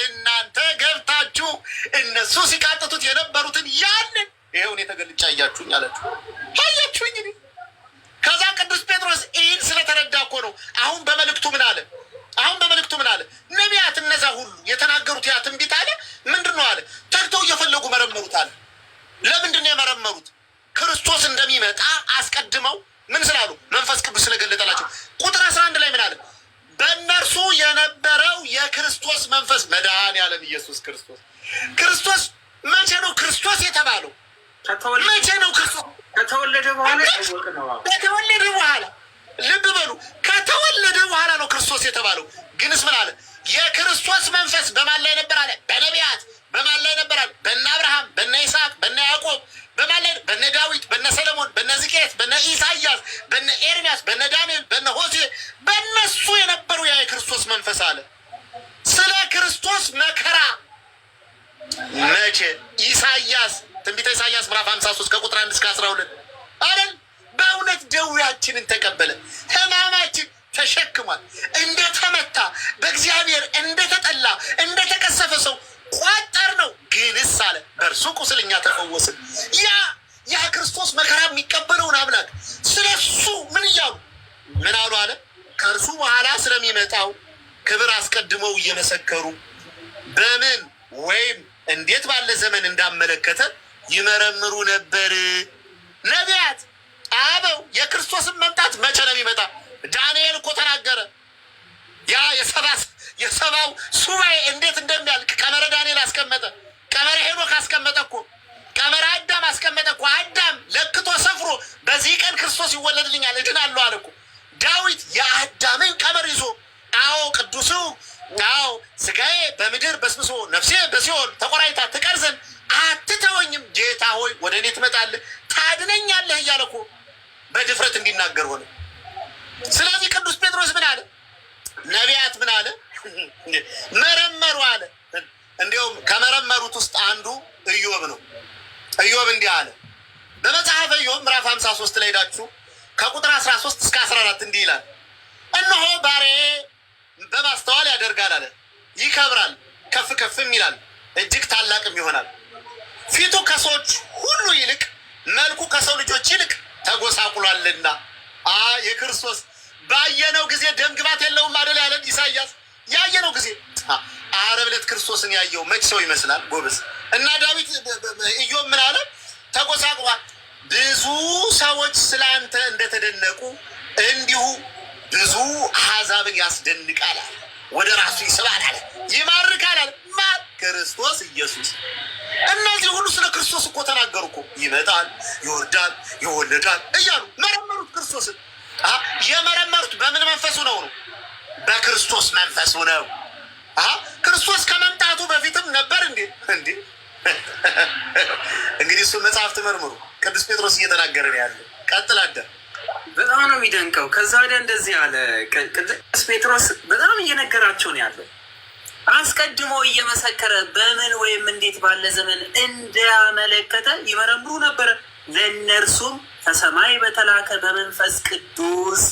እናንተ ገብታችሁ እነሱ ሲቃጥቱት የነበሩትን ያንን ይኸውን የተገልጫ እያችሁኝ አላችሁ። አያችሁኝ። ከዛ ቅዱስ ጴጥሮስ ይህን ስለተረዳ እኮ ነው አሁን በመልእክቱ ምን አለ? ነቢያት እነዛ ሁሉ የተናገሩት ያ ትንቢት አለ ምንድን ነው አለ? ተግተው እየፈለጉ መረመሩት አለ። ለምንድን ነው የመረመሩት? ክርስቶስ እንደሚመጣ አስቀድመው ምን ስላሉ? መንፈስ ቅዱስ ስለገለጠላቸው። ቁጥር 11 ላይ ምን አለ? በእነርሱ የነበረው የክርስቶስ መንፈስ መድኃኒዓለም ኢየሱስ ክርስቶስ መቼ ነው ክርስቶስ የተባለው? መቼ ነው ክርስቶስ? ከተወለደ በኋላ ያወቀ ነው። ከተወለደ በኋላ ልብ በሉ፣ ከተወለደ በኋላ ነው ክርስቶስ የተባለው። ግንስ ምን አለ? የክርስቶስ መንፈስ በማን ላይ ነበር አለ? በነቢያት። በማን ላይ ነበር አለ? በነ አብርሃም፣ በነ ይስሐቅ፣ በነ ያዕቆብ። በማን ላይ? በነ ዳዊት፣ በነ ሰለሞን፣ በነ ሕዝቅኤል፣ በነ ኢሳያስ፣ በነ ኤርሚያስ፣ በነ ዳንኤል፣ በነ ሆሴ፣ በእነሱ የነበሩ ያ የክርስቶስ መንፈስ አለ። ስለ ክርስቶስ መከራ መቼ? ኢሳያስ ትንቢተ ኢሳያስ ምዕራፍ 53 ከቁጥር 1 እስከ 12 አይደል? በእውነት ደዌያችንን ተቀበለ፣ ሕማማችን ተሸክሟል። እንደተመታ በእግዚአብሔር እንደተጠላ እንደተቀሰፈ ሰው ቋጠር ነው። ግንስ አለ በእርሱ ቁስል እኛ ተፈወስን። ያ ክርስቶስ መከራ የሚቀበለውን አምላክ ስለ እሱ ምን እያሉ ምን አሉ አለ? ከእርሱ በኋላ ስለሚመጣው ክብር አስቀድመው እየመሰከሩ በምን ወይም እንዴት ባለ ዘመን እንዳመለከተ ይመረምሩ ነበር። ነቢያት አበው የክርስቶስን መምጣት መቼ ነው የሚመጣ? ዳንኤል እኮ ተናገረ። ያ የሰባው ሱባኤ እንዴት እንደሚያልቅ ቀመረ ዳንኤል አስቀመጠ። ቀመረ ሄኖክ አስቀመጠ እኮ። ቀመረ አዳም አስቀመጠ እኮ። አዳም ለክቶ ሰፍሮ በዚህ ቀን ክርስቶስ ይወለድልኛል እድናለሁ አለ እኮ። ዳዊት የአዳምን ቀመር ይዞ አዎ ቅዱሱ አዎ ስጋዬ በምድር በስብሶ ነፍሴ በሲኦል ተቆራይታ ትቀር ዘንድ አትተወኝም፣ ጌታ ሆይ ወደ እኔ ትመጣለህ ታድነኛለህ እያለ እኮ በድፍረት እንዲናገር ሆነ። ስለዚህ ቅዱስ ጴጥሮስ ምን አለ? ነቢያት ምን አለ? መረመሩ አለ። እንዲሁም ከመረመሩት ውስጥ አንዱ ኢዮብ ነው። ኢዮብ እንዲህ አለ በመጽሐፈ ኢዮብ ምዕራፍ 53 ላይ ሄዳችሁ ከቁጥር 13 እስከ 14 እንዲህ ይላል፣ እነሆ ባሪያዬ በማስተዋል ያደርጋል አለ፣ ይከብራል፣ ከፍ ከፍም ይላል፣ እጅግ ታላቅም ይሆናል። ፊቱ ከሰዎች ሁሉ ይልቅ መልኩ ከሰው ልጆች ይልቅ ተጎሳቁሏልና። የክርስቶስ ባየነው ጊዜ ደም ግባት የለውም አይደል ያለን ኢሳያስ። ያየነው ጊዜ ዓርብ ዕለት ክርስቶስን ያየው መች ሰው ይመስላል ጎበዝ? እና ዳዊት ኢዮብ ምን አለ? ተጎሳቁሏል። ብዙ ሰዎች ስለ አንተ እንደተደነቁ እንዲሁ ብዙ አሕዛብን ያስደንቃል አለ፣ ወደ ራሱ ይስባል አለ፣ ይማርካል ኢየሱስ። እነዚህ ሁሉ ስለ ክርስቶስ እኮ ተናገሩ እኮ። ይመጣል፣ ይወርዳል፣ ይወለዳል እያሉ መረመሩት ክርስቶስን። የመረመሩት በምን መንፈሱ ነው? በክርስቶስ መንፈሱ ነው። ክርስቶስ ከመምጣቱ በፊትም ነበር እንዴ? እንግዲህ እሱን መጽሐፍት መርምሩ። ቅዱስ ጴጥሮስ እየተናገረ ነው ያለው። ቀጥል አደ በጣም ነው የሚደንቀው። ከዛ ወዲያ እንደዚህ አለ ቅዱስ ጴጥሮስ። በጣም እየነገራቸው ነው ያለው። አስቀድሞ እየመሰከረ በምን ወይም እንዴት ባለ ዘመን እንዳመለከተ ይመረምሩ ነበረ። ለእነርሱም ከሰማይ በተላከ በመንፈስ ቅዱስ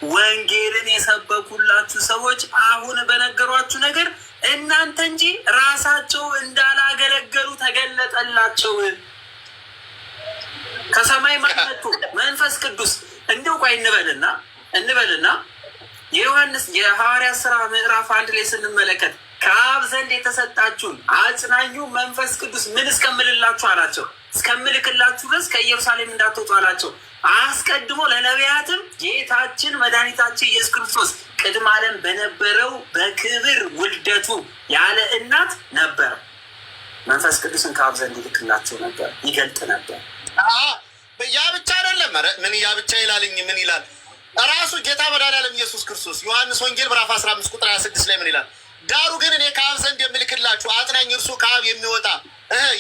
ወንጌልን የሰበኩላችሁ ሰዎች አሁን በነገሯችሁ ነገር እናንተ እንጂ ራሳቸው እንዳላገለገሉ ተገለጠላቸው። ከሰማይ ማለቱ መንፈስ ቅዱስ እንደው ቆይ እንበልና የዮሐንስ የሐዋርያት ሥራ ምዕራፍ 1 ላይ ስንመለከት ከአብ ዘንድ የተሰጣችሁን አጽናኙ መንፈስ ቅዱስ ምን እስከምልላችሁ አላቸው፣ እስከምልክላችሁ ድረስ ከኢየሩሳሌም እንዳትወጡ አላቸው። አስቀድሞ ለነቢያትም ጌታችን መድኃኒታችን ኢየሱስ ክርስቶስ ቅድመ ዓለም በነበረው በክብር ውልደቱ ያለ እናት ነበር። መንፈስ ቅዱስን ከአብ ዘንድ ይልክላቸው ነበር፣ ይገልጥ ነበር። ያ ብቻ አይደለም። ምን ያ ብቻ ይላልኝ? ምን ይላል ራሱ ጌታ መድኃኒዓለም ኢየሱስ ክርስቶስ ዮሐንስ ወንጌል ምዕራፍ 15 ቁጥር 26 ላይ ምን ይላል? ዳሩ ግን እኔ ከአብ ዘንድ የምልክላችሁ አጽናኝ እርሱ ከአብ የሚወጣ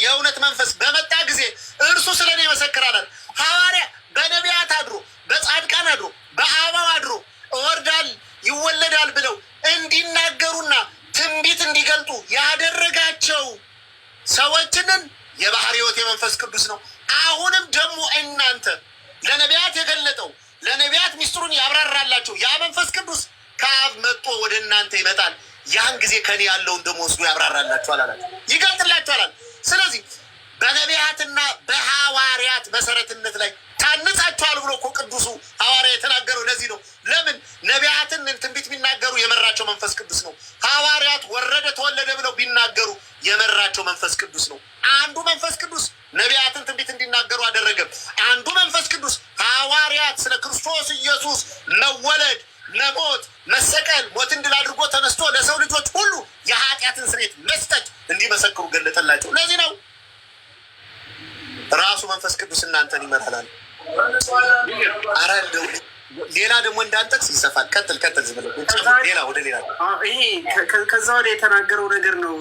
የእውነት መንፈስ በመጣ ጊዜ እርሱ ስለ እኔ ይመሰክራል። ሐዋርያ በነቢያት አድሮ በጻድቃን አድሮ በአበው አድሮ እወርዳል ይወለዳል ብለው እንዲናገሩና ትንቢት እንዲገልጡ ያደረጋቸው ሰዎችንን የባህር ሕይወት የመንፈስ ቅዱስ ነው። አሁንም ደግሞ እናንተ ለነቢያት የገለጠው ለነቢያት ሚስጥሩን ያብራራላቸው ያ መንፈስ ቅዱስ ከአብ መጥቶ ወደ እናንተ ይመጣል። ያን ጊዜ ከኔ ያለውን ደግሞ ወስዶ ያብራራላችኋል አላቸው፣ ይገልጥላችኋል አለ። ስለዚህ በነቢያትና በሐዋርያት መሰረትነት ላይ ታንጻችኋል ብሎ እኮ ቅዱሱ ሐዋርያ የተናገረው ለዚህ ነው። ለምን ነቢያትን ትንቢት ቢናገሩ የመራቸው መንፈስ ቅዱስ ነው። ሐዋርያት ወረደ ተወለደ ብለው ቢናገሩ የመራቸው መንፈስ ቅዱስ ነው። አንዱ መንፈስ ቅዱስ ነቢያትን ትንቢት እንዲናገሩ አደረገም። አንዱ መንፈስ ቅዱስ ሐዋርያት ስለ ክርስቶስ ኢየሱስ መወለድ፣ መሞት፣ መሰቀል፣ ሞትን ድል አድርጎ ተነስቶ ለሰው ልጆች ሁሉ የኃጢአትን ስርየት መስጠት እንዲመሰክሩ ገለጠላቸው። ለዚህ ነው ራሱ መንፈስ ቅዱስ እናንተን ይመራላል። አረ እንደው ሌላ ደግሞ እንዳንጠቅስ ይሰፋል። ቀጥል ዝም ብለው ሌላ ወደ ሌላ ይሄ ከዛ ወደ የተናገረው ነገር ነው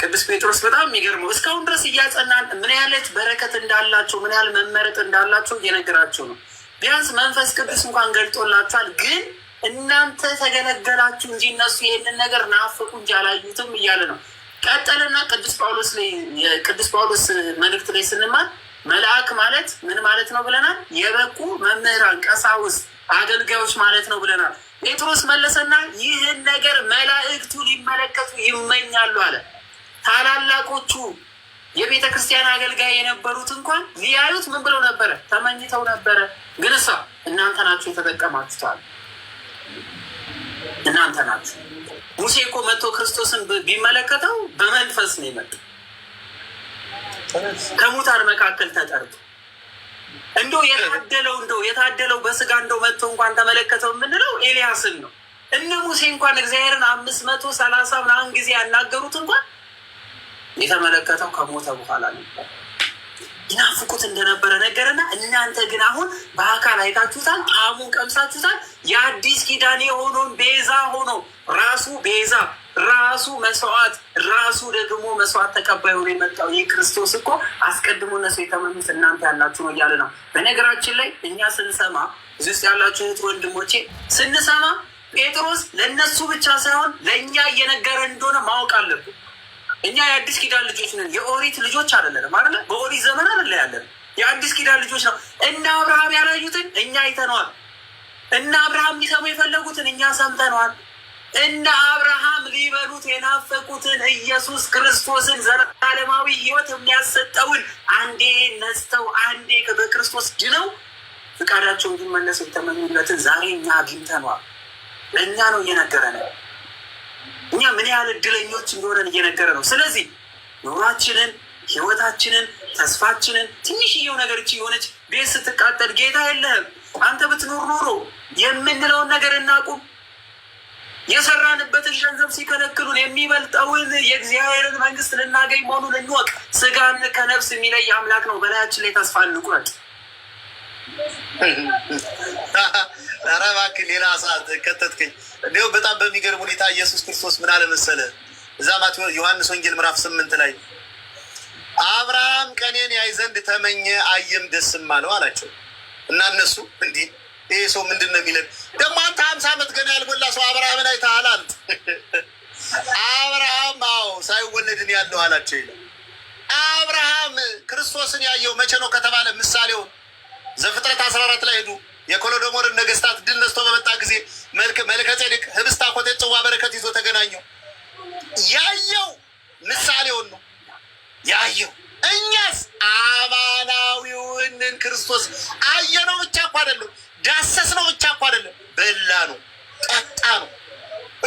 ቅዱስ ጴጥሮስ። በጣም የሚገርመው እስካሁን ድረስ እያጸናን ምን ያህል በረከት እንዳላቸው ምን ያህል መመረጥ እንዳላቸው እየነገራቸው ነው። ቢያንስ መንፈስ ቅዱስ እንኳን ገልጦላቸዋል። ግን እናንተ ተገለገላችሁ እንጂ እነሱ ይሄንን ነገር ናፈቁ እንጂ አላዩትም እያለ ነው። ቀጠልና ቅዱስ ጳውሎስ መልእክት ላይ ስንማር መልአክ ማለት ምን ማለት ነው ብለናል? የበቁ መምህራን፣ ቀሳውስት፣ አገልጋዮች ማለት ነው ብለናል። ጴጥሮስ መለሰና ይህን ነገር መላእክቱ ሊመለከቱ ይመኛሉ አለ። ታላላቆቹ የቤተ ክርስቲያን አገልጋይ የነበሩት እንኳን ሊያዩት ምን ብለው ነበረ? ተመኝተው ነበረ። ግን እሷ እናንተ ናችሁ የተጠቀማችሁታል። እናንተ ናችሁ። ሙሴ እኮ መጥቶ ክርስቶስን ቢመለከተው በመንፈስ ነው የመጣው። ከሙታን መካከል ተጠርቶ የታደለው በስጋ መጥቶ እንኳን ተመለከተው የምንለው ኤልያስን ነው። እነ ሙሴ እንኳን እግዚአብሔርን 530 ምናምን ጊዜ ያናገሩት እንኳን የተመለከተው ከሞተ በኋላ ነበር። ይናፍቁት እንደነበረ ነገርና እናንተ ግን አሁን በአካል አይታችሁታል፣ ጣዕሙን ቀምሳችሁታል። የአዲስ ኪዳን የሆነውን ቤዛ ሆኖ ራሱ ቤዛ ራሱ መስዋዕት ራሱ ደግሞ መስዋዕት ተቀባይ ሆኖ የመጣው ይህ ክርስቶስ እኮ አስቀድሞ እነሱ የተመኙት እናንተ ያላችሁ ነው እያለ ነው። በነገራችን ላይ እኛ ስንሰማ እዚህ ውስጥ ያላችሁ እህት ወንድሞቼ ስንሰማ ጴጥሮስ ለእነሱ ብቻ ሳይሆን ለእኛ እየነገረ እንደሆነ ማወቅ አለብን። እኛ የአዲስ ኪዳን ልጆች ነን። የኦሪት ልጆች አይደለንም አይደለ? በኦሪት ዘመን አይደለ ያለን፣ የአዲስ ኪዳን ልጆች ነው። እነ አብርሃም ያላዩትን እኛ አይተነዋል። እነ አብርሃም ሊሰሙ የፈለጉትን እኛ ሰምተነዋል። እነ አብርሃም ሊበሉት የናፈቁትን ኢየሱስ ክርስቶስን ዘላለማዊ ሕይወት የሚያሰጠውን አንዴ ነስተው አንዴ በክርስቶስ ድነው ፍቃዳቸው እንዲመለሱ የተመኙለትን ዛሬ እኛ አግኝተነዋል። ለእኛ ነው እየነገረ ነው። እኛ ምን ያህል እድለኞች እንደሆነን እየነገረ ነው። ስለዚህ ኑሯችንን፣ ህይወታችንን፣ ተስፋችንን ትንሽዬው ነገር እቺ የሆነች ቤት ስትቃጠል ጌታ የለህም አንተ ብትኖር ኖሮ የምንለውን ነገር እናቁም። የሰራንበትን ገንዘብ ሲከለክሉን የሚበልጠውን የእግዚአብሔርን መንግስት ልናገኝ መሆኑን እንወቅ። ስጋን ከነፍስ የሚለይ አምላክ ነው። በላያችን ላይ ተስፋ እንቁረጥ። ኧረ እባክህ ሌላ ሰዓት ከተትከኝ። እንዲያው በጣም በሚገርም ሁኔታ ኢየሱስ ክርስቶስ ምን አለ መሰለህ? እዛ ዮሐንስ ወንጌል ምዕራፍ 8 ላይ አብርሃም ቀኔን ያይ ዘንድ ተመኘ አየም ደስም አለው አላቸው። እና እነሱ እንዲህ ይሄ ሰው ምንድን ነው የሚለን? ደግሞ አንተ 50 ዓመት ገና ያልሞላ ሰው አብርሃምን አይተሃል አንተ? አብርሃም አዎ ሳይወለድን ያለው አላቸው ይላል። አብርሃም ክርስቶስን ያየው መቼ ነው ከተባለ ምሳሌውን ዘፍጥረት 14 ላይ ሄዱ። የኮሎዶሞርን ነገስታት ድል ነስቶ በመጣ ጊዜ መልከ ጼዴቅ ህብስት አኮቴት ጽዋ በረከት ይዞ ተገናኘው። ያየው ምሳሌውን ነው ያየው። እኛስ አማናዊውን ክርስቶስ አየነው ብቻ እኮ አይደለም፣ ዳሰስ ነው ብቻ እኮ አይደለም፣ በላ ነው፣ ጠጣ ነው።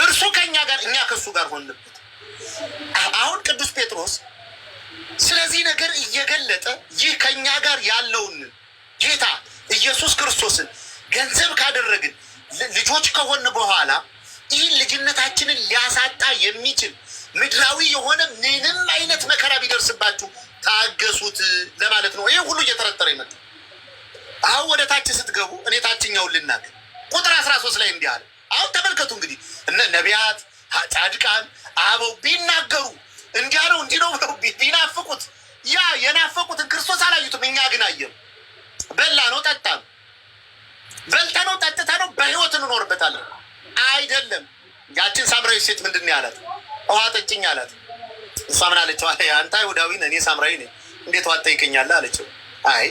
እርሱ ከኛ ጋር እኛ ከሱ ጋር ሆንበት። አሁን ቅዱስ ጴጥሮስ ስለዚህ ነገር እየገለጠ ይህ ከኛ ጋር ያለውን ጌታ ኢየሱስ ክርስቶስን ገንዘብ ካደረግን ልጆች ከሆን በኋላ ይህን ልጅነታችንን ሊያሳጣ የሚችል ምድራዊ የሆነ ምንም አይነት መከራ ቢደርስባችሁ ታገሱት ለማለት ነው። ይህ ሁሉ እየተረተረ ይመጣ። አሁን ወደ ታች ስትገቡ እኔ ታችኛውን ልናገር። ቁጥር 13 ላይ እንዲህ አለ። አሁን ተመልከቱ እንግዲህ እነ ነቢያት ጻድቃን አበው ቢናገሩ እንዲህ ነው እንዲህ ነው ብለው ቢናፍቁት ያ የናፈቁትን ክርስቶስ አላዩትም። እኛ ግን አየም። በላ ነው ጠጣ ነው፣ በልተ ነው ጠጥተ ነው በህይወት እንኖርበታለን አይደለም። ያችን ሳምራዊ ሴት ምንድን ነው ያላት? ውሃ ጠጭኝ አላት። እሷ ምን አለችው? አንተ አይሁዳዊ ነህ፣ እኔ ሳምራዊ ነኝ፣ እንዴት ውሃ ትጠይቀኛለህ አለችው። አይ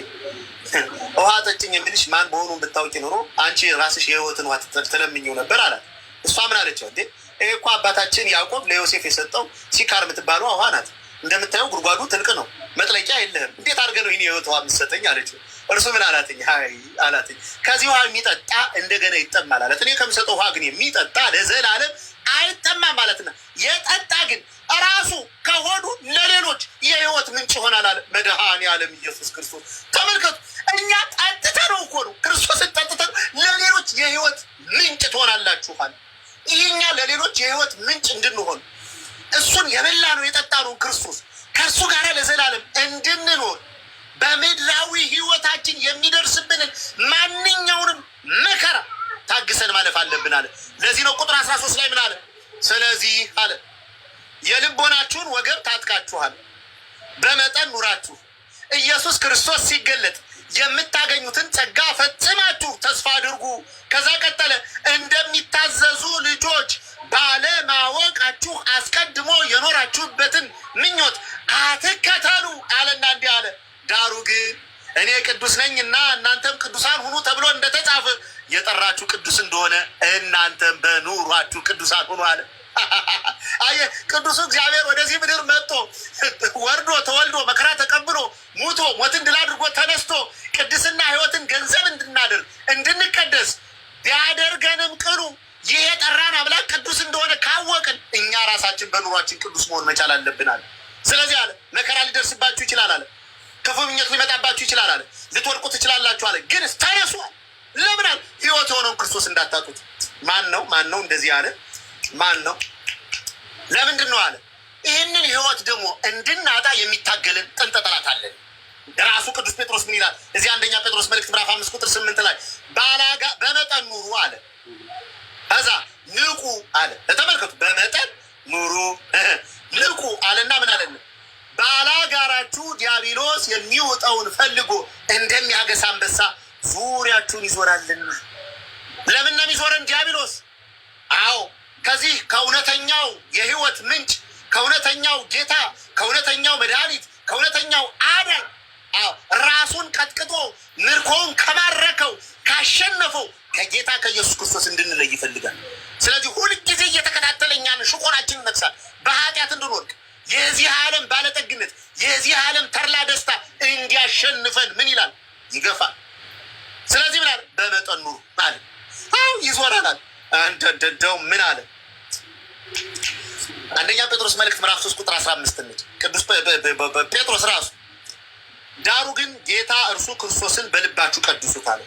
ውሃ ጠጭኝ የሚልሽ ማን መሆኑን ብታውቂ ኖሮ አንቺ ራስሽ የህይወትን ውሃ ትለምኝው ነበር አላት። እሷ ምን አለችው? እንዴ ይሄ እኮ አባታችን ያዕቆብ ለዮሴፍ የሰጠው ሲካር የምትባለው ውሃ ናት። እንደምታየው ጉድጓዱ ጥልቅ ነው፣ መጥለቂያ የለህም። እንዴት አድርገህ ነው ይህን የህይወት ውሃ የምትሰጠኝ አለችው። እርሱ ምን አላትኝ? ሀይ አላትኝ፣ ከዚህ ውሃ የሚጠጣ እንደገና ይጠማል አላት። እኔ ከምሰጠው ውሃ ግን የሚጠጣ ለዘላለም አይጠማም ማለትና የጠጣ ግን ራሱ ከሆዱ ለሌሎች የህይወት ምንጭ ይሆናል አለ መድኃኔዓለም ኢየሱስ ክርስቶስ። ተመልከቱ፣ እኛ ጠጥተ ነው እኮ ነው ክርስቶስን ጠጥተ ለሌሎች የህይወት ምንጭ ትሆናላችኋል። ይህኛ ለሌሎች የህይወት ምንጭ እንድንሆን እሱን የበላ ነው የጠጣ ነው ክርስቶስ ከእርሱ ጋር ለዘላለም እንድንኖር በምድራዊ ህይወታችን የሚደርስብንን ማንኛውንም መከራ ታግሰን ማለፍ አለብን አለ። ለዚህ ነው ቁጥር 13 ላይ ምን አለ? ስለዚህ አለ የልቦናችሁን ወገብ ታጥቃችኋል፣ በመጠን ኑራችሁ ኢየሱስ ክርስቶስ ሲገለጥ የምታገኙትን ጸጋ ፈጽማችሁ ተስፋ አድርጉ። ከዛ ቀጠለ፣ እንደሚታዘዙ ልጆች ባለማወቃችሁ አስቀድሞ የኖራችሁበትን ምኞት አትከተሉ አለና እንዲህ አለ፣ ዳሩ ግን እኔ ቅዱስ ነኝና እናንተም ቅዱሳን ሁኑ ተብሎ እንደተጻፈ የጠራችሁ ቅዱስ እንደሆነ እናንተም በኑሯችሁ ቅዱሳን ሁኑ አለ። አየህ፣ ቅዱሱ እግዚአብሔር ወደዚህ ምድር መጥቶ ወርዶ ተወልዶ መከራ ተቀብሎ ሙቶ ሞትን ድል አድርጎ ተነስቶ ቅድስና ህይወትን ገንዘብ እንድናደርግ እንድንቀደስ ቢያደርገንም ቅሉ ይህ የጠራን አምላክ ቅዱስ እንደሆነ ካወቅን እኛ ራሳችን በኑሯችን ቅዱስ መሆን መቻል አለብን አለ። ስለዚህ አለ መከራ ሊደርስባችሁ ይችላል አለ፣ ክፉ ምኞት ሊመጣባችሁ ይችላል አለ፣ ልትወድቁ ትችላላችሁ አለ። ግን ተነሱ ለምን አለ? ህይወት የሆነውን ክርስቶስ እንዳታጡት። ማን ነው እንደዚህ አለ? ማን ነው? ለምንድን ነው አለ? ይህንን ህይወት ደግሞ እንድናጣ የሚታገልን ጥንተ ጠላት አለን። ራሱ ቅዱስ ጴጥሮስ ምን ይላል? እዚህ አንደኛ ጴጥሮስ መልእክት ምዕራፍ 5 ቁጥር 8 ላይ በመጠን ኑሩ አለ። ከዛ ንቁ አለ። ተመልከቱ፣ በመጠን ኑሩ ንቁ አለና ምን አለ? ባላጋራችሁ ዲያብሎስ የሚወጣውን ፈልጎ እንደሚያገሳ አንበሳ ዙሪያችሁን ይዞራልና። ለምን ነው የሚዞረን ዲያብሎስ? አዎ ከዚህ ከእውነተኛው የህይወት ምንጭ ከእውነተኛው ጌታ ከእውነተኛው መድኃኒት ከእውነተኛው አዳኝ ራሱን ቀጥቅጦ ምርኮውን ከማረከው ካሸነፈው ከጌታ ከኢየሱስ ክርስቶስ እንድንለይ ይፈልጋል። ስለዚህ ሁልጊዜ እየተከታተለ እኛን ሽቆናችን ይነክሳል፣ በኃጢአት እንድንወድቅ የዚህ ዓለም ባለጠግነት የዚህ ዓለም ተድላ ደስታ እንዲያሸንፈን ምን ይላል? ይገፋል። ስለዚህ ምን አለ? በመጠን ኑሩ አለ። ይዞረናል። እንደው ምን አለ? አንደኛ ጴጥሮስ መልእክት ምዕራፍ 3 ቁጥር 15 እንጂ ቅዱስ ጴጥሮስ ራሱ ዳሩ ግን ጌታ እርሱ ክርስቶስን በልባችሁ ቀድሱት አለ።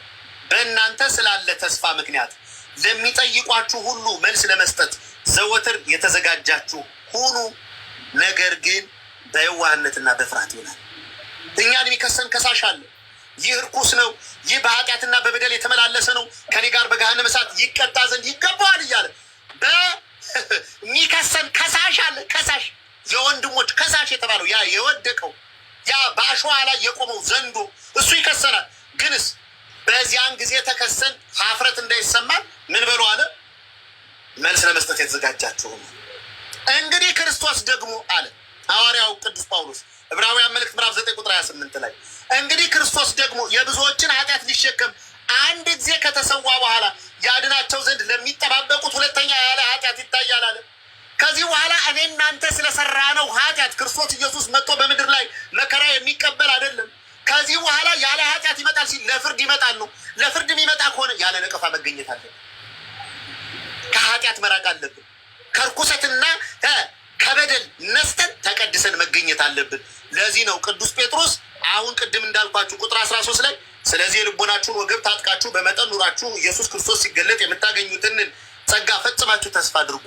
በእናንተ ስላለ ተስፋ ምክንያት ለሚጠይቋችሁ ሁሉ መልስ ለመስጠት ዘወትር የተዘጋጃችሁ ሁኑ፣ ነገር ግን በየዋህነትና በፍርሃት ይሆናል። እኛን የሚከሰን ከሳሽ አለ። ይህ እርኩስ ነው፣ ይህ በኃጢአትና በበደል የተመላለሰ ነው፣ ከኔ ጋር በገሃነመ እሳት ይቀጣ ዘንድ ይገባዋል እያለ በሚከሰን ከሳሽ አለ። ከሳሽ የወንድሞች ከሳሽ የተባለው ያ የወደቀው ያ በአሸዋ ላይ የቆመው ዘንዶ እሱ ይከሰናል። ግንስ በዚያን ጊዜ ተከሰን ሀፍረት እንዳይሰማን ምን በሉ አለ? መልስ ለመስጠት የተዘጋጃችሁ ነው። እንግዲህ ክርስቶስ ደግሞ አለ ሐዋርያው ቅዱስ ጳውሎስ ዕብራውያን መልእክት ምዕራፍ 9 ቁጥር 28 ላይ እንግዲህ ክርስቶስ ደግሞ የብዙዎችን ኃጢአት ሊሸከም አንድ ጊዜ ከተሰዋ በኋላ ያድናቸው ዘንድ ለሚጠባበቁት ሁለተኛ ያለ ኃጢአት ይታያል አለ። ከዚህ በኋላ እኔ እናንተ ስለሰራ ነው ኃጢአት ክርስቶስ ኢየሱስ መጥቶ በምድር ላይ መከራ የሚቀበል አይደለም። ከዚህ በኋላ ያለ ኃጢአት ይመጣል ሲል ለፍርድ ይመጣል ነው። ለፍርድ የሚመጣ ከሆነ ያለ ነቀፋ መገኘት አለብን። ከኃጢአት መራቅ አለብን። ከርኩሰትና ከበደል ነስተን ተቀድሰን መገኘት አለብን። ለዚህ ነው ቅዱስ ጴጥሮስ አሁን ቅድም እንዳልኳችሁ ቁጥር 13 ላይ ስለዚህ የልቦናችሁን ወገብ ታጥቃችሁ በመጠን ኑራችሁ ኢየሱስ ክርስቶስ ሲገለጥ የምታገኙትን ጸጋ ፈጽማችሁ ተስፋ አድርጉ።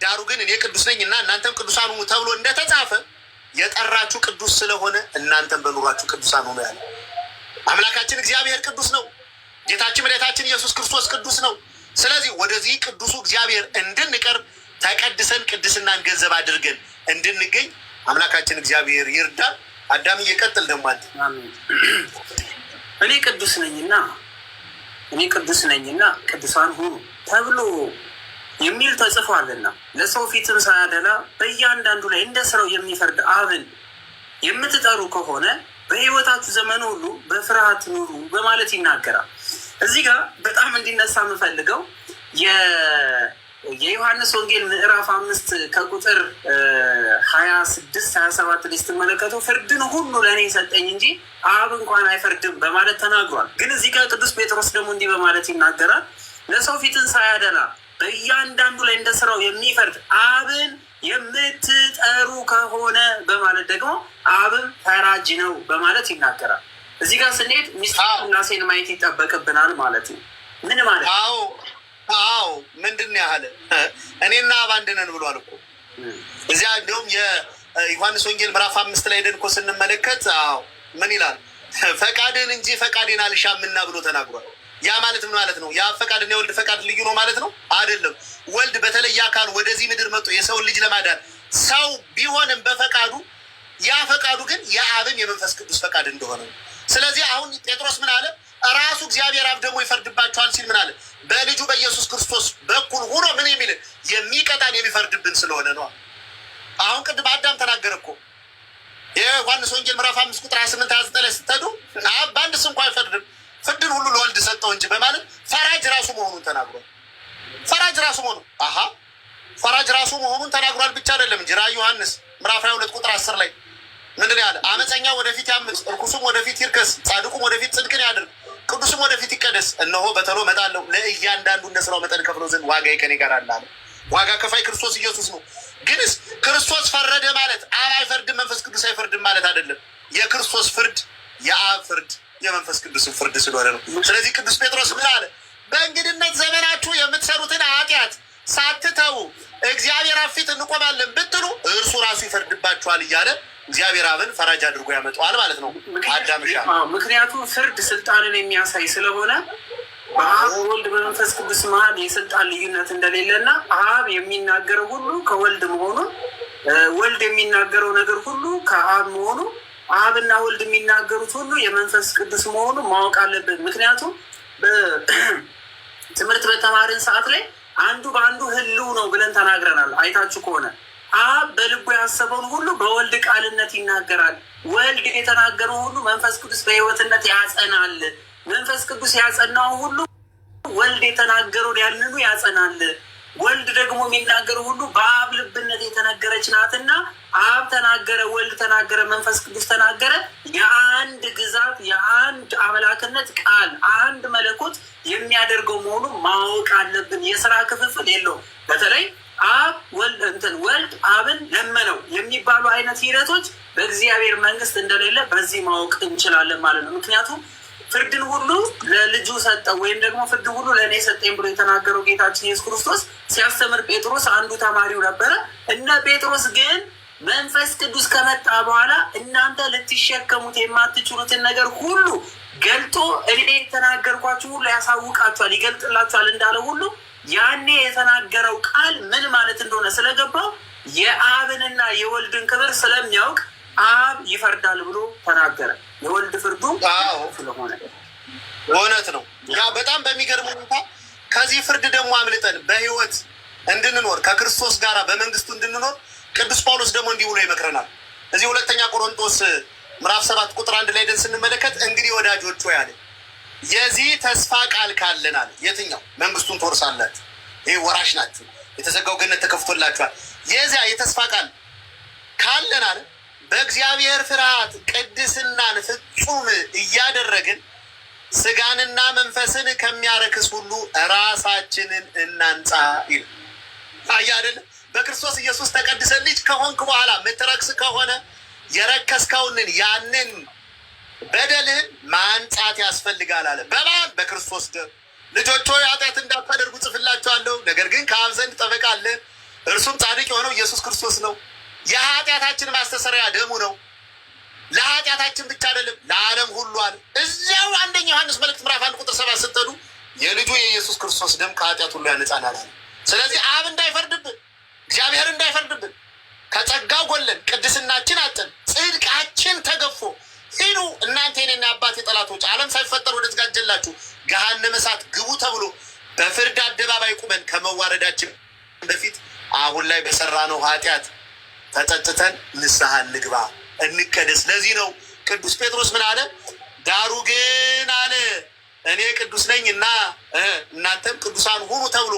ዳሩ ግን እኔ ቅዱስ ነኝ እና እናንተም ቅዱሳን ሁኑ ተብሎ እንደተጻፈ የጠራችሁ ቅዱስ ስለሆነ እናንተም በኑሯችሁ ቅዱሳን ሁኑ ያለ አምላካችን እግዚአብሔር ቅዱስ ነው። ጌታችን መድኃኒታችን ኢየሱስ ክርስቶስ ቅዱስ ነው። ስለዚህ ወደዚህ ቅዱሱ እግዚአብሔር እንድንቀርብ ተቀድሰን ቅድስናን ገንዘብ አድርገን እንድንገኝ አምላካችን እግዚአብሔር ይርዳል። አዳም እየቀጥል ደግሞ አንተ እኔ ቅዱስ ነኝና ቅዱሳን ሁኑ ተብሎ የሚል ተጽፏልና ለሰው ፊትም ሳያደላ በእያንዳንዱ ላይ እንደ ስራው የሚፈርድ አብን የምትጠሩ ከሆነ በሕይወታችሁ ዘመን ሁሉ በፍርሃት ኑሩ በማለት ይናገራል። እዚህ ጋር በጣም እንዲነሳ የምፈልገው የዮሐንስ ወንጌል ምዕራፍ 5 ከቁጥር 26-27 ላይ ስትመለከቱ ፍርድን ሁሉ ለእኔ ሰጠኝ እንጂ አብ እንኳን አይፈርድም በማለት ተናግሯል። ግን እዚህ ጋር ቅዱስ ጴጥሮስ ደግሞ እንዲህ በማለት ይናገራል። ለሰው ፊትን ሳያደላ በእያንዳንዱ ላይ እንደ ስራው የሚፈርድ አብን የምትጠሩ ከሆነ በማለት ደግሞ አብን ፈራጅ ነው በማለት ይናገራል። እዚህ ጋር ስንሄድ ሚስጥረ ሥላሴን ማየት ይጠበቅብናል ማለት ነው። ምን ማለት ነው? አዎ ምንድን ያህል እኔና አብ አንድ ነን ብሏል እኮ እዚያ። እንዲሁም የዮሐንስ ወንጌል ምዕራፍ 5 ላይ ደን እኮ ስንመለከት ምን ይላል? ፈቃድን እንጂ ፈቃዴን አልሻምና ብሎ ተናግሯል። ያ ማለት ምን ማለት ነው? ያ ፈቃድና የወልድ ፈቃድ ልዩ ነው ማለት ነው? አይደለም። ወልድ በተለየ አካል ወደዚህ ምድር መጥቶ የሰውን ልጅ ለማዳን ሰው ቢሆንም በፈቃዱ ያ ፈቃዱ ግን የአብን የመንፈስ ቅዱስ ፈቃድ እንደሆነ ነው። ስለዚህ አሁን ጴጥሮስ ምን አለ? ራሱ እግዚአብሔር አብ ደግሞ ይፈርድባቸዋል ሲል ምን አለ? በልጁ በኢየሱስ ክርስቶስ በኩል ሆኖ ምን የሚል የሚቀጣን የሚፈርድብን ስለሆነ ነው። አሁን ቅድም አዳም ተናገረ እኮ የዮሐንስ ወንጌል ምዕራፍ 5 ቁጥር 28-29 ላይ ስትሄዱ አብ በአንድስ እንኳ አይፈርድም ፍርድን ሁሉ ለወልድ ሰጠው እንጂ በማለት ፈራጅ ራሱ መሆኑን ተናግሯል። ፈራጅ ራሱ መሆኑን ተናግሯል ብቻ አይደለም እንጂ ራዕየ ዮሐንስ ምዕራፍ 22 ቁጥር 10 ላይ ምንድን ያለ? አመፀኛ ወደፊት ያምፅ፣ እርኩሱም ወደፊት ይርከስ፣ ጻድቁም ወደፊት ጽድቅን ያድርግ፣ ቅዱስም ወደፊት ይቀደስ። እነሆ በተሎ እመጣለሁ፣ ለእያንዳንዱ እንደ ስራው መጠን ከፍለው ዘንድ ዋጋዬ ከእኔ ጋር አለ። ዋጋ ከፋይ ክርስቶስ ኢየሱስ ነው። ግንስ ክርስቶስ ፈረደ ማለት አብ አይፈርድም መንፈስ ቅዱስ አይፈርድም ማለት አይደለም። የክርስቶስ ፍርድ የአብ ፍርድ የመንፈስ ቅዱስ ፍርድ ስለሆነ ነው። ስለዚህ ቅዱስ ጴጥሮስ ምን አለ? በእንግድነት ዘመናችሁ የምትሰሩትን ኃጢአት ሳትተዉ እግዚአብሔር አብ ፊት እንቆማለን ብትሉ እርሱ ራሱ ይፈርድባችኋል እያለ እግዚአብሔር አብን ፈራጅ አድርጎ ያመጣዋል ማለት ነው። አዳምሻ ምክንያቱም ፍርድ ስልጣንን የሚያሳይ ስለሆነ በአብ ወልድ በመንፈስ ቅዱስ መሀል የስልጣን ልዩነት እንደሌለና አብ የሚናገረው ሁሉ ከወልድ መሆኑን ወልድ የሚናገረው ነገር ሁሉ ከአብ መሆኑ አብና ወልድ የሚናገሩት ሁሉ የመንፈስ ቅዱስ መሆኑ ማወቅ አለብን። ምክንያቱም ትምህርት በተማርን ሰዓት ላይ አንዱ በአንዱ ህልው ነው ብለን ተናግረናል። አይታችሁ ከሆነ አብ በልቡ ያሰበውን ሁሉ በወልድ ቃልነት ይናገራል። ወልድ የተናገረው ሁሉ መንፈስ ቅዱስ በህይወትነት ያጸናል። መንፈስ ቅዱስ ያጸናው ሁሉ ወልድ የተናገረውን ያንኑ ያጸናል። ወልድ ደግሞ የሚናገረው ሁሉ በአብ ልብነት የተነገረች ናትና አብ ተናገረ፣ ወልድ ተናገረ፣ መንፈስ ቅዱስ ተናገረ። የአንድ ግዛት የአንድ አምላክነት ቃል አንድ መለኮት የሚያደርገው መሆኑ ማወቅ አለብን። የስራ ክፍፍል የለውም። በተለይ አብ ወልድ አብን ለመነው የሚባሉ አይነት ሂደቶች በእግዚአብሔር መንግስት እንደሌለ በዚህ ማወቅ እንችላለን ማለት ነው። ምክንያቱም ፍርድን ሁሉ ለልጁ ሰጠው ወይም ደግሞ ፍርድ ሁሉ ለእኔ ሰጠኝ ብሎ የተናገረው ጌታችን ኢየሱስ ክርስቶስ ሲያስተምር ጴጥሮስ አንዱ ተማሪው ነበረ። እነ ጴጥሮስ ግን መንፈስ ቅዱስ ከመጣ በኋላ እናንተ ልትሸከሙት የማትችሉትን ነገር ሁሉ ገልጦ እኔ የተናገርኳችሁ ሁሉ ያሳውቃችኋል፣ ይገልጥላችኋል እንዳለ ሁሉ ያኔ የተናገረው ቃል ምን ማለት እንደሆነ ስለገባው የአብንና የወልድን ክብር ስለሚያውቅ አብ ይፈርዳል ብሎ ተናገረ። የወልድ ፍርዱ ስለሆነ እውነት ነው። ያ በጣም በሚገርም ሁኔታ ከዚህ ፍርድ ደግሞ አምልጠን በህይወት እንድንኖር ከክርስቶስ ጋር በመንግስቱ እንድንኖር ቅዱስ ጳውሎስ ደግሞ እንዲህ ብሎ ይመክረናል። እዚህ ሁለተኛ ቆሮንቶስ ምዕራፍ 7 ቁጥር 1 ላይ ደን ስንመለከት እንግዲህ ወዳጆች ሆይ አለ የዚህ ተስፋ ቃል ካለን አለ የትኛው መንግስቱን ትወርሳላችሁ፣ ይህ ወራሽ ናችሁ፣ የተዘጋው ገነት ተከፍቶላችኋል። የዚያ የተስፋ ቃል ካለን አለ በእግዚአብሔር ፍርሃት ቅድስናን ፍጹም እያደረግን ስጋንና መንፈስን ከሚያረክስ ሁሉ ራሳችንን እናንጻ ይል አያ አይደለም። በክርስቶስ ኢየሱስ ተቀድሰን ልጅ ከሆንክ በኋላ ምትረክስ ከሆነ የረከስከውንን ያንን በደልህን ማንጻት ያስፈልጋል አለ። በማን? በክርስቶስ ደም። ልጆች ሆይ ኃጢአት እንዳታደርጉ ጽፍላችኋለሁ። ነገር ግን ከአብ ዘንድ ጠበቃ አለ፣ እርሱም ጻድቅ የሆነው ኢየሱስ ክርስቶስ ነው። የኃጢአታችን ማስተሰሪያ ደሙ ነው። ለኃጢአታችን ብቻ አይደለም ለዓለም ሁሉ አለ። እዚያው አንደኛ ዮሐንስ መልእክት ምዕራፍ 1 ቁጥር 7 ስትሄዱ የልጁ የኢየሱስ ክርስቶስ ደም ከኃጢአት ሁሉ ያነጻናል። ስለዚህ አብ እንዳይፈርድብን፣ እግዚአብሔር እንዳይፈርድብን፣ ከጸጋው ጎለን፣ ቅድስናችን አጠን፣ ጽድቃችን ተገፎ ሂዱ እናንተ የኔና አባቴ ጠላቶች ዓለም ሳይፈጠር ወደ ተዘጋጀላችሁ ገሃነመ እሳት ግቡ ተብሎ በፍርድ አደባባይ ቁመን ከመዋረዳችን በፊት አሁን ላይ በሰራነው ኃጢአት ተጸጽተን ንስሐ እንግባ፣ እንቀደስ። ለዚህ ነው ቅዱስ ጴጥሮስ ምን አለ? ዳሩ ግን አለ እኔ ቅዱስ ነኝ እና እናንተም ቅዱሳን ሁኑ ተብሎ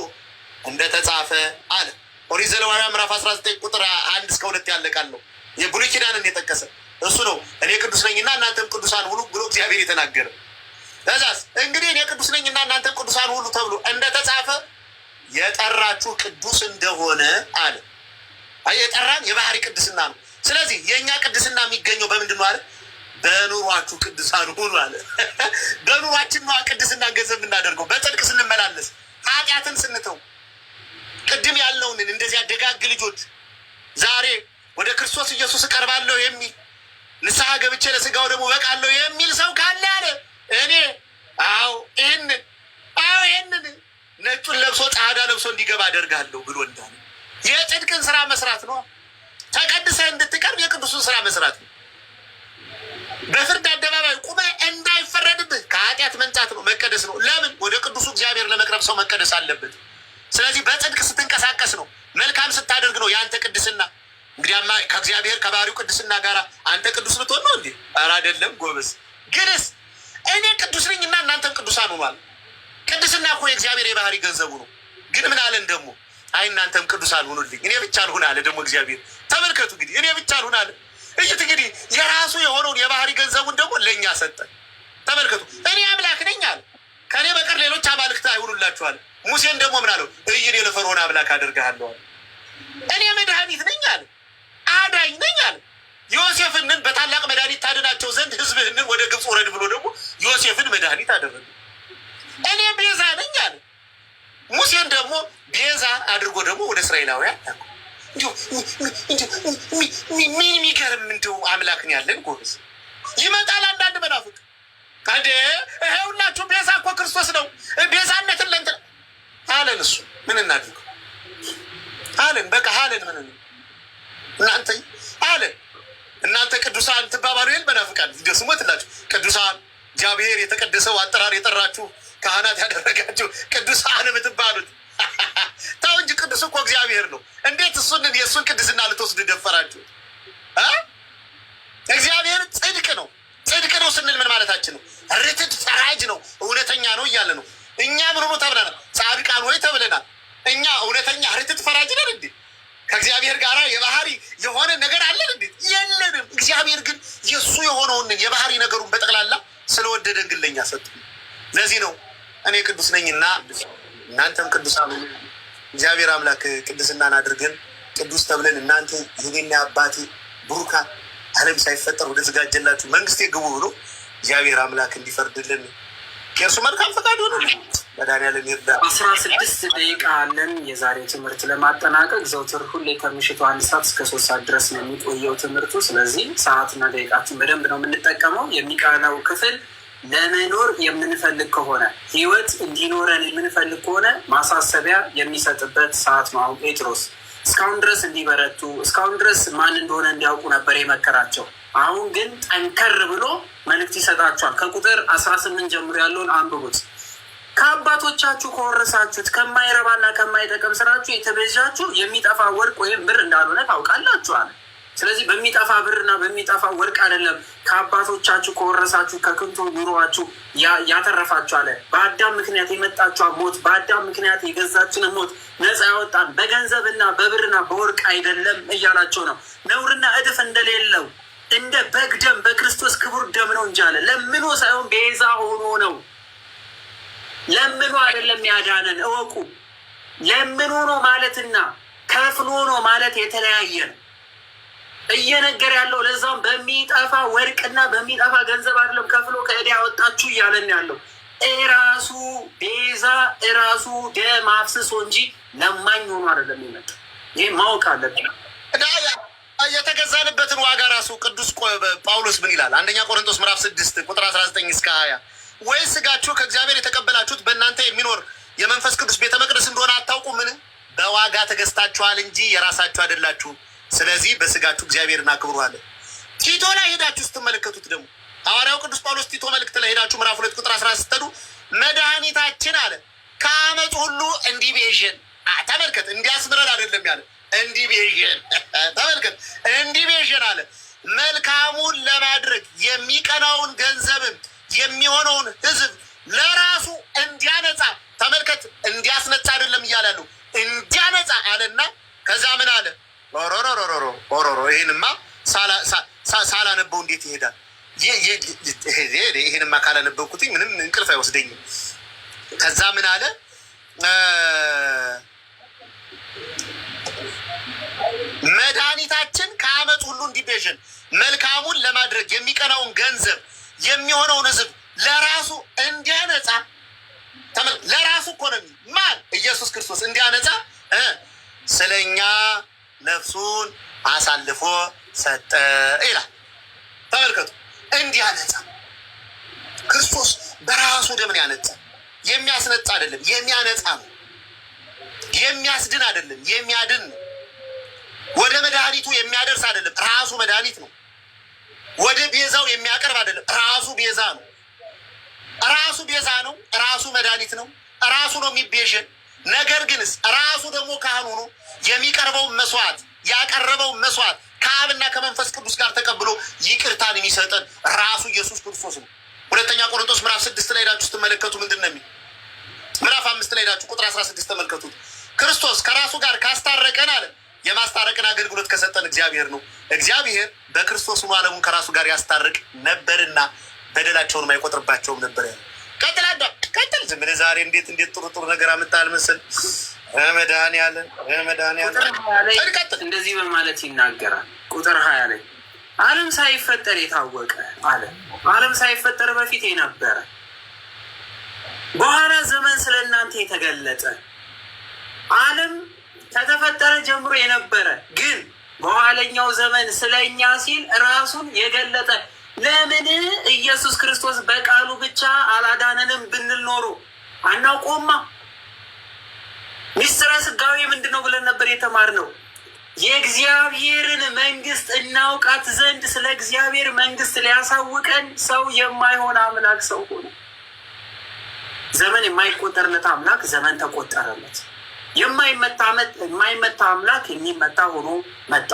እንደተጻፈ አለ። ኦሪት ዘሌዋውያን ምዕራፍ 19 ቁጥር 1 እስከ 2 ያለ ቃል ነው። የብሉይ ኪዳንን የጠቀሰ እሱ ነው። እኔ ቅዱስ ነኝና እናንተም ቅዱሳን ሁኑ ብሎ እግዚአብሔር የተናገረ። ከዛስ እንግዲህ እኔ ቅዱስ ነኝና እናንተም ቅዱሳን ሁኑ ተብሎ እንደተጻፈ የጠራችሁ ቅዱስ እንደሆነ አለ። የጠራን የባህሪ ቅድስና ነው። ስለዚህ የእኛ ቅድስና የሚገኘው በምንድን ነው አለ? በኑሯችሁ ቅዱሳን ሁኑ አለ። በኑሯችን ነው ቅድስና ገንዘብ የምናደርገው፣ በጽድቅ ስንመላለስ፣ ኃጢአትን ስንተው። ቅድም ያልነውን እንደዚያ ደጋግ ልጆች ዛሬ ወደ ክርስቶስ ኢየሱስ እቀርባለሁ የሚል ንስሐ ገብቼ ለስጋው ደግሞ በቃለሁ የሚል ሰው ካለ አለ እኔ ይህንን ነጩን ለብሶ ጻዕዳ ለብሶ እንዲገባ አደርጋለሁ ብሎ እንዳለ የጽድቅን ስራ መስራት ነው። ተቀድሰህ እንድትቀርብ የቅዱሱን ስራ መስራት ነው። በፍርድ አደባባይ ቁመህ እንዳይፈረድብህ ከኃጢአት መንጻት ነው፣ መቀደስ ነው። ለምን? ወደ ቅዱሱ እግዚአብሔር ለመቅረብ ሰው መቀደስ አለበት። ስለዚህ በጽድቅ ስትንቀሳቀስ ነው፣ መልካም ስታደርግ ነው የአንተ ቅድስና። እንግዲያማ ከእግዚአብሔር ከባህሪው ቅድስና ጋር አንተ ቅዱስ ልትሆን ነው እንዴ? ኧረ አይደለም ጎበዝ። ግንስ እኔ ቅዱስ ነኝ እና እናንተም ቅዱሳን ሆኗል። ቅድስና እኮ የእግዚአብሔር የባህሪ ገንዘቡ ነው። ግን ምን አለን ደግሞ? አይ እናንተም ቅዱሳን ሁኑልኝ፣ እኔ ብቻ አልሁን አለ ደግሞ እግዚአብሔር። ተመልከቱ እንግዲህ እኔ ብቻ አልሁን አለ። እይት እንግዲህ የራሱ የሆነውን የባህሪ ገንዘቡን ደግሞ ለእኛ ሰጠን። ተመልከቱ እኔ አምላክ ነኝ አለ፣ ከእኔ በቀር ሌሎች አማልክት አይሁኑላችሁ አለ። ሙሴን ደግሞ ምን አለው? እኔ ለፈርዖን አምላክ አደርግሃለሁ አለ። እኔ መድኃኒት ነኝ አለ፣ አዳኝ ነኝ አለ። ዮሴፍንን በታላቅ መድኃኒት ታድናቸው ዘንድ ህዝብህንን ወደ ግብፅ ውረድ ብሎ ደግሞ ዮሴፍን መድኃኒት አደረገ። እኔ ቤዛ ነኝ አለ። ሙሴን ደግሞ ቤዛ አድርጎ ደግሞ ወደ እስራኤላውያን ምን የሚገርም እንደው አምላክን ያለን ጎበዝ። ይመጣል አንዳንድ መናፍቅ እንዴ ይሄ ሁላችሁ ቤዛ እኮ ክርስቶስ ነው፣ ቤዛነትን ለእንትን አለን። እሱ ምን እናድርገው አለን። በቃ አለን። ምን እናንተ አለን እናንተ ቅዱሳን ትባባሉ ይል መናፍቃን ስሞትላችሁ ቅዱሳን እግዚአብሔር የተቀደሰው አጠራር የጠራችሁ ካህናት ያደረጋችሁ ቅዱሳን የምትባሉት ተው እንጂ ቅዱስ እኮ እግዚአብሔር ነው። እንዴት የእሱን ቅድስና ልትወስዱ ደፈራችሁ? እግዚአብሔር ጽድቅ ነው። ጽድቅ ነው ስንል ምን ማለታችን ነው? ርትዕ ፈራጅ ነው፣ እውነተኛ ነው እያለ ነው። እኛ ምን ሆኖ ተብለናል? ጻድቃን ሆይ ተብለናል። እኛ እውነተኛ ርትዕ ፈራጅ ነን እንዴ? ከእግዚአብሔር ጋር የባህሪ የሆነ ነገር አለን እንዴ? የለንም። እግዚአብሔር ግን የእሱ የሆነውን የባህሪ ነገሩን በጠቅላላ ስለወደደን ግን ለእኛ ሰጥ። ለዚህ ነው እኔ ቅዱስ ነኝና እናንተም ቅዱሳን ሁኑ። እግዚአብሔር አምላክ ቅድስናን አድርገን ቅዱስ ተብለን እናንተ የኔና አባቴ ብሩካን ዓለም ሳይፈጠር ወደ ተዘጋጀላችሁ መንግስቴ ግቡ ብሎ እግዚአብሔር አምላክ እንዲፈርድልን የእርሱ መልካም ፈቃድ ሆነ። መድኃኒዓለም ይርዳ። 16 ደቂቃ አለን የዛሬው ትምህርት ለማጠናቀቅ። ዘውትር ሁሌ ከምሽቱ 1 ሰዓት እስከ 3 ሰዓት ድረስ ነው የሚቆየው ትምህርቱ። ስለዚህ ሰዓትና ደቂቃችን በደንብ ነው የምንጠቀመው። የሚቀረው ክፍል ለመኖር የምንፈልግ ከሆነ ህይወት እንዲኖረን የምንፈልግ ከሆነ ማሳሰቢያ የሚሰጥበት ሰዓት ነው። አሁን ጴጥሮስ እስካሁን ድረስ እንዲበረቱ እስካሁን ድረስ ማን እንደሆነ እንዲያውቁ ነበር የመከራቸው። አሁን ግን ጠንከር ብሎ መልእክት ይሰጣቸዋል። ከቁጥር 18 ጀምሮ ያለውን አንብቡት። ከአባቶቻችሁ ከወረሳችሁት ከማይረባና ከማይጠቅም ስራችሁ የተቤዣችሁ የሚጠፋ ወርቅ ወይም ብር እንዳልሆነ ታውቃላችኋል። ስለዚህ በሚጠፋ ብርና በሚጠፋ ወርቅ አይደለም ከአባቶቻችሁ ከወረሳችሁ ከክንቱ ኑሯችሁ ያተረፋችሁ አለ። በአዳም ምክንያት የመጣችኋ ሞት፣ በአዳም ምክንያት የገዛችንን ሞት ነፃ ያወጣን በገንዘብና በብርና በወርቅ አይደለም እያላቸው ነው። ነውርና እድፍ እንደሌለው እንደ በግ ደም በክርስቶስ ክቡር ደም ነው እንጂ አለ። ለምኖ ሳይሆን ቤዛ ሆኖ ነው። ለምኖ አይደለም ያዳነን፣ እወቁ። ለምኖ ነው ማለትና ከፍሎ ነው ማለት የተለያየ ነው። እየነገር ያለው ለዛም በሚጠፋ ወርቅና በሚጠፋ ገንዘብ አይደለም ከፍሎ ከእዳ ያወጣችሁ እያለን ያለው እራሱ ቤዛ እራሱ ደም አፍስሶ እንጂ ለማኝ ሆኖ አይደለም የመጣ። ይህ ማወቅ አለብን። የተገዛንበትን ዋጋ ራሱ ቅዱስ ጳውሎስ ምን ይላል? አንደኛ ቆሮንቶስ ምዕራፍ 6 ቁጥር 19 እስከ 20 ወይስ ስጋችሁ ከእግዚአብሔር የተቀበላችሁት በእናንተ የሚኖር የመንፈስ ቅዱስ ቤተ መቅደስ እንደሆነ አታውቁምን? በዋጋ ተገዝታችኋል እንጂ የራሳችሁ አይደላችሁም። ስለዚህ በስጋችሁ እግዚአብሔርን አክብሩ አለ። ቲቶ ላይ ሄዳችሁ ስትመለከቱት ደግሞ ሐዋርያው ቅዱስ ጳውሎስ ቲቶ መልእክት ላይ ሄዳችሁ ምዕራፍ 2 ቁጥር 11 ስትሄዱ መድኃኒታችን አለ ከአመፅ ሁሉ እንዲቤዥን ተመልከት። እንዲያስምረን አይደለም ያለ እንዲቤዥን ተመልከት። እንዲቤዥን አለ መልካሙን ለማድረግ የሚቀናውን ገንዘብም የሚሆነውን ሕዝብ ለራሱ እንዲያነጻ ተመልከት። እንዲያስነጻ አይደለም እያላሉ እንዲያነጻ አለና ከዛ ምን አለ? ኦሮሮ ይህንማ ሳላነበው እንዴት ይሄዳል? ይህንማ ካላነበብኩት ምንም እንቅልፍ አይወስደኝም። ከዛ ምን አለ? መድኃኒታችን ከአመፅ ሁሉ እንዲቤዥን መልካሙን ለማድረግ የሚቀናውን ገንዘብ የሚሆነውን ሕዝብ ለራሱ እንዲያነጻ ለራሱ እኮ ነው ማን? ኢየሱስ ክርስቶስ እንዲያነጻ ስለኛ ነፍሱን አሳልፎ ሰጠ ይላል። ተመልከቱ። እንዲያነጻ ክርስቶስ በራሱ ደምን ያነጻ። የሚያስነጻ አይደለም፣ የሚያነጻ ነው። የሚያስድን አይደለም፣ የሚያድን ነው። ወደ መድኃኒቱ የሚያደርስ አይደለም፣ ራሱ መድኃኒት ነው። ወደ ቤዛው የሚያቀርብ አይደለም፣ ራሱ ቤዛ ነው። ራሱ ቤዛ ነው፣ ራሱ መድኃኒት ነው። ራሱ ነው የሚቤዥን። ነገር ግንስ ራሱ ደግሞ ካህኑ ነው። የሚቀርበውን መስዋዕት ያቀረበውን መስዋዕት ከአብና ከመንፈስ ቅዱስ ጋር ተቀብሎ ይቅርታን የሚሰጠን ራሱ ኢየሱስ ክርስቶስ ነው። ሁለተኛ ቆሮንቶስ ምዕራፍ 6 ላይ ሄዳችሁ ስትመለከቱ ምንድን ነው የሚል? ምዕራፍ 5 ላይ ሄዳችሁ ቁጥር 16 ተመልከቱት። ክርስቶስ ከራሱ ጋር ካስታረቀን አለ። የማስታረቅን አገልግሎት ከሰጠን እግዚአብሔር ነው። እግዚአብሔር በክርስቶስ ሆኖ ዓለሙን ከራሱ ጋር ያስታርቅ ነበርና በደላቸውንም አይቆጥርባቸውም ነበር ያለ። ቀጥል አዳም ቀጥል። ዝም ብለህ ዛሬ እንዴት ጥሩ ነገር አምጣል መሰል። መድኃኒዓለም እንደዚህ በማለት ይናገራል። ቁጥር 20 ላይ ዓለም ሳይፈጠር የታወቀ አለ። ዓለም ሳይፈጠር በፊት የነበረ በኋላ ዘመን ስለ እናንተ የተገለጠ ዓለም ከተፈጠረ ጀምሮ የነበረ ግን በኋለኛው ዘመን ስለኛ ሲል ራሱን የገለጠ። ለምን ኢየሱስ ክርስቶስ በቃሉ ብቻ አላዳነንም ብንል ኖሮ አናውቆማ። ሚስጥረ ስጋዌ ምንድን ነው ብለን ነበር የተማርነው? የእግዚአብሔርን መንግስት እናውቃት ዘንድ ስለ እግዚአብሔር መንግስት ሊያሳውቀን ሰው የማይሆን አምላክ ሰው ሆነ። ዘመን የማይቆጠርለት አምላክ ዘመን ተቆጠረለት። የማይመታ አምላክ የሚመታ ሆኖ መጣ።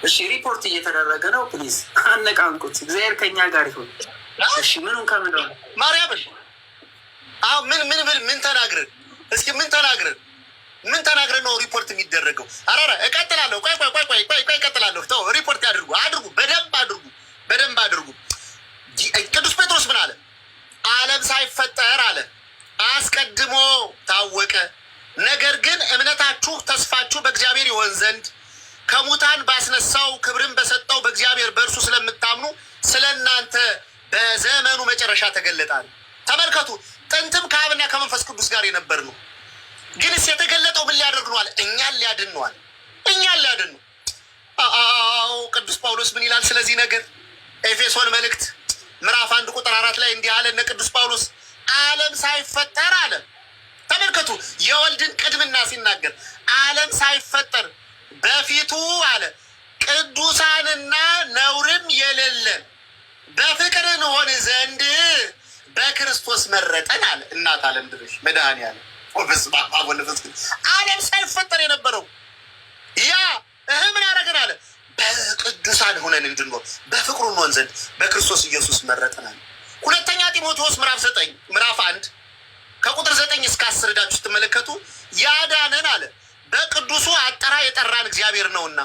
እሺ ሪፖርት እየተደረገ ነው። ፕሊዝ አነቃንቁት። እግዚአብሔር ከኛ ጋር ይሁን። እሺ ምኑን ከምን ነው ማርያምን አሁን ምን ተናግረን እስኪ ምን ተናግረን ነው ሪፖርት የሚደረገው? አራራ እቀጥላለሁ። ቆይ እቀጥላለሁ። ተው ሪፖርት አድርጉ፣ በደንብ አድርጉ። ቅዱስ ጴጥሮስ ምን አለ? ዓለም ሳይፈጠር አለ አስቀድሞ ታወቀ። ነገር ግን እምነታችሁ ተስፋችሁ በእግዚአብሔር ይሆን ዘንድ ከሙታን ባስነሳው ክብርን በሰጠው በእግዚአብሔር በእርሱ ስለምታምኑ ስለ እናንተ በዘመኑ መጨረሻ ተገለጣል። ተመልከቱ፣ ጥንትም ከአብና ከመንፈስ ቅዱስ ጋር የነበር ነው። ግንስ የተገለጠው ምን ሊያደርግ ነው አለ? እኛን ሊያድን ነው አለ። እኛን ሊያድን ነው። አዎ ቅዱስ ጳውሎስ ምን ይላል ስለዚህ ነገር? ኤፌሶን መልእክት ምዕራፍ 1 ቁጥር 4 ላይ እንዲህ አለ እነ ቅዱስ ጳውሎስ ዓለም ሳይፈጠር አለ። ተመልከቱ የወልድን ቅድምና ሲናገር ዓለም ሳይፈጠር በፊቱ አለ ቅዱሳንና ነውርም የሌለን በፍቅር እንሆን ዘንድ በክርስቶስ መረጠን አለ። እናት ዓለም ድረሽ መድኃኒዓለም ዓለም ሳይፈጠር የነበረው ያ ምን ያደረገን አለ? በቅዱሳን ሆነን እንድንኖር በፍቅሩ እንሆን ዘንድ በክርስቶስ ኢየሱስ መረጠናል። ሁለተኛ ጢሞቴዎስ ምዕራፍ 1 ከቁጥር 9 እስከ 10 ዳችሁ ስትመለከቱ ያዳነን አለ በቅዱሱ አጠራ የጠራን እግዚአብሔር ነውና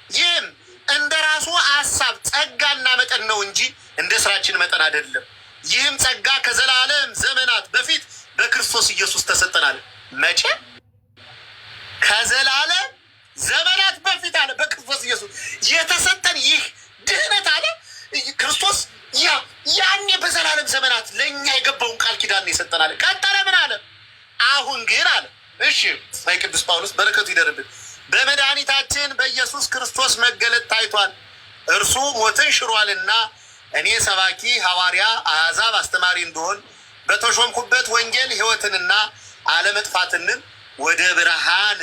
ይህም እንደ ራሱ ሐሳብ ጸጋና መጠን ነው እንጂ እንደ ስራችን መጠን አይደለም። ይህም ጸጋ ከዘላለም ዘመናት በፊት በክርስቶስ ኢየሱስ ተሰጠናል። መቼ? ከዘላለም ዘመናት በፊት አለ በክርስቶስ ኢየሱስ የተሰጠን ይህ ድህነት አለ ክርስቶስ ያኔ በዘላለም ዘመናት ለእኛ የገባውን ቃል ኪዳን የሰጠናል። ቀጠለ ምን አለ? አሁን ግን አለ እሺ ላይ ቅዱስ ጳውሎስ በረከቱ ይደርብን በመድኃኒታችን በኢየሱስ ክርስቶስ መገለጥ ታይቷል። እርሱ ሞትን ሽሯልና እኔ ሰባኪ ሐዋርያ አሕዛብ አስተማሪ እንደሆን በተሾምኩበት ወንጌል ሕይወትንና አለመጥፋትንም ወደ ብርሃን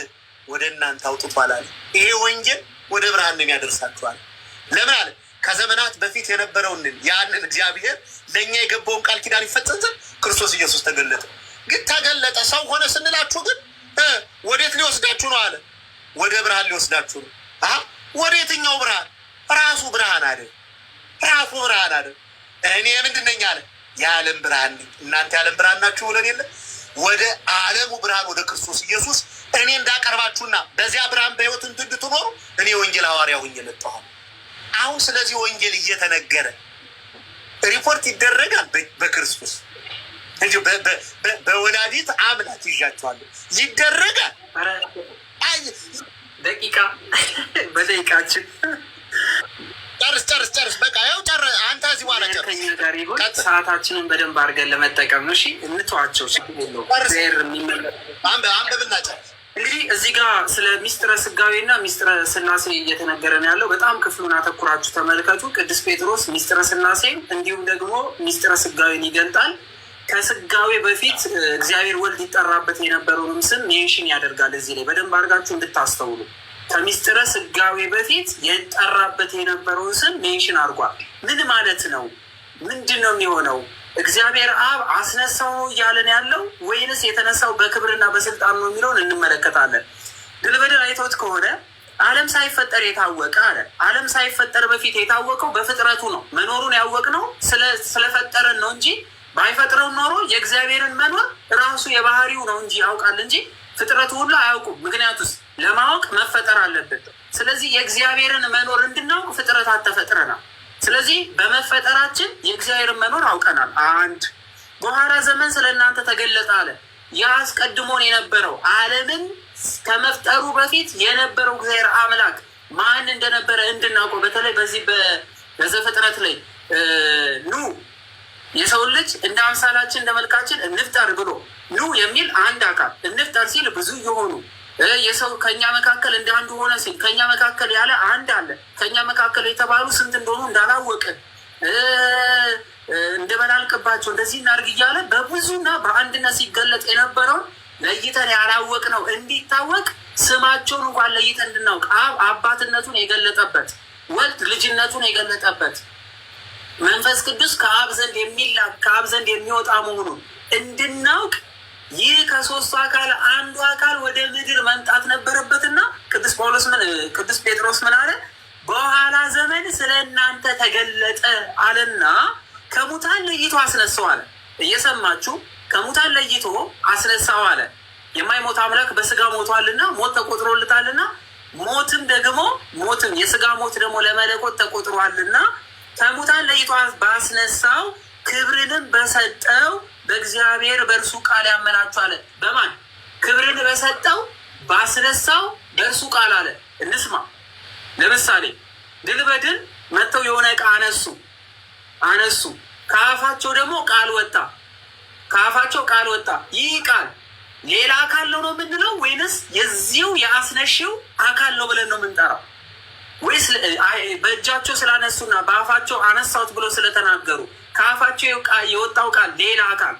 ወደ እናንተ አውጥቷል አለ። ይሄ ወንጌል ወደ ብርሃን ነው የሚያደርሳችኋል። ለምን አለ? ከዘመናት በፊት የነበረውን ያንን እግዚአብሔር ለእኛ የገባውን ቃል ኪዳን ይፈጸም ዘንድ ክርስቶስ ኢየሱስ ተገለጠ። ግን ተገለጠ ሰው ሆነ ስንላችሁ ግን ወዴት ሊወስዳችሁ ነው አለ? ወደ ብርሃን ሊወስዳችሁ ነው። ወደ የትኛው ብርሃን? ራሱ ብርሃን አይደል? ራሱ ብርሃን አይደል? እኔ ምንድን ነኝ አለ? የዓለም ብርሃን ነኝ። እናንተ የዓለም ብርሃን ናችሁ ብለን የለ? ወደ ዓለሙ ብርሃን ወደ ክርስቶስ ኢየሱስ እኔ እንዳቀርባችሁና በዚያ ብርሃን በሕይወት እንድትኖሩ እኔ ወንጌል ሐዋርያ ሆኜ መጣሁ። አሁን ስለዚህ ወንጌል እየተነገረ ሪፖርት ይደረጋል በክርስቶስ እንጂ በወላዲት አምላክ ይዣቸዋለሁ ይደረጋል። ደቂቃ በደቂቃችን ጨርስ በቃ ያው ጨርስ። አንተ እዚህ በኋላ ከኛ ጋር ይሁን። ሰዓታችንን በደንብ አድርገን ለመጠቀም ነው። እሺ እንተዋቸው። አንብብና ጨርስ። እንግዲህ እዚህ ጋር ስለ ሚስጥረ ስጋዌና ሚስጥረ ስላሴ እየተነገረ ነው ያለው። በጣም ክፍሉን አተኩራችሁ ተመልከቱ። ቅዱስ ጴጥሮስ ሚስጥረ ስላሴን እንዲሁም ደግሞ ሚስጥረ ስጋዌን ይገልጣል። ከስጋዌ በፊት እግዚአብሔር ወልድ ይጠራበት የነበረውንም ስም ሜንሽን ያደርጋል። እዚህ ላይ በደንብ አድርጋችሁ እንድታስተውሉ። ከሚስጥረ ስጋዌ በፊት የጠራበት የነበረውን ስም ሜንሽን አድርጓል። ምን ማለት ነው? ምንድን ነው የሚሆነው? እግዚአብሔር አብ አስነሳው ነው እያለን ያለው ወይንስ የተነሳው በክብርና በስልጣን ነው የሚለውን እንመለከታለን። ድልበድል አይቶት ከሆነ ዓለም ሳይፈጠር የታወቀ አለ። ዓለም ሳይፈጠር በፊት የታወቀው በፍጥረቱ ነው። መኖሩን ያወቅነው ስለፈጠረን ነው እንጂ ባይፈጥረው ኖሮ የእግዚአብሔርን መኖር ራሱ የባህሪው ነው እንጂ ያውቃል እንጂ ፍጥረቱ ሁሉ አያውቁም። ምክንያቱስ ለማወቅ መፈጠር አለበት። ስለዚህ የእግዚአብሔርን መኖር እንድናውቅ ፍጥረታት ተፈጥረናል። ስለዚህ በመፈጠራችን የእግዚአብሔርን መኖር አውቀናል። አንድ በኋላ ዘመን ስለ እናንተ ተገለጠ አለ። ያ አስቀድሞን የነበረው ዓለምን ከመፍጠሩ በፊት የነበረው እግዚአብሔር አምላክ ማን እንደነበረ እንድናውቀው በተለይ በዚህ በዘፍጥረት ላይ ኑ የሰው ልጅ እንደ አምሳላችን እንደ መልካችን እንፍጠር ብሎ ኑ የሚል አንድ አካል እንፍጠር ሲል ብዙ የሆኑ የሰው ከኛ መካከል እንደ አንዱ ሆነ ሲል ከኛ መካከል ያለ አንድ አለ። ከኛ መካከል የተባሉ ስንት እንደሆኑ እንዳላወቅን እንደበላልቅባቸው እንደዚህ እናድርግ እያለ በብዙና በአንድነት ሲገለጥ የነበረውን ለይተን ያላወቅ ነው እንዲታወቅ ስማቸውን እንኳን ለይተን እንድናውቅ አብ አባትነቱን የገለጠበት፣ ወልድ ልጅነቱን የገለጠበት፣ መንፈስ ቅዱስ ከአብ ዘንድ የሚላክ ከአብ ዘንድ የሚወጣ መሆኑን እንድናውቅ ይህ ከሶስቱ አካል አንዱ አካል ወደ ምድር መምጣት ነበረበትና ቅዱስ ጴጥሮስ ምን አለ? በኋላ ዘመን ስለ እናንተ ተገለጠ አለና ከሙታን ለይቶ አስነሳው አለ። እየሰማችሁ ከሙታን ለይቶ አስነሳው አለ። የማይሞት አምላክ በስጋ ሞቷልና ሞት ተቆጥሮልታልና ሞትም የስጋ ሞት ደግሞ ለመለኮት ተቆጥሯልና ከሙታን ለይቶ ባስነሳው ክብርንም በሰጠው በእግዚአብሔር በእርሱ ቃል ያመናችሁ አለ። በማን ክብርን በሰጠው ባስነሳው በእርሱ ቃል አለ። እንስማ። ለምሳሌ ድል በድል መጥተው የሆነ ዕቃ አነሱ። ከአፋቸው ደግሞ ቃል ወጣ። ከአፋቸው ቃል ወጣ። ይህ ቃል ሌላ አካል ነው የምንለው ወይንስ የዚሁ የአስነሺው አካል ነው ብለን ነው የምንጠራው? ወይስ በእጃቸው ስላነሱና በአፋቸው አነሳሁት ብሎ ስለተናገሩ ከአፋቸው የወጣው ቃል ሌላ አካል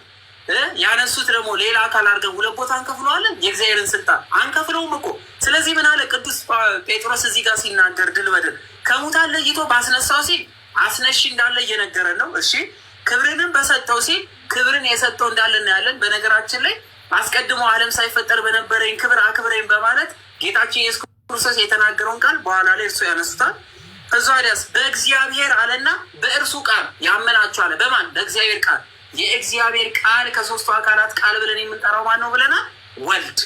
ያነሱት ደግሞ ሌላ አካል አድርገን ሁለት ቦታ አንከፍለዋለን? የእግዚአብሔርን ስልጣን አንከፍለውም እኮ። ስለዚህ ምን አለ ቅዱስ ጴጥሮስ እዚህ ጋር ሲናገር ድል በድል ከሙታን ለይቶ ባስነሳው ሲል አስነሺ እንዳለ እየነገረን ነው። እሺ ክብርንም በሰጠው ሲል ክብርን የሰጠው እንዳለ እናያለን። በነገራችን ላይ አስቀድሞ ዓለም ሳይፈጠር በነበረኝ ክብር አክብረኝ በማለት ጌታችን ኢየሱስ ክርስቶስ የተናገረውን ቃል በኋላ ላይ እርሱ ያነሱታል። ከዛ ወዲያስ በእግዚአብሔር አለና በእርሱ ቃል ያመናችሁ አለ። በማን? በእግዚአብሔር ቃል። የእግዚአብሔር ቃል ከሶስቱ አካላት ቃል ብለን የምንጠራው ማን ነው ብለናል? ወልድ።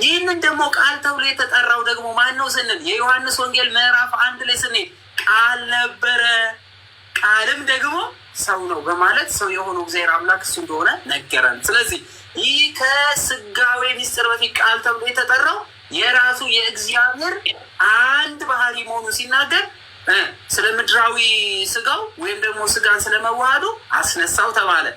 ይህንን ደግሞ ቃል ተብሎ የተጠራው ደግሞ ማን ነው ስንል የዮሐንስ ወንጌል ምዕራፍ 1 ላይ ስንሄድ ቃል ነበረ፣ ቃልም ደግሞ ሰው ነው በማለት ሰው የሆነው እግዚአብሔር አምላክ እሱ እንደሆነ ነገረን። ስለዚህ ይህ ከስጋዌ ሚስጥር በፊት ቃል ተብሎ የተጠራው የራሱ የእግዚአብሔር አንድ ባህሪ መሆኑ ሲናገር ስለ ምድራዊ ስጋው ወይም ደግሞ ስጋን ስለመዋሃዱ አስነሳው ተባለ።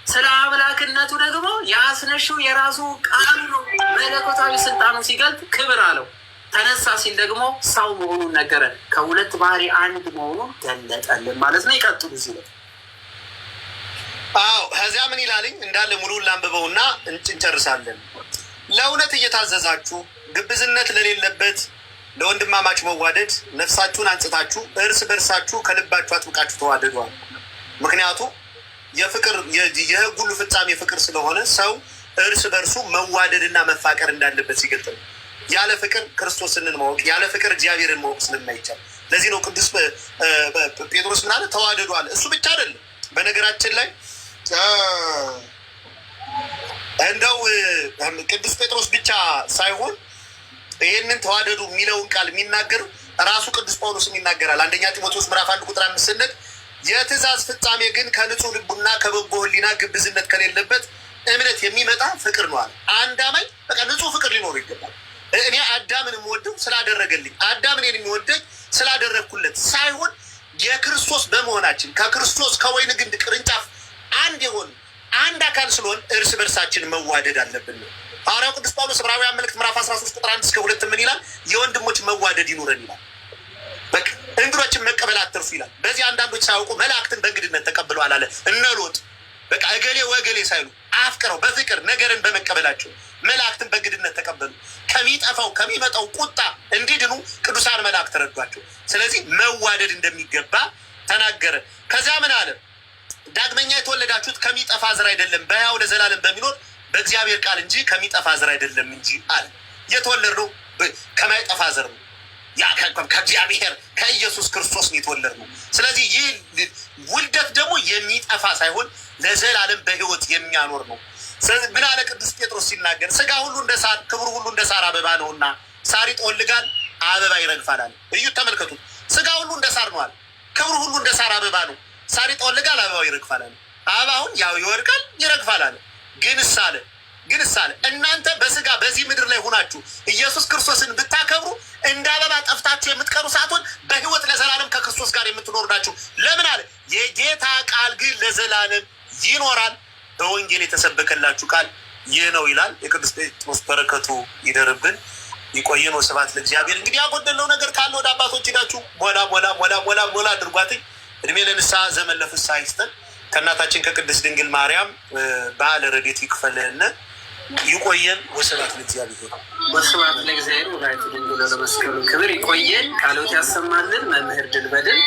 ስለ አምላክነቱ ደግሞ የአስነሺው የራሱ ቃል ነው። መለኮታዊ ስልጣኑ ሲገልጥ ክብር አለው። ተነሳ ሲል ደግሞ ሰው መሆኑን ነገረን። ከሁለት ባህሪ አንድ መሆኑን ገለጠልን ማለት ነው። ይቀጥሉ እዚህ ላይ። አዎ ከዚያ ምን ይላልኝ እንዳለ ሙሉውን ላንብበውና እንጨርሳለን። ለእውነት እየታዘዛችሁ ግብዝነት ለሌለበት ለወንድማማች መዋደድ ነፍሳችሁን አንጽታችሁ እርስ በርሳችሁ ከልባችሁ አጥብቃችሁ ተዋደዷል። ምክንያቱም የፍቅር የሕግ ሁሉ ፍጻሜ ፍቅር ስለሆነ ሰው እርስ በርሱ መዋደድና መፋቀር እንዳለበት ሲገልጥ ነው። ያለ ፍቅር ክርስቶስን ማወቅ፣ ያለ ፍቅር እግዚአብሔርን ማወቅ ስለማይቻል ለዚህ ነው ቅዱስ ጴጥሮስ ምን አለ? ተዋደዱ አለ። እሱ ብቻ አይደለም። በነገራችን ላይ እንደው ቅዱስ ጴጥሮስ ብቻ ሳይሆን ይህንን ተዋደዱ የሚለውን ቃል የሚናገር ራሱ ቅዱስ ጳውሎስም ይናገራል። አንደኛ ጢሞቴዎስ ምዕራፍ 1 ቁጥር 5 ስንል የትእዛዝ ፍጻሜ ግን ከንጹህ ልቡና ከበጎ ሕሊና ግብዝነት ከሌለበት እምነት የሚመጣ ፍቅር ነው አለ። አንድ አማኝ በቃ ንጹህ ፍቅር ሊኖሩ ይገባል። እኔ አዳምን የምወደው ስላደረገልኝ፣ አዳም እኔን የሚወደኝ ስላደረግኩለት ሳይሆን የክርስቶስ በመሆናችን ከክርስቶስ ከወይን ግንድ ቅርንጫፍ አንድ የሆን አንድ አካል ስለሆን እርስ በርሳችን መዋደድ አለብን ነው። ሐዋርያው ቅዱስ ጳውሎስ ዕብራውያን መልእክት ምዕራፍ 13 ቁጥር 1 እስከ 2 ምን ይላል? የወንድሞች መዋደድ ይኑረን ይላል። በቃ እንግዶችን መቀበል አትርሱ ይላል። በዚህ አንዳንዶች ሳያውቁ መላእክትን በእንግድነት ተቀብለዋል አለ። እነ ሎጥ በቃ እገሌ ወገሌ ሳይሉ አፍቅረው በፍቅር ነገርን በመቀበላቸው መላእክትን በእንግድነት ተቀበሉ። ከሚጠፋው ከሚመጣው ቁጣ እንዲድኑ ቅዱሳን መላእክት ረዷቸው። ስለዚህ መዋደድ እንደሚገባ ተናገረ። ከዚያ ምን አለ? ዳግመኛ የተወለዳችሁት ከሚጠፋ ዘር አይደለም በሕያው ለዘላለም በሚኖር በእግዚአብሔር ቃል እንጂ ከሚጠፋ ዘር አይደለም እንጂ አለ። የተወለድነው ከማይጠፋ ዘር ነው። ያ ከእግዚአብሔር ከኢየሱስ ክርስቶስ ነው የተወለድነው። ስለዚህ ይህ ውልደት ደግሞ የሚጠፋ ሳይሆን ለዘላለም በሕይወት የሚያኖር ነው። ስለዚህ ምን አለ ቅዱስ ጴጥሮስ ሲናገር? ስጋ ሁሉ እንደ ሳር ክብሩ ሁሉ እንደ ሳር አበባ ነውና ሳር ይጠወልጋል አበባ ይረግፋል አለ። እዩት፣ ተመልከቱት። ስጋ ሁሉ እንደ ሳር ነው አለ። ክብሩ ሁሉ እንደ ሳር አበባ ነው። ሳር ይጠወልጋል አበባው ይረግፋል አለ። አበባውን ያው ይወድቃል ይረግፋል አለ። ግንስ አለ እናንተ በስጋ በዚህ ምድር ላይ ሆናችሁ ኢየሱስ ክርስቶስን ብታከብሩ እንደ አበባ ጠፍታችሁ የምትቀሩ ሳትሆን በሕይወት ለዘላለም ከክርስቶስ ጋር የምትኖሩ ናችሁ። ለምን አለ? የጌታ ቃል ግን ለዘላለም ይኖራል። በወንጌል የተሰበከላችሁ ቃል ይህ ነው ይላል። የቅዱስ ጴጥሮስ በረከቱ ይደርብን፣ ይቆየን። ወስብሐት ለእግዚአብሔር። እንግዲህ ያጎደለው ነገር ካለ ወደ አባቶች ሄዳችሁ ሞላ አድርጓትኝ። እድሜ ለንስሐ ዘመን ለፍስሐ ይስጠን። ከእናታችን ከቅድስት ድንግል ማርያም በዓለ ረድኤት ይክፈለን። ይቆየን። ወስብሐት ለእግዚአብሔር። ወስብሐት ለእግዚአብሔር ወላዲቱ ድንግል ለመስቀሉ ክብር። ይቆየን። ቃሎት ያሰማልን። መምህር ድል በድል